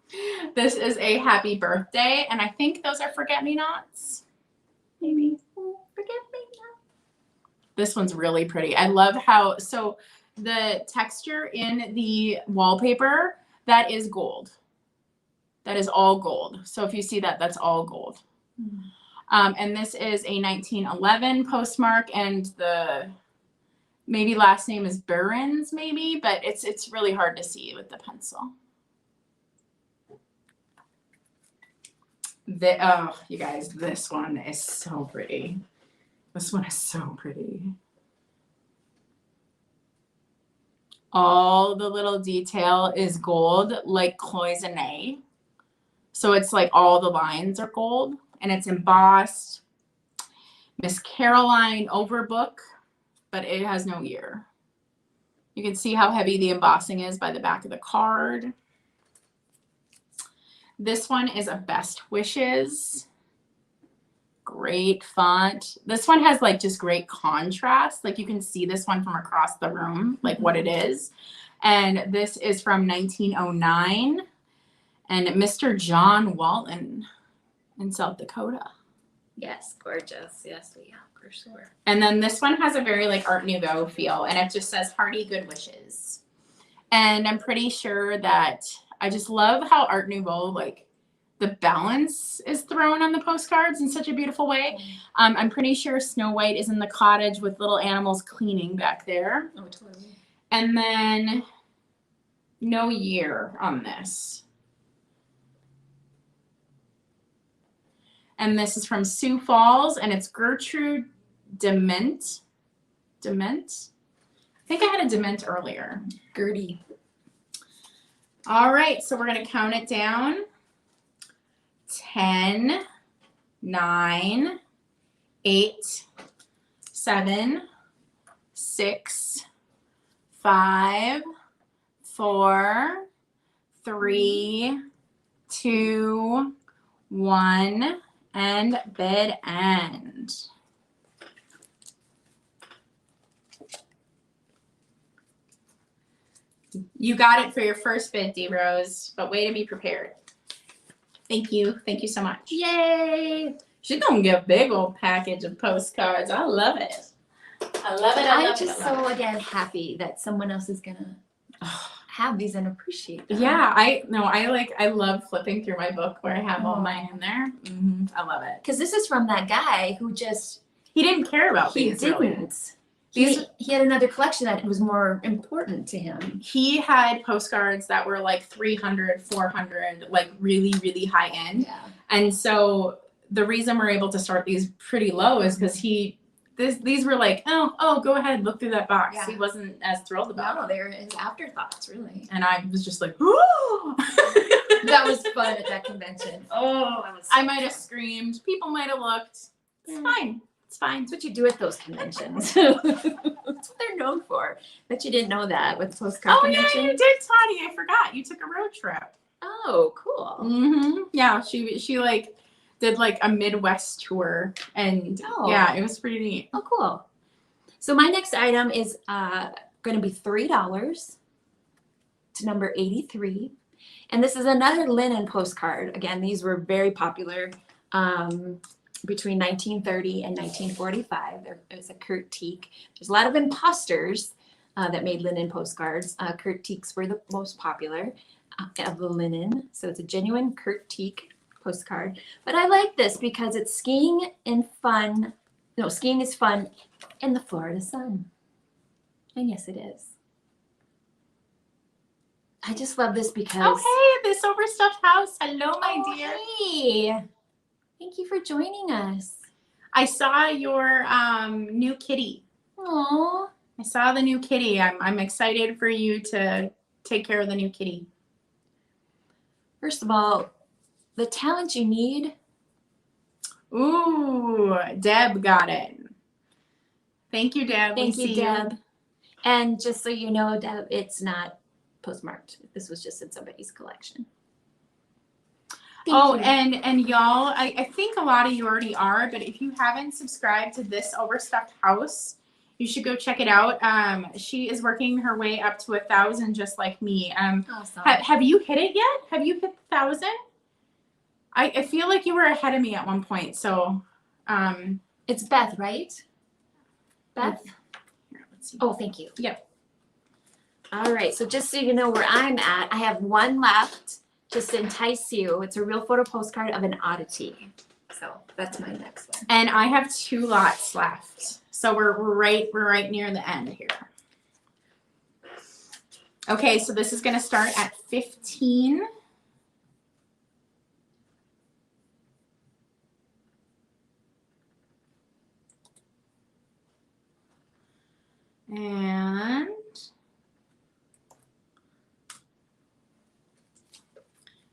This is a happy birthday, and I think those are forget-me-nots. Maybe. Forget-me-not. This one's really pretty. I love how, so the texture in the wallpaper, that is gold. That is all gold. So if you see that, that's all gold. And this is a 1911 postmark, and the maybe last name is Burns, maybe, but it's really hard to see with the pencil. Oh, you guys, this one is so pretty. This one is so pretty. All the little detail is gold, like cloisonne. So it's like all the lines are gold, and it's embossed. Miss Caroline Overbook, but it has no ear. You can see how heavy the embossing is by the back of the card. This one is a Best Wishes. Great font. This one has like just great contrast. Like you can see this one from across the room, like what it is. And this is from 1909. And Mr. John Walton in South Dakota. Yes, gorgeous. Yes, we have for sure. And then this one has a very like Art Nouveau feel, and it just says hearty good wishes. And I'm pretty sure that I just love how Art Nouveau, like the balance is thrown on the postcards in such a beautiful way. I'm pretty sure Snow White is in the cottage with little animals cleaning back there. Oh, totally. And then no year on this. And this is from Sioux Falls, and it's Gertrude Dement. Dement? I think I had a Dement earlier. Gertie. All right, so we're going to count it down. 10, 9, 8, 7, 6, 5, 4, 3, 2, 1. And bid end. You got it for your first bid, D Rose, but way to be prepared. Thank you. Thank you so much. Yay! She's gonna get a big old package of postcards. I love it. I love it. I'm just so again happy that someone else is gonna have these and appreciate them. Yeah, I love flipping through my book where I have all mine in there. I love it. Because this is from that guy who just He didn't care about he these. didn't. Really. He had another collection that was more important to him. He had postcards that were like 300, 400, like really, really high end. Yeah. And so the reason we're able to start these pretty low is because these were like, oh, go ahead, look through that box. Yeah. He wasn't as thrilled about No, it. they're his afterthoughts, really. And I was just like, ooh. That was fun at that convention. Oh, I was. I might have screamed. People might have looked. It's fine. It's fine. That's what you do at those conventions. That's what they're known for. Bet you didn't know that with Postcard Convention. Yeah, you did, Toddy. I forgot. You took a road trip. Oh, cool. Yeah, she like did like a Midwest tour, and yeah, it was pretty neat. Oh, cool. So my next item is going to be $3 to number 83. And this is another linen postcard. Again, these were very popular between 1930 and 1945. There was a Kurt Tiki. There's a lot of imposters that made linen postcards. Kurt Tikis were the most popular of the linen. So it's a genuine Kurt Tiki postcard. But I like this because it's skiing and fun. No, skiing is fun in the Florida sun. And yes, it is. I just love this because... Oh, hey, this overstuffed house. Hello, my dear. Hey. Thank you for joining us. I saw your new kitty. Aww. I saw the new kitty. I'm excited for you to take care of the new kitty. First of all, the talent you need. Ooh, Deb got it. Thank you, Deb. Thank you, Deb. And just so you know, Deb, it's not postmarked. This was just in somebody's collection. Thank you. And y'all, I think a lot of you already are, but if you haven't subscribed to this overstuffed house, you should go check it out. She is working her way up to 1,000 just like me. Awesome. Have you hit it yet? Have you hit 1,000? I feel like you were ahead of me at one point. So it's Beth, right? Beth? Here, let's see. Oh, thank you. Yep. All right. So just so you know where I'm at, I have one left just to entice you. It's a real photo postcard of an oddity. So that's my next one. And I have 2 lots left. So we're right near the end here. Okay, so this is going to start at 15. And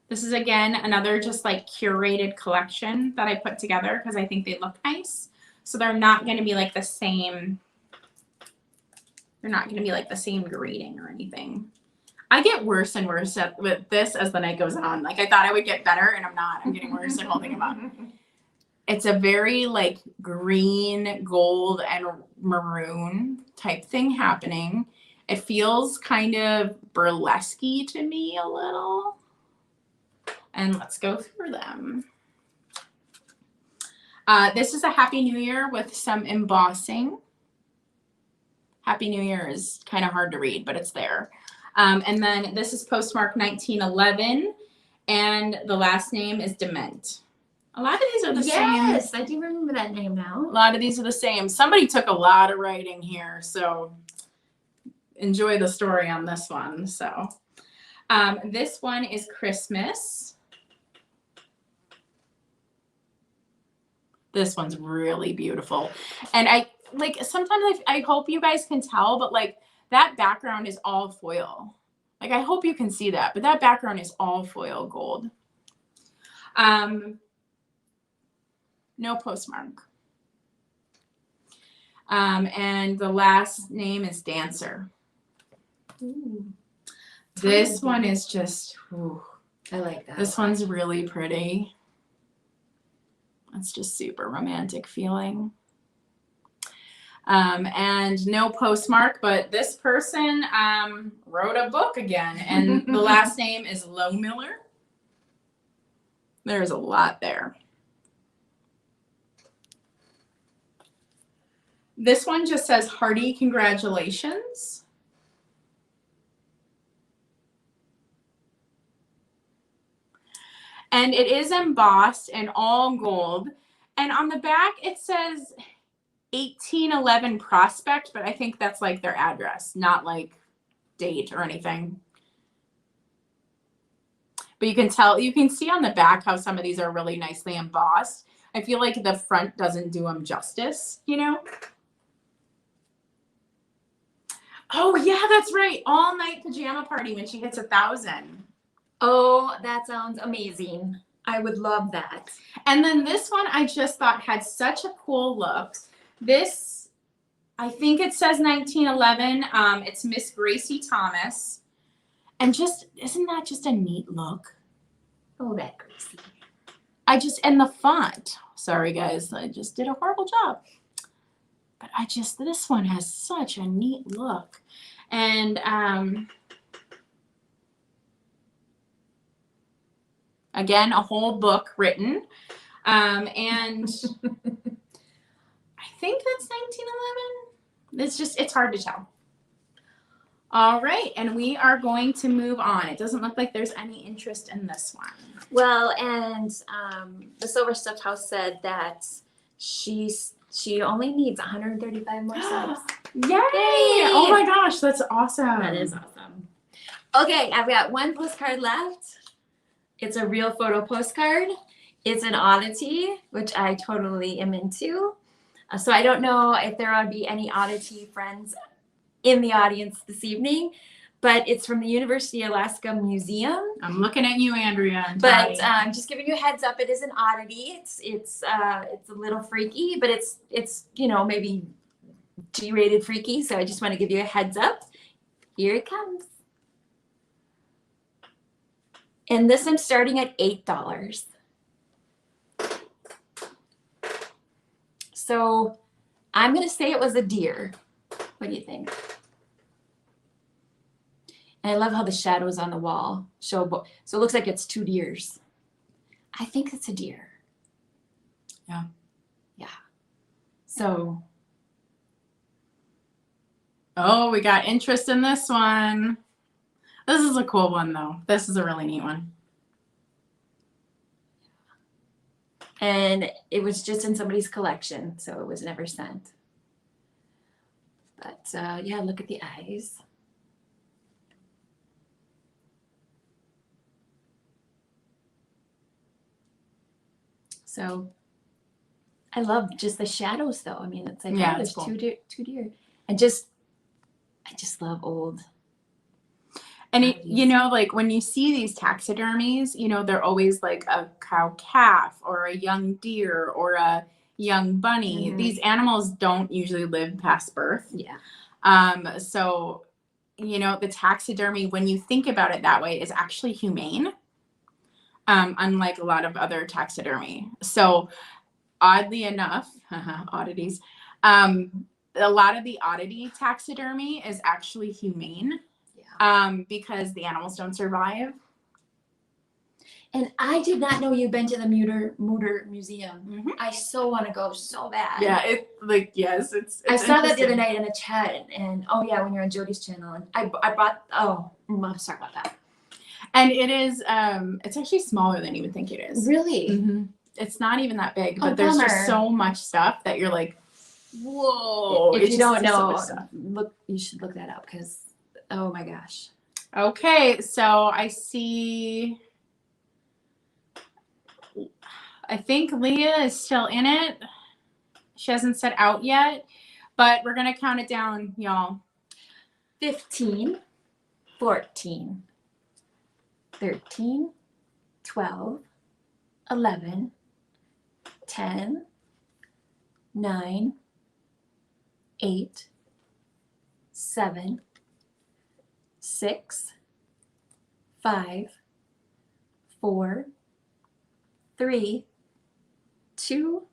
this is again another just like curated collection that I put together because I think they look nice. So they're not going to be like the same. They're not going to be like the same grading or anything. I get worse and worse with this as the night goes on. Like I thought I would get better and I'm not. I'm getting worse at holding them up. It's a very like green, gold, and maroon type thing happening. It feels kind of burlesque-y to me a little. And let's go through them. This is a Happy New Year with some embossing. Happy New Year is kind of hard to read, but it's there. And then this is postmark 1911, and the last name is Dement. A lot of these are the same. Yes, I do remember that name now. A lot of these are the same. Somebody took a lot of writing here, so enjoy the story on this one. So this one is Christmas. This one's really beautiful. And I like sometimes I hope you guys can tell, but like that background is all foil. Like I hope you can see that, but that background is all foil gold. No postmark. And the last name is Dancer. Ooh. This one is just, ooh, I like that. this one's really pretty. It's just super romantic feeling. And no postmark, but this person wrote a book again, and the last name is Miller. There's a lot there. This one just says hearty congratulations. And it is embossed in all gold. And on the back, it says 1811 Prospect, but I think that's like their address, not like date or anything. But you can tell, you can see on the back how some of these are really nicely embossed. I feel like the front doesn't do them justice, you know? Oh yeah, that's right. All night pajama party when she hits 1,000. Oh, that sounds amazing. I would love that. And then this one I just thought had such a cool look. This, I think it says 1911. It's Miss Gracie Thomas. And just, isn't that just a neat look? Oh, that Gracie. And the font. Sorry guys, I just did a horrible job. But this one has such a neat look. And again, a whole book written. And I think that's 1911. It's hard to tell. All right, and we are going to move on. It doesn't look like there's any interest in this one. Well, and the Silver Stuffed House said that she only needs 135 more subs. Yay! Oh my gosh, that's awesome. That is awesome. Okay, I've got one postcard left. It's a real photo postcard. It's an oddity, which I totally am into. So I don't know if there would be any oddity friends in the audience this evening, but it's from the University of Alaska Museum. I'm looking at you, Andrea. But just giving you a heads up, it is an oddity. It's a little freaky, but it's maybe G-rated freaky. So I just want to give you a heads up. Here it comes. And this I'm starting at $8. So I'm going to say it was a deer. What do you think? And I love how the shadows on the wall show. So it looks like it's two deers. I think it's a deer. Yeah. Yeah. So. Oh, we got interest in this one. This is a cool one, though. This is a really neat one. And it was just in somebody's collection, so it was never sent. But yeah, look at the eyes. So I love just the shadows, though. I mean, it's like, yeah, oh, there's cool. two deer. And I just love old. And like when you see these taxidermies, they're always like a cow calf or a young deer or a young bunny. Mm-hmm. These animals don't usually live past birth. Yeah. So, the taxidermy, when you think about it that way, is actually humane. Unlike a lot of other taxidermy. So oddly enough, oddities, a lot of the oddity taxidermy is actually humane. Because the animals don't survive. And I did not know you've been to the Mutter Museum. Mm-hmm. I so want to go so bad. Yeah, yes, it's I saw that the other night in a chat, and oh yeah, when you're on Jody's channel, and I brought. Oh, I'm sorry about that. And it is, it's actually smaller than you would think it is. Really? Mm-hmm. It's not even that big, but there's just so much stuff that you're like, whoa. If you don't know, you should look that up because. Oh my gosh. Okay, so I see. I think Leah is still in it. She hasn't said out yet, but we're going to count it down, y'all. 15, 14, 13, 12, 11, 10, 9, 8, 7, 6, 5, 4, 3, 2,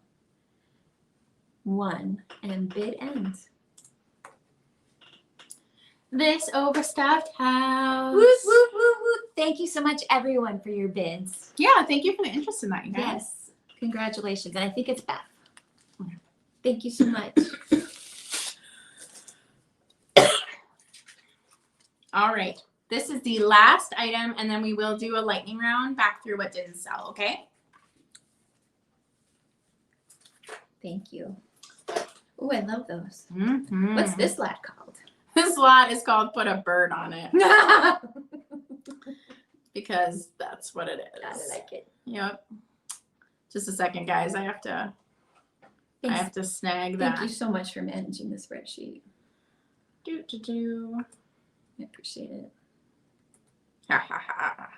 1 and bid end. This overstuffed house. Woot, woot, woot, woot. Thank you so much, everyone, for your bids. Yeah, thank you for the interest in that, you guys. Yes, congratulations. And I think it's Beth. Thank you so much. All right. This is the last item, and then we will do a lightning round back through what didn't sell, okay? Thank you. Oh, I love those. Mm-hmm. What's this lot called? This lot is called Put a Bird on It because that's what it is. I like it. Yep. Just a second, guys. I have to snag that. Thank you so much for managing the spreadsheet. Do. I appreciate it. Ha ha ha.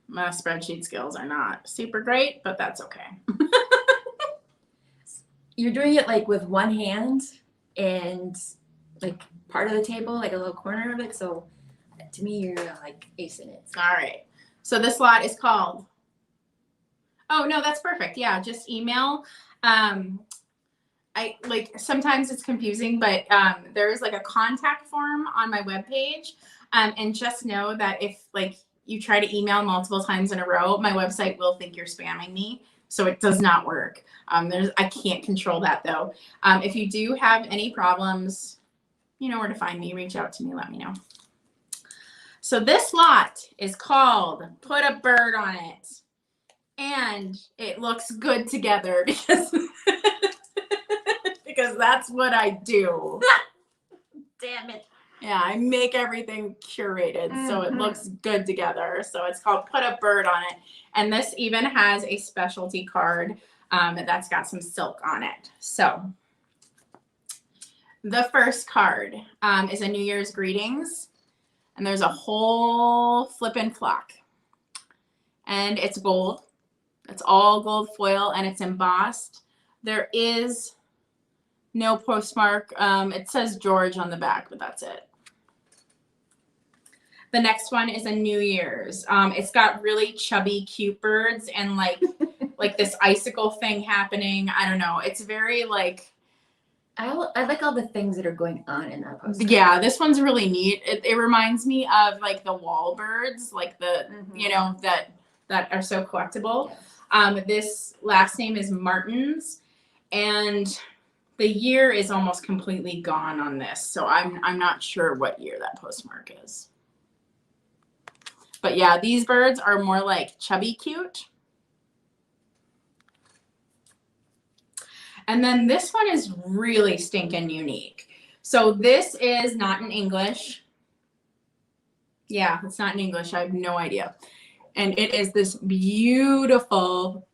My spreadsheet skills are not super great, but that's okay. You're doing it like with one hand and like part of the table, like a little corner of it. So to me, you're like acing it. All right. So this lot is called. Oh no, that's perfect. Yeah, just email. I like sometimes it's confusing, but there's like a contact form on my webpage. And just know that if like you try to email multiple times in a row, my website will think you're spamming me. So it does not work. I can't control that though. If you do have any problems, you know where to find me. Reach out to me. Let me know. So this lot is called Put a Bird on It. And it looks good together because, because that's what I do. Damn it. Yeah, I make everything curated so it looks good together. So it's called Put a Bird on It. And this even has a specialty card that's got some silk on it. So the first card is a New Year's greetings. And there's a whole flippin' flock. And it's gold. It's all gold foil and it's embossed. There is no postmark. It says George on the back, but that's it. The next one is a New Year's. It's got really chubby, cute birds and like like this icicle thing happening. I don't know. It's very like. I like all the things that are going on in that postcard. Yeah, this one's really neat. It reminds me of like the wall birds, like the you know that are so collectible. Yes. This last name is Martins, and the year is almost completely gone on this, so I'm not sure what year that postmark is. But yeah, these birds are more like chubby cute. And then this one is really stinking unique. So this is not in English. Yeah, it's not in English. I have no idea. And it is this beautiful,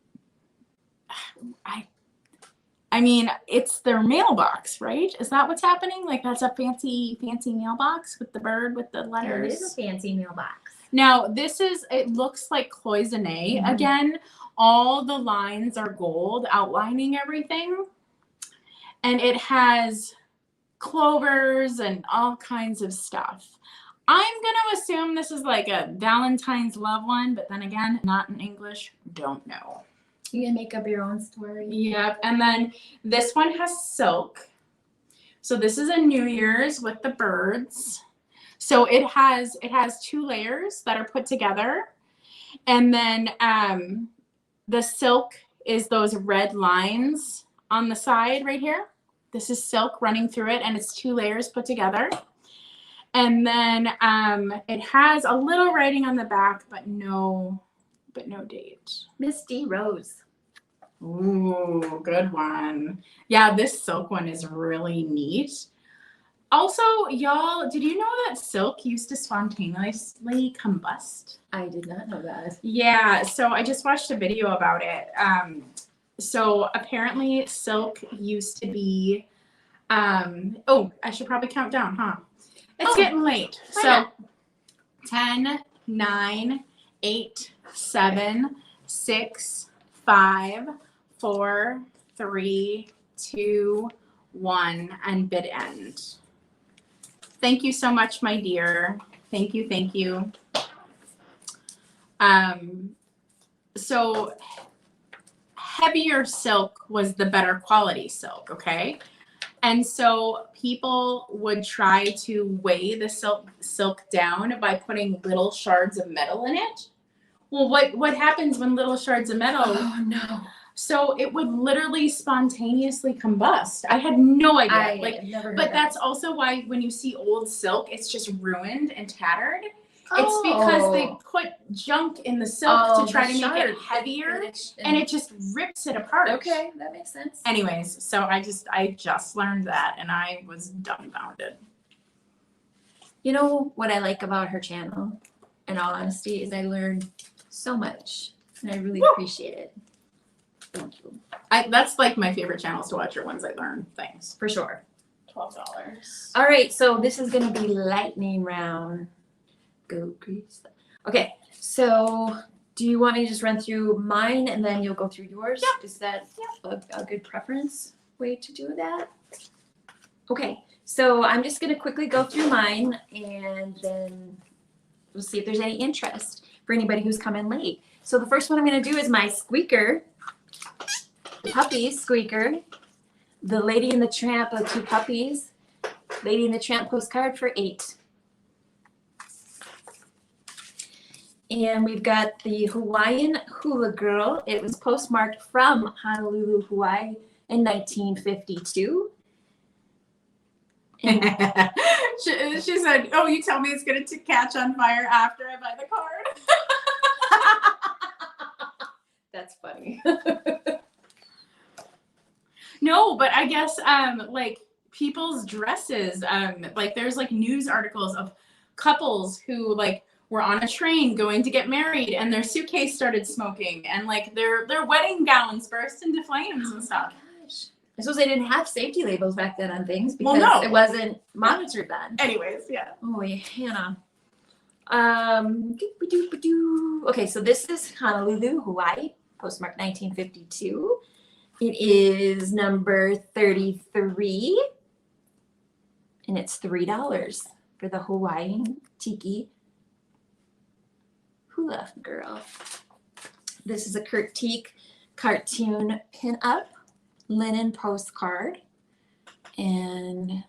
I mean, it's their mailbox, right? Is that what's happening? Like that's a fancy mailbox with the bird with the letters. It is a fancy mailbox. Now this is, it looks like cloisonne again. All the lines are gold, outlining everything. And it has clovers and all kinds of stuff. I'm going to assume this is like a Valentine's love one, but then again, not in English, don't know. You can make up your own story. Yep. And then this one has silk. So this is a New Year's with the birds. So it has 2 layers that are put together. And then the silk is those red lines on the side right here. This is silk running through it, and it's 2 layers put together. And then it has a little writing on the back, but no date. Miss D. Rose. Ooh, good one. Yeah, this silk one is really neat. Also, y'all, did you know that silk used to spontaneously combust? I did not know that. Yeah, so I just watched a video about it. So apparently silk used to be, oh, I should probably count down, huh? It's getting late. So 10, 9, 8, 7, 6, 5, 4, 3, 2, 1, and bid end. Thank you so much, my dear. Thank you, thank you. So heavier silk was the better quality silk, okay? And so people would try to weigh the silk down by putting little shards of metal in it. Well, what happens when little shards of metal? Oh no. So it would literally spontaneously combust. I had no idea. I've never heard but that. that's also why when you see old silk, it's just ruined and tattered. It's because they put junk in the silk to try to make it heavier, and it just rips it apart. Okay, that makes sense. Anyways, so I just learned that, and I was dumbfounded. You know what I like about her channel, in all honesty, is I learned so much, and I really appreciate it. Thank you. That's like my favorite channels to watch are ones I learn things. For sure. $12. All right, so this is going to be lightning round. Go, Grease. Okay, so do you want me to just run through mine and then you'll go through yours? Yeah. Is that a good preference way to do that? Okay, so I'm just going to quickly go through mine and then we'll see if there's any interest for anybody who's come in late. So the first one I'm going to do is my squeaker, puppy squeaker, the Lady and the Tramp of 2 puppies, Lady and the Tramp postcard for $8. And we've got the Hawaiian Hula Girl. It was postmarked from Honolulu, Hawaii in 1952. And she said, "Oh, you tell me it's going to catch on fire after I buy the card." that's funny. No, but I guess like people's dresses, like there's like news articles of couples who like were on a train going to get married and their suitcase started smoking and like their wedding gowns burst into flames and stuff. Gosh. I suppose they didn't have safety labels back then on things because it wasn't monitored then. Anyways, yeah. Oh, Hannah. Okay, so this is Honolulu, Hawaii, postmark 1952. It is number 33, and it's $3 for the Hawaiian Tiki Hula Girl. This is a Teak cartoon pin-up linen postcard, and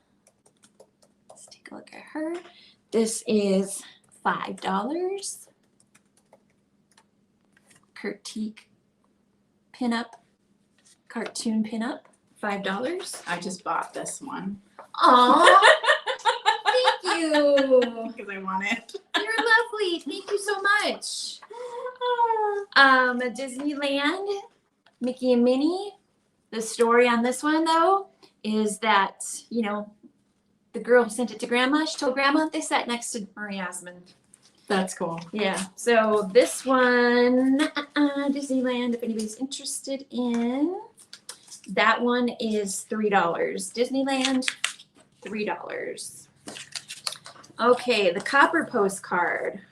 let's take a look at her. This is $5. Teak pin-up, cartoon pin-up, $5. I just bought this one. Aw, thank you. Because I want it. You're lovely. Thank you so much. Disneyland, Mickey and Minnie. The story on this one, though, is that, you know, the girl who sent it to Grandma, she told Grandma they sat next to Marie Osmond. That's cool. Yeah. So this one, Disneyland, if anybody's interested in, that one is $3. Disneyland, $3. Okay, the copper postcard.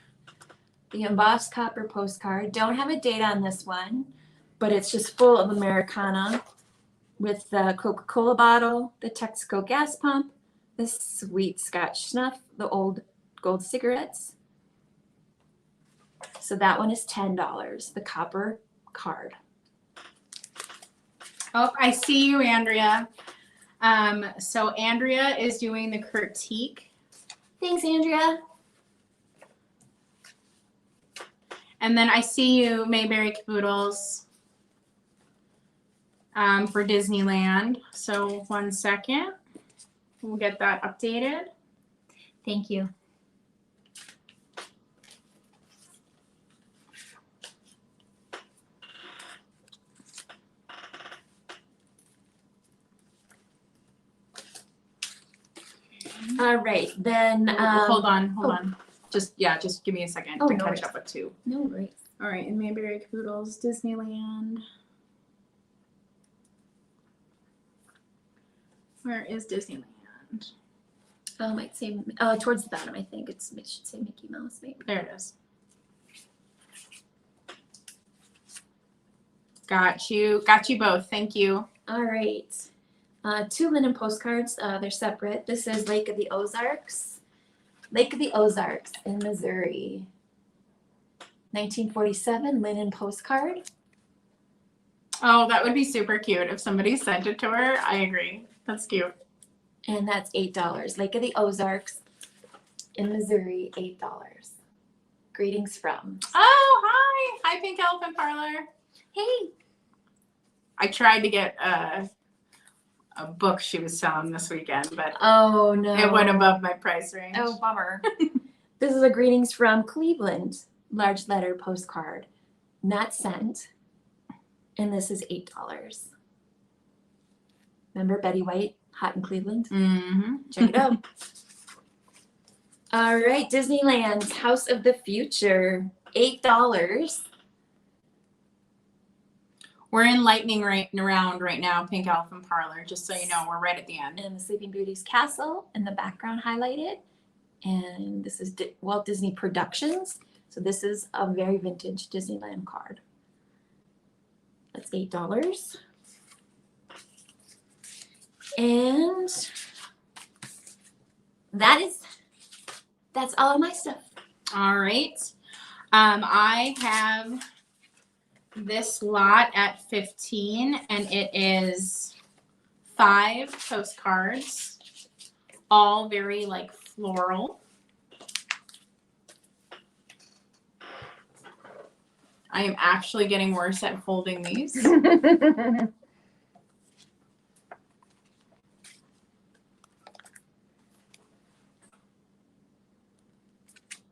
The embossed copper postcard. Don't have a date on this one, but it's just full of Americana with the Coca-Cola bottle, the Texaco gas pump, the sweet Scotch snuff, the old gold cigarettes. So that one is $10, the copper card. Oh, I see you, Andrea. So Andrea is doing the critique. Thanks, Andrea. And then I see you, Mayberry Caboodles, for Disneyland. So 1 second. We'll get that updated. Thank you. All right, then. Hold on. Just give me a second to catch up with 2. No worries. All right, and Mayberry Caboodles, Disneyland. Where is Disneyland? Oh, it might say towards the bottom. I think it should say Mickey Mouse. Maybe. There it is. Got you both. Thank you. All right. 2 linen postcards. They're separate. This is Lake of the Ozarks. Lake of the Ozarks in Missouri. 1947 linen postcard. Oh, that would be super cute if somebody sent it to her. I agree. That's cute. And that's $8. Lake of the Ozarks in Missouri, $8. Greetings from. Oh, hi. Hi, Pink Elephant Parlor. Hey. I tried to get a book she was selling this weekend, but Oh, no. it went above my price range. Oh, bummer. This is a greetings from Cleveland, large letter postcard, not sent. And this is $8. Remember Betty White, hot in Cleveland? Mm-hmm. Check it out. All right, Disneyland's House of the Future, $8. We're in lightning round right now, Pink Elephant Parlor, just so you know, we're right at the end. And the Sleeping Beauty's castle in the background highlighted. And this is Walt Disney Productions. So this is a very vintage Disneyland card. That's $8. And that's all of my stuff. All right. I have this lot at 15, and it is 5 postcards, all very like floral. I am actually getting worse at folding these.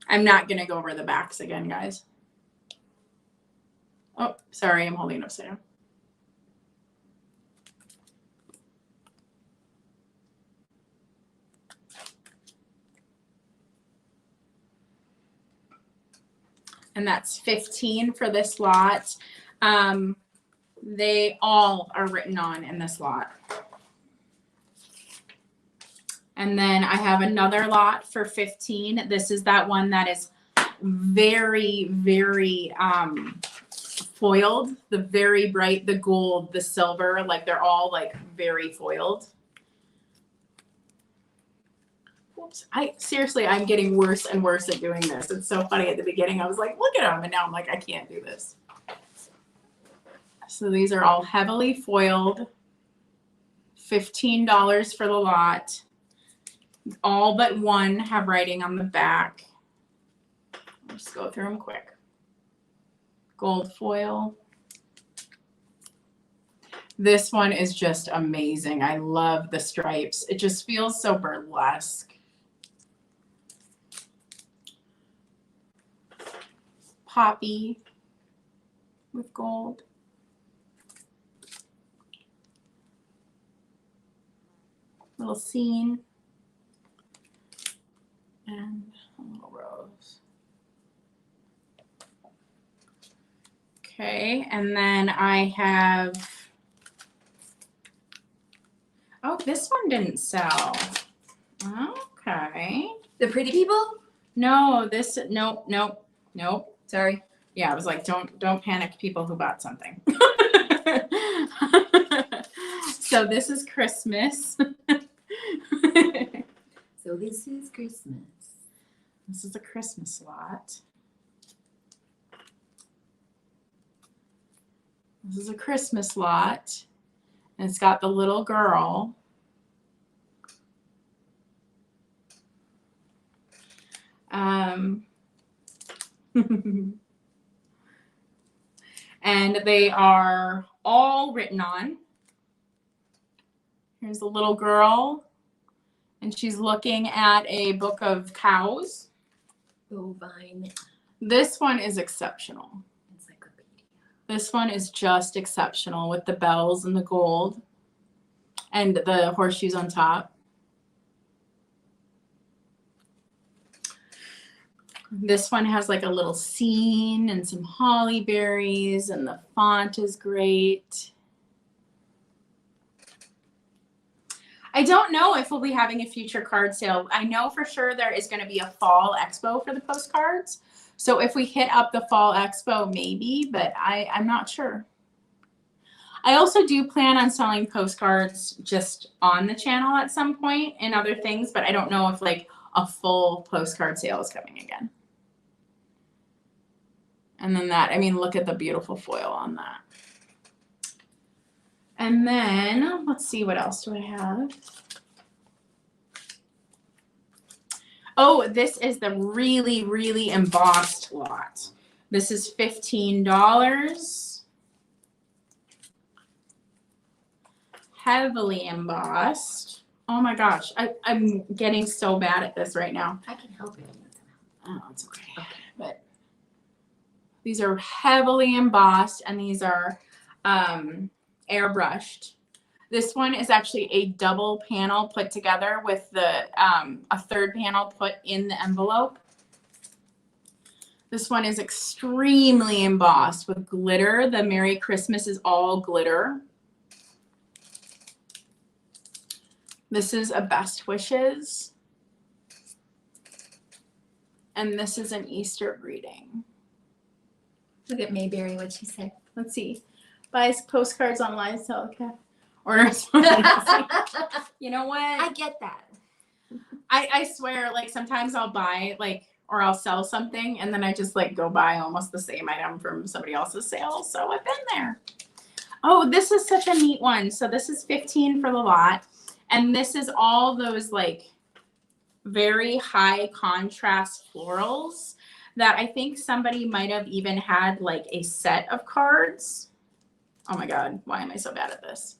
I'm not going to go over the backs again, guys. Oh, sorry, I'm holding it upside down. And that's 15 for this lot. They all are written on in this lot. And then I have another lot for 15. This is that one that is very, very foiled. The very bright, the gold, the silver, like they're all like very foiled. Oops. Seriously, I'm getting worse and worse at doing this. It's so funny. At the beginning, I was like, look at them. And now I'm like, I can't do this. So these are all heavily foiled. $15 for the lot. All but one have writing on the back. I'll just go through them quick. Gold foil. This one is just amazing. I love the stripes. It just feels so burlesque. Poppy with gold. Little scene. And a little rose. Okay, and then I have, oh, this one didn't sell. Okay. The Pretty People? No, this, nope. Sorry. Yeah, I was like, don't panic, people who bought something. So this is Christmas. So this is Christmas. This is a Christmas lot. This is a Christmas lot. And it's got the little girl. And they are all written on. Here's the little girl. And she's looking at a book of cows. Bovine. This one is exceptional. Encyclopedia. This one is just exceptional with the bells and the gold and the horseshoes on top. This one has like a little scene and some holly berries, and the font is great. I don't know if we'll be having a future card sale. I know for sure there is going to be a fall expo for the postcards. So if we hit up the fall expo, maybe, but I'm not sure. I also do plan on selling postcards just on the channel at some point and other things, but I don't know if like a full postcard sale is coming again. And then that, I mean, look at the beautiful foil on that. And then let's see, what else do I have? Oh, this is the really, really embossed lot. This is $15. Heavily embossed. Oh my gosh, I'm getting so bad at this right now. I can help you. Oh, it's okay. But these are heavily embossed, and these are airbrushed. This one is actually a double panel put together with the a third panel put in the envelope. This one is extremely embossed with glitter. The Merry Christmas is all glitter. This is a Best Wishes. And this is an Easter greeting. Look at Mayberry, what she said. Let's see. Buys postcards online, so okay. Or you know what? I get that. I swear, like sometimes I'll buy like, or I'll sell something and then I just like go buy almost the same item from somebody else's sale. So I've been there. Oh, this is such a neat one. So this is 15 for the lot. And this is all those like very high contrast florals that I think somebody might have even had like a set of cards. Oh my God, why am I so bad at this?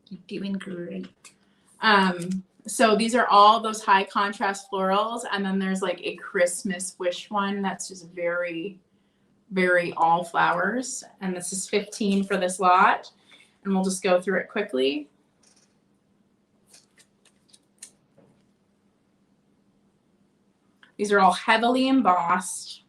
You're doing great. So these are all those high contrast florals. And then there's like a Christmas wish one that's just very, very all flowers. And this is 15 for this lot. And we'll just go through it quickly. These are all heavily embossed.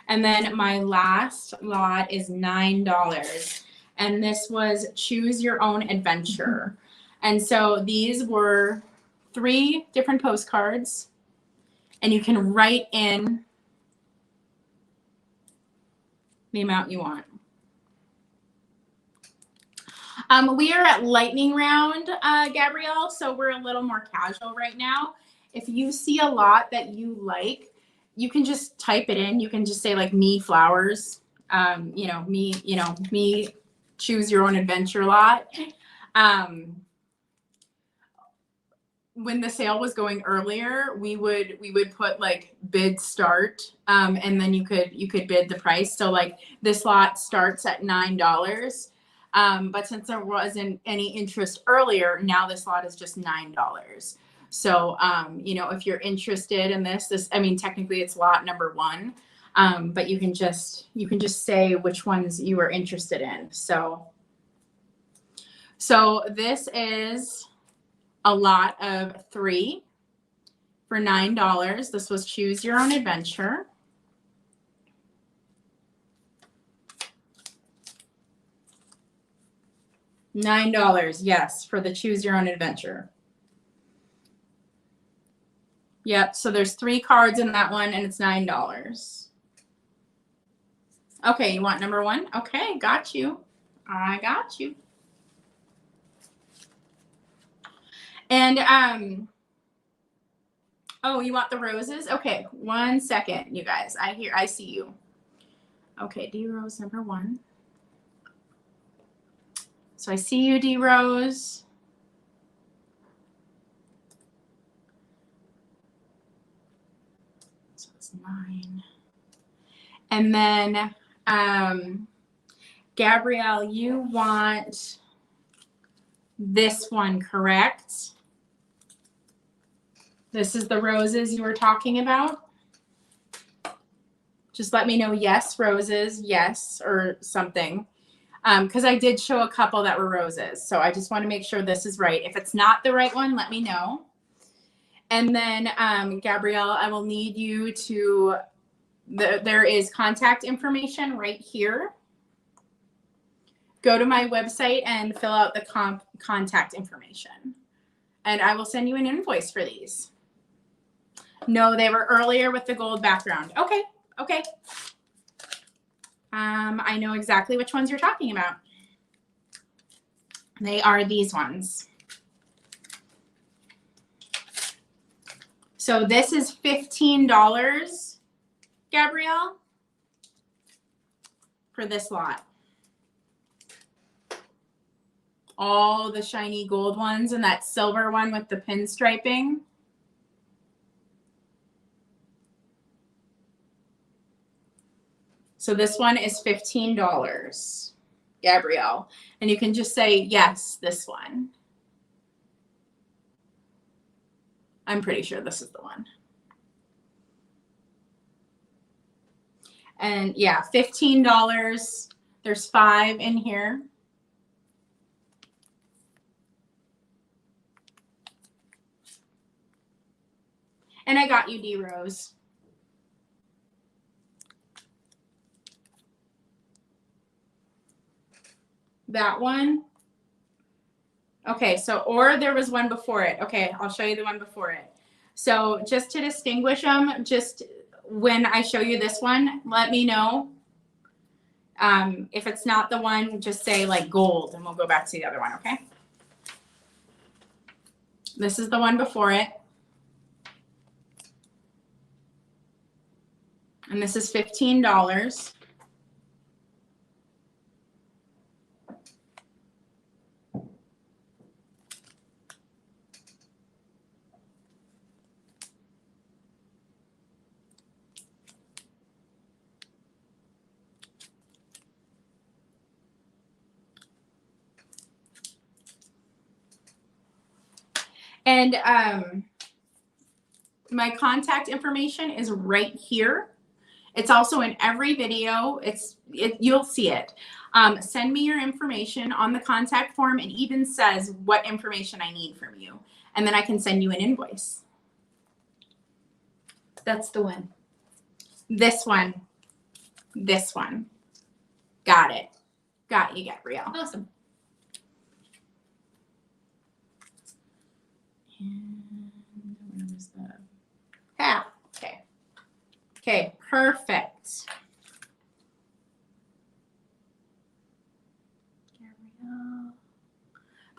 And then my last lot is $9. And this was Choose Your Own Adventure. And so these were 3 different postcards. And you can write in the amount you want. We are at lightning round, Gabrielle, so we're a little more casual right now. If you see a lot that you like, you can just type it in. You can just say like me flowers, me choose your own adventure lot. When the sale was going earlier, we would put like bid start, and then you could bid the price. So like this lot starts at $9. But since there wasn't any interest earlier, now this lot is just $9. So, if you're interested in this, I mean, technically it's lot number 1, but you can just say which ones you are interested in. So this is a lot of 3 for $9. This was Choose Your Own Adventure. $9, yes, for the Choose Your Own Adventure. Yep, so there's 3 cards in that one, and it's $9. Okay, you want number 1? Okay, got you. I got you. And, oh, you want the roses? Okay, 1 second, you guys. I see you. Okay, D Rose number 1. So I see you, D Rose. So it's 9. And then Gabrielle, you want this one, correct? This is the roses you were talking about. Just let me know yes, roses, yes, or something. Because I did show a couple that were roses. So I just want to make sure this is right. If it's not the right one, let me know. And then, Gabrielle, I will need you to, there is contact information right here. Go to my website and fill out the contact information. And I will send you an invoice for these. No, they were earlier with the gold background. Okay, okay. I know exactly which ones you're talking about. They are these ones. So this is $15, Gabrielle, for this lot. All the shiny gold ones and that silver one with the pinstriping. So this one is $15, Gabrielle. And you can just say, yes, this one. I'm pretty sure this is the one. And yeah, $15. There's 5 in here. And I got you, D Rose. That one. Okay, so, or there was one before it. Okay, I'll show you the one before it. So just to distinguish them, just when I show you this one, let me know. If it's not the one, just say like gold and we'll go back to the other one, okay? This is the one before it. And this is $15. And my contact information is right here. It's also in every video. You'll see it. Send me your information on the contact form. It even says what information I need from you. And then I can send you an invoice. That's the one. This one. This one. Got it. Got you, Gabrielle. Awesome. And where was that? Yeah. Okay. Okay, perfect.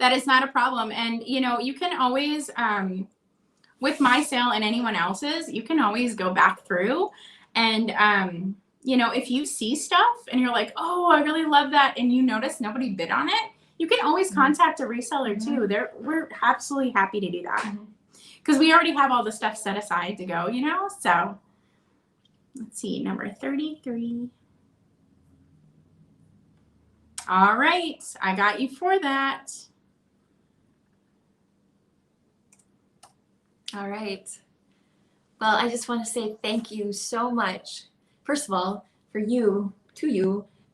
That is not a problem. And, you know, you can always, with my sale and anyone else's, you can always go back through and, you know, if you see stuff and you're like, oh, I really love that, and you notice nobody bid on it, you can always contact a reseller too. We're absolutely happy to do that because we already have all the stuff set aside to go, you know? So let's see, number 33. All right, I got you for that. All right. Well, I just want to say thank you so much. First of all, for you,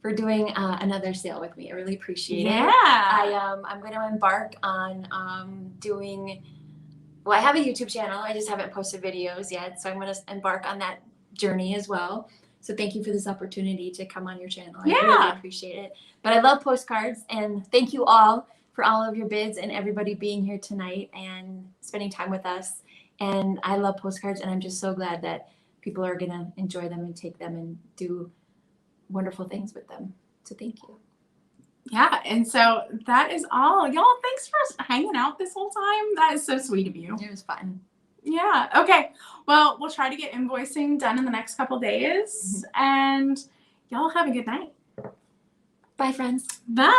for doing another sale with me. I really appreciate it. I'm going to embark on doing, well, I have a YouTube channel. I just haven't posted videos yet. So I'm going to embark on that journey as well. So thank you for this opportunity to come on your channel. I really appreciate it. But I love postcards, and thank you all for all of your bids and everybody being here tonight and spending time with us. And I love postcards, and I'm just so glad that people are going to enjoy them and take them and do wonderful things with them. So thank you. Yeah, and so that is all. Y'all, thanks for hanging out this whole time. That is so sweet of you. It was fun. Yeah, okay. Well, we'll try to get invoicing done in the next couple days. And y'all have a good night. Bye, friends. Bye.